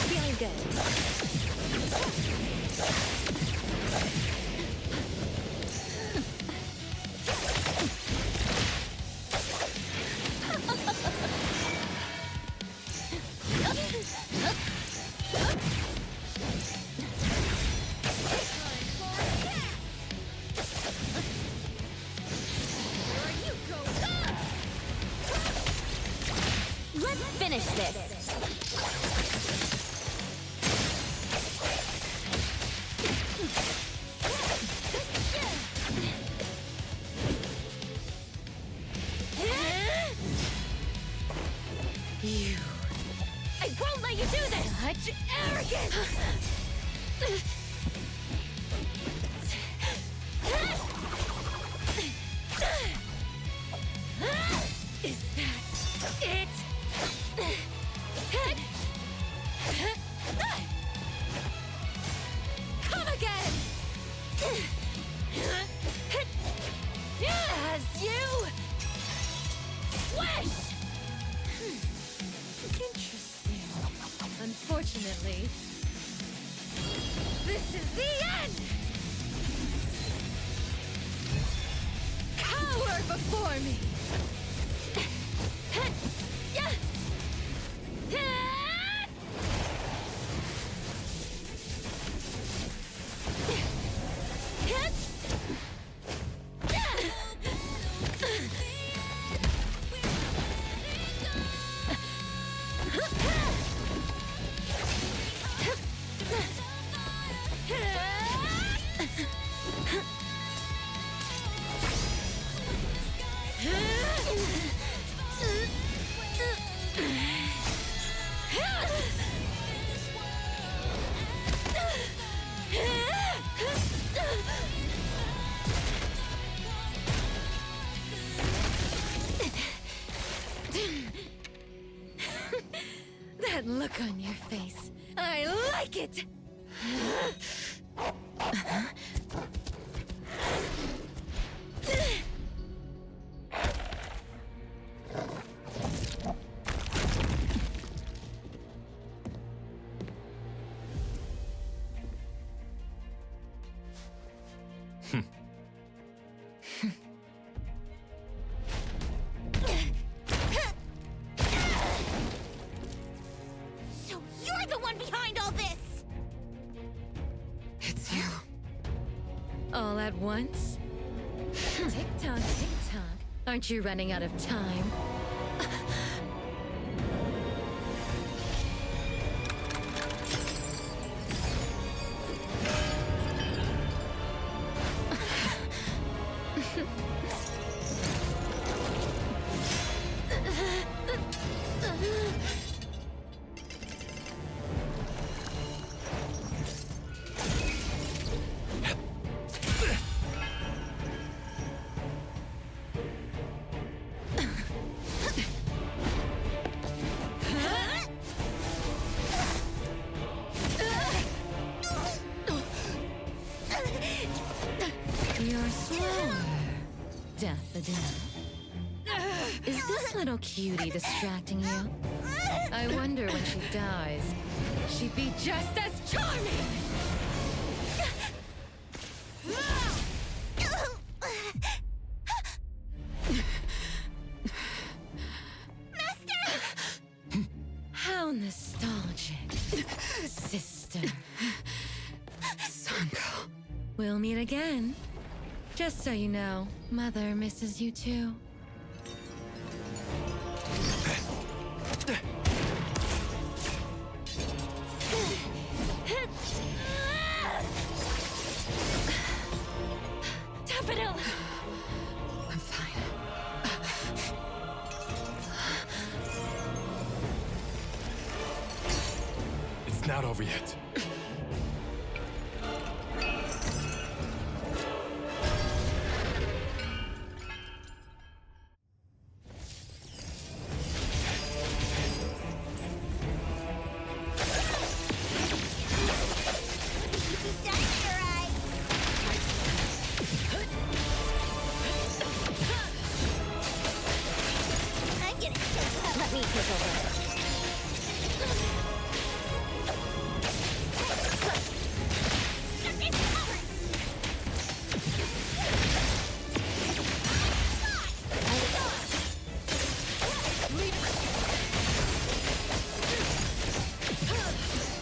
Feeling good. Let's finish this. You. I won't let you do this! Such arrogance! Is that it? Come again! As you wish! Interesting. Unfortunately, this is the end! Cower before me! That look on your face. I like it! So you're the one behind all this! It's you. All at once? Tick-tock, tick-tock. Aren't you running out of time? Daffodil. Is this little cutie distracting you? I wonder when she dies, she'd be just as charming! How nostalgic, sister. Zankou. We'll meet again. Just so you know, Mother misses you too. Daffodil! I'm fine. It's not over yet. Let me take over.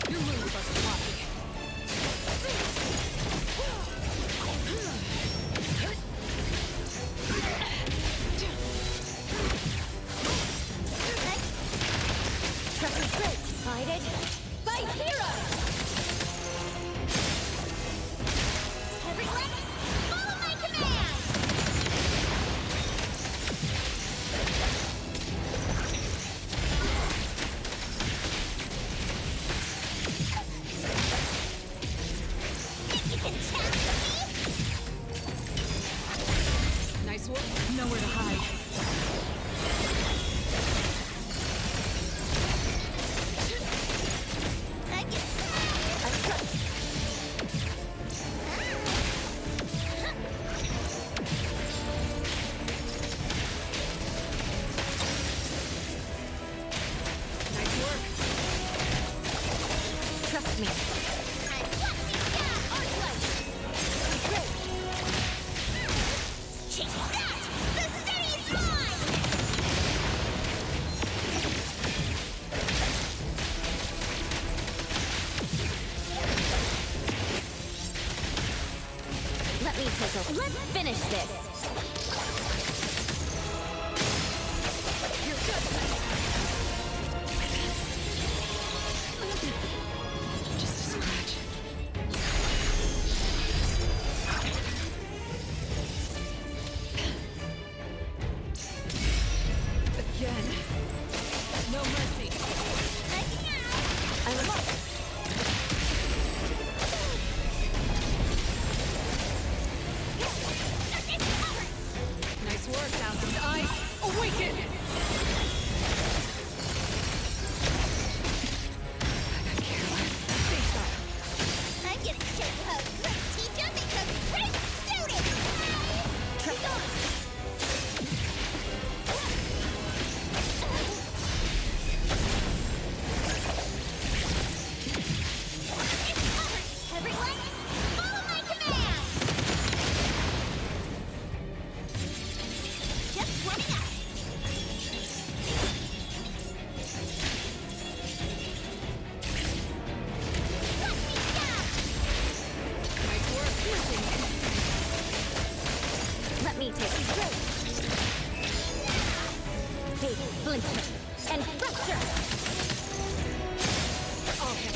Your moves are sloppy. Trust me, great. Guided by Hero. Everyone, follow my command. Think you can challenge me? Nice work. Nowhere to hide. Trust me. Check that! The city's mine! Let me take over. Let's finish this. You're good. Just a scratch. Again. No mercy. I'm up. Nice work, Thousand Eyes. Awaken! Stay sharp. I'm gonna show you how a great teacher makes a great student! Trust me. Everyone, follow my command! Just warming up. Let me down! Nice work. Let me take it. Great. Big splinter and fracture. Okay.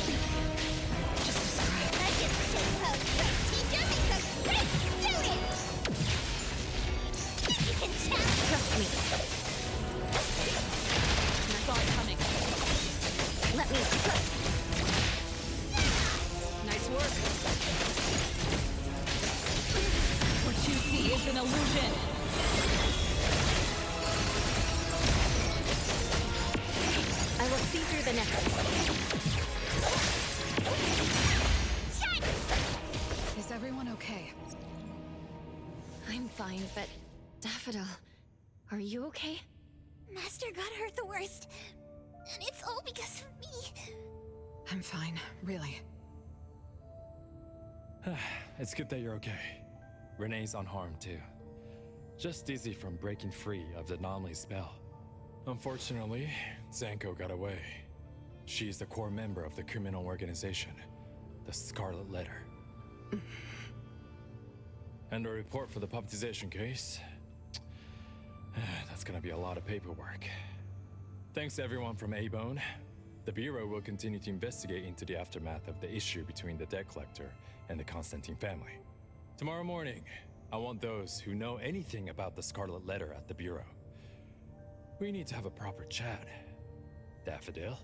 Just a scratch. I can show you how a great teacher makes a great student. You can challenge. Trust me. I saw it coming. Let me trust. Nice work. What you see is an illusion. I will see through the necklace. Is everyone okay? I'm fine, but Daffodil, are you okay? Master got hurt the worst, and it's all because of me. I'm fine, really. It's good that you're okay. Renee's unharmed too. Just dizzy from breaking free of the anomaly spell. Unfortunately, Zankou got away. She's the core member of the criminal organization, the Scarlet Letter. And a report for the puppetization case. That's gonna be a lot of paperwork. Thanks to everyone from A-Bone. The Bureau will continue to investigate into the aftermath of the issue between the Debt Collector and the Constantine family. Tomorrow morning, I want those who know anything about the Scarlet Letter at the Bureau. We need to have a proper chat. Daffodil?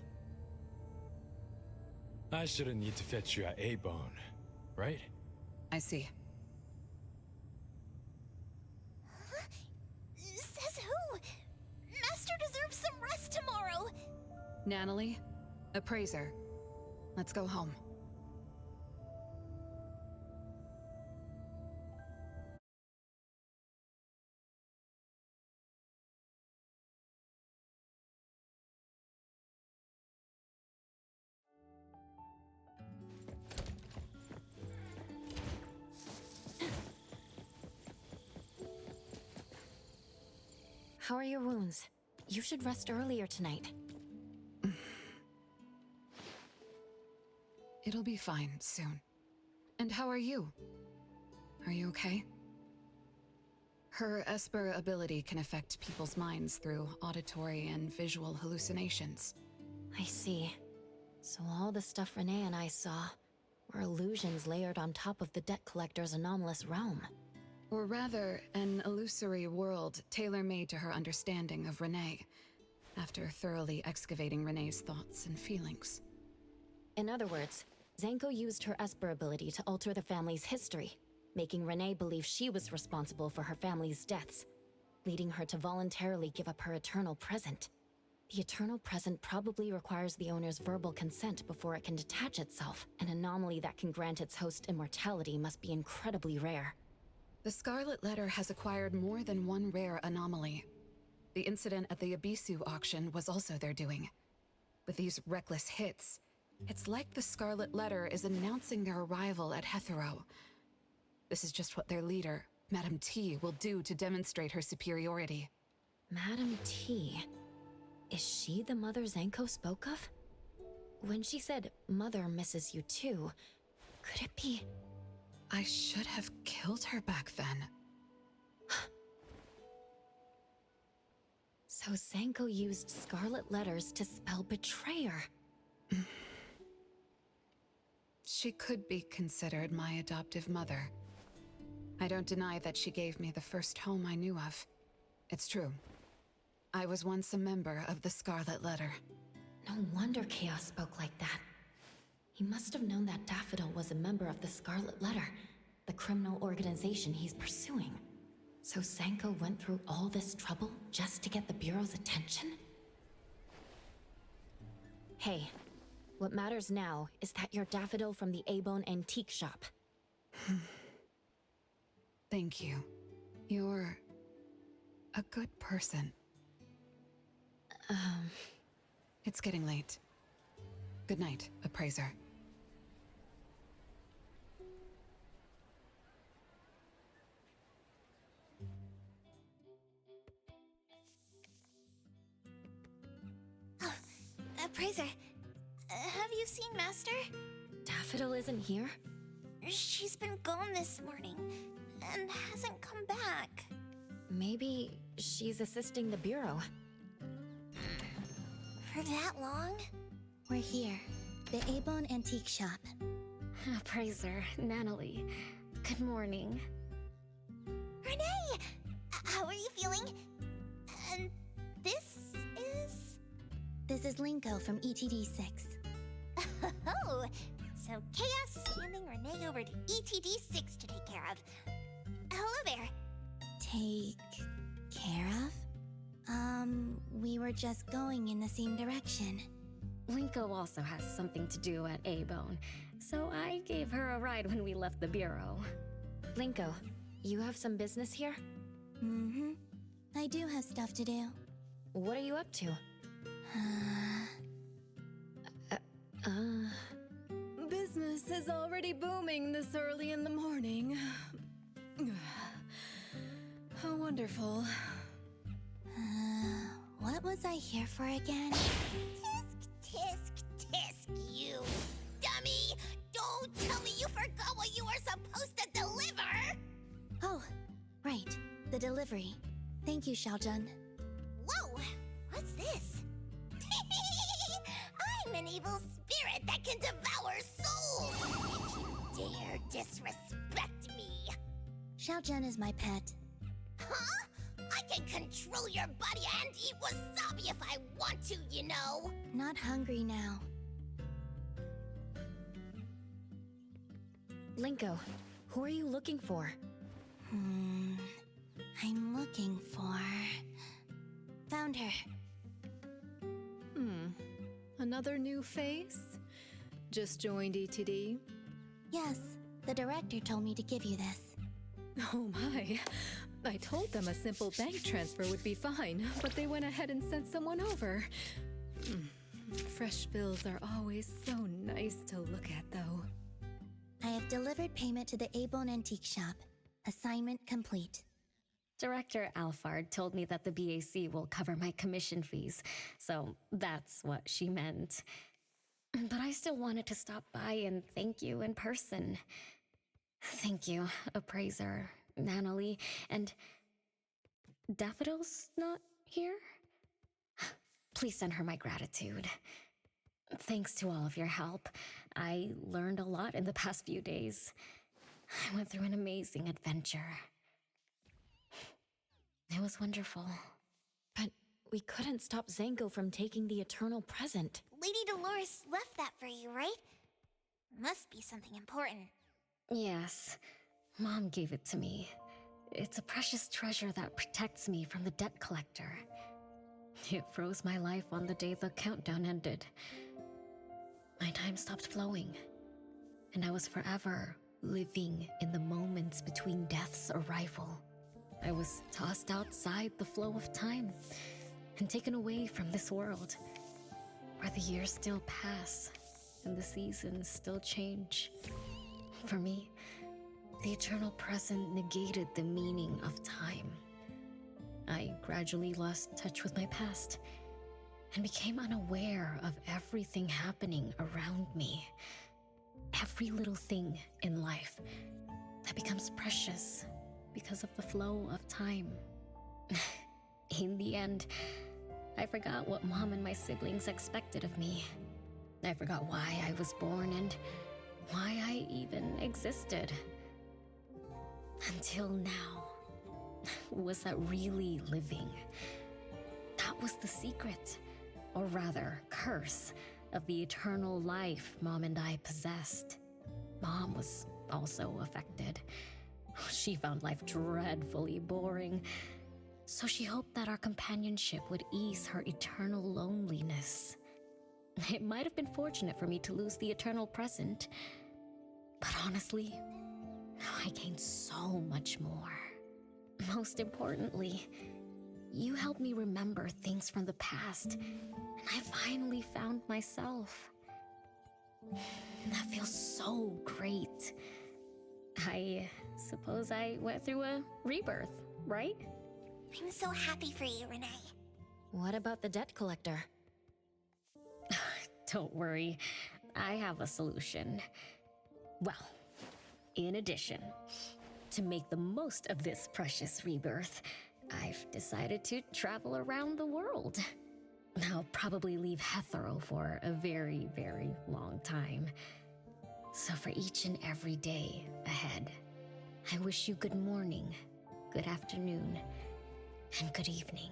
I shouldn't need to fetch you at A-Bone, right? I see. Huh? Says who? Master deserves some rest tomorrow. Natalie, appraiser. Let's go home. How are your wounds? You should rest earlier tonight. It'll be fine soon. And how are you? Are you okay? Her Esper ability can affect people's minds through auditory and visual hallucinations. I see. So all the stuff Renee and I saw were illusions layered on top of the Debt Collector's anomalous realm. Or rather, an illusory world tailor-made to her understanding of Renee, after thoroughly excavating Renee's thoughts and feelings. In other words, Zankou used her Esper ability to alter the family's history, making Renee believe she was responsible for her family's deaths, leading her to voluntarily give up her eternal present. The eternal present probably requires the owner's verbal consent before it can detach itself. An anomaly that can grant its host immortality must be incredibly rare. The Scarlet Letter has acquired more than one rare anomaly. The incident at the Abisu auction was also their doing. With these reckless hits, it's like the Scarlet Letter is announcing their arrival at Hethero. This is just what their leader, Madame T, will do to demonstrate her superiority. Madame T? Is she the mother Zankou spoke of? When she said, "Mother misses you too," could it be... I should have killed her back then. So Zankou used Scarlet Letters to spell betrayer. She could be considered my adoptive mother. I don't deny that she gave me the first home I knew of. It's true. I was once a member of the Scarlet Letter. No wonder Chaos spoke like that. He must have known that Daffodil was a member of the Scarlet Letter, the criminal organization he's pursuing. So Zankou went through all this trouble just to get the Bureau's attention? Hey, what matters now is that you're Daffodil from the A-Bone Antique Shop. Thank you. You're a good person. It's getting late. Good night, appraiser. Oh, appraiser, have you seen Master? Daffodil isn't here? She's been gone this morning, and hasn't come back. Maybe she's assisting the Bureau. For that long? We're here, the A-Bone Antique Shop. Appraiser, Natalie. Good morning. Renee! How are you feeling? And this is... This is Linko from ETD6. Oh, so Chaos is handing Renee over to ETD6 to take care of. Hello there. Take care of? We were just going in the same direction. Linko also has something to do at A-Bone, so I gave her a ride when we left the Bureau. Linko, you have some business here? Mm-hmm. I do have stuff to do. What are you up to? Business is already booming this early in the morning. How wonderful. What was I here for again? Tisk, you dummy! Don't tell me you forgot what you were supposed to deliver! Oh, right. The delivery. Thank you, Xiaojun. Whoa! What's this? I'm an evil spirit that can devour souls! If you dare disrespect me! Xiaojun is my pet. Huh? I can control your body and eat wasabi if I want to, you know! Not hungry now. Linko, who are you looking for? I'm looking for... Found her. Another new face? Just joined ETD? Yes, the director told me to give you this. Oh my. I told them a simple bank transfer would be fine, but they went ahead and sent someone over. Fresh bills are always so nice to look at, though. I have delivered payment to the Abone Antique Shop. Assignment complete. Director Alfard told me that the BAC will cover my commission fees, so that's what she meant. But I still wanted to stop by and thank you in person. Thank you, Appraiser, Nanalie, and... Daffodil's not here? Please send her my gratitude. Thanks to all of your help. I learned a lot in the past few days. I went through an amazing adventure. It was wonderful. But we couldn't stop Zankou from taking the eternal present. Lady Dolores left that for you, right? Must be something important. Yes, Mom gave it to me. It's a precious treasure that protects me from the Debt Collector. It froze my life on the day the countdown ended. My time stopped flowing, and I was forever living in the moments between death's arrival. I was tossed outside the flow of time and taken away from this world, where the years still pass and the seasons still change. For me, the eternal present negated the meaning of time. I gradually lost touch with my past and became unaware of everything happening around me. Every little thing in life that becomes precious because of the flow of time. In the end, I forgot what Mom and my siblings expected of me. I forgot why I was born and why I even existed. Until now. Was that really living? That was the secret, or rather, curse, of the eternal life Mom and I possessed. Mom was also affected. She found life dreadfully boring, so she hoped that our companionship would ease her eternal loneliness. It might have been fortunate for me to lose the eternal present, but honestly, I gained so much more. Most importantly, you helped me remember things from the past, and I finally found myself. That feels so great. I suppose I went through a rebirth, right? I'm so happy for you, Renee. What about the Debt Collector? Don't worry, I have a solution. Well, in addition, to make the most of this precious rebirth, I've decided to travel around the world. I'll probably leave Hethero for a very, very long time. So for each and every day ahead, I wish you good morning, good afternoon, and good evening.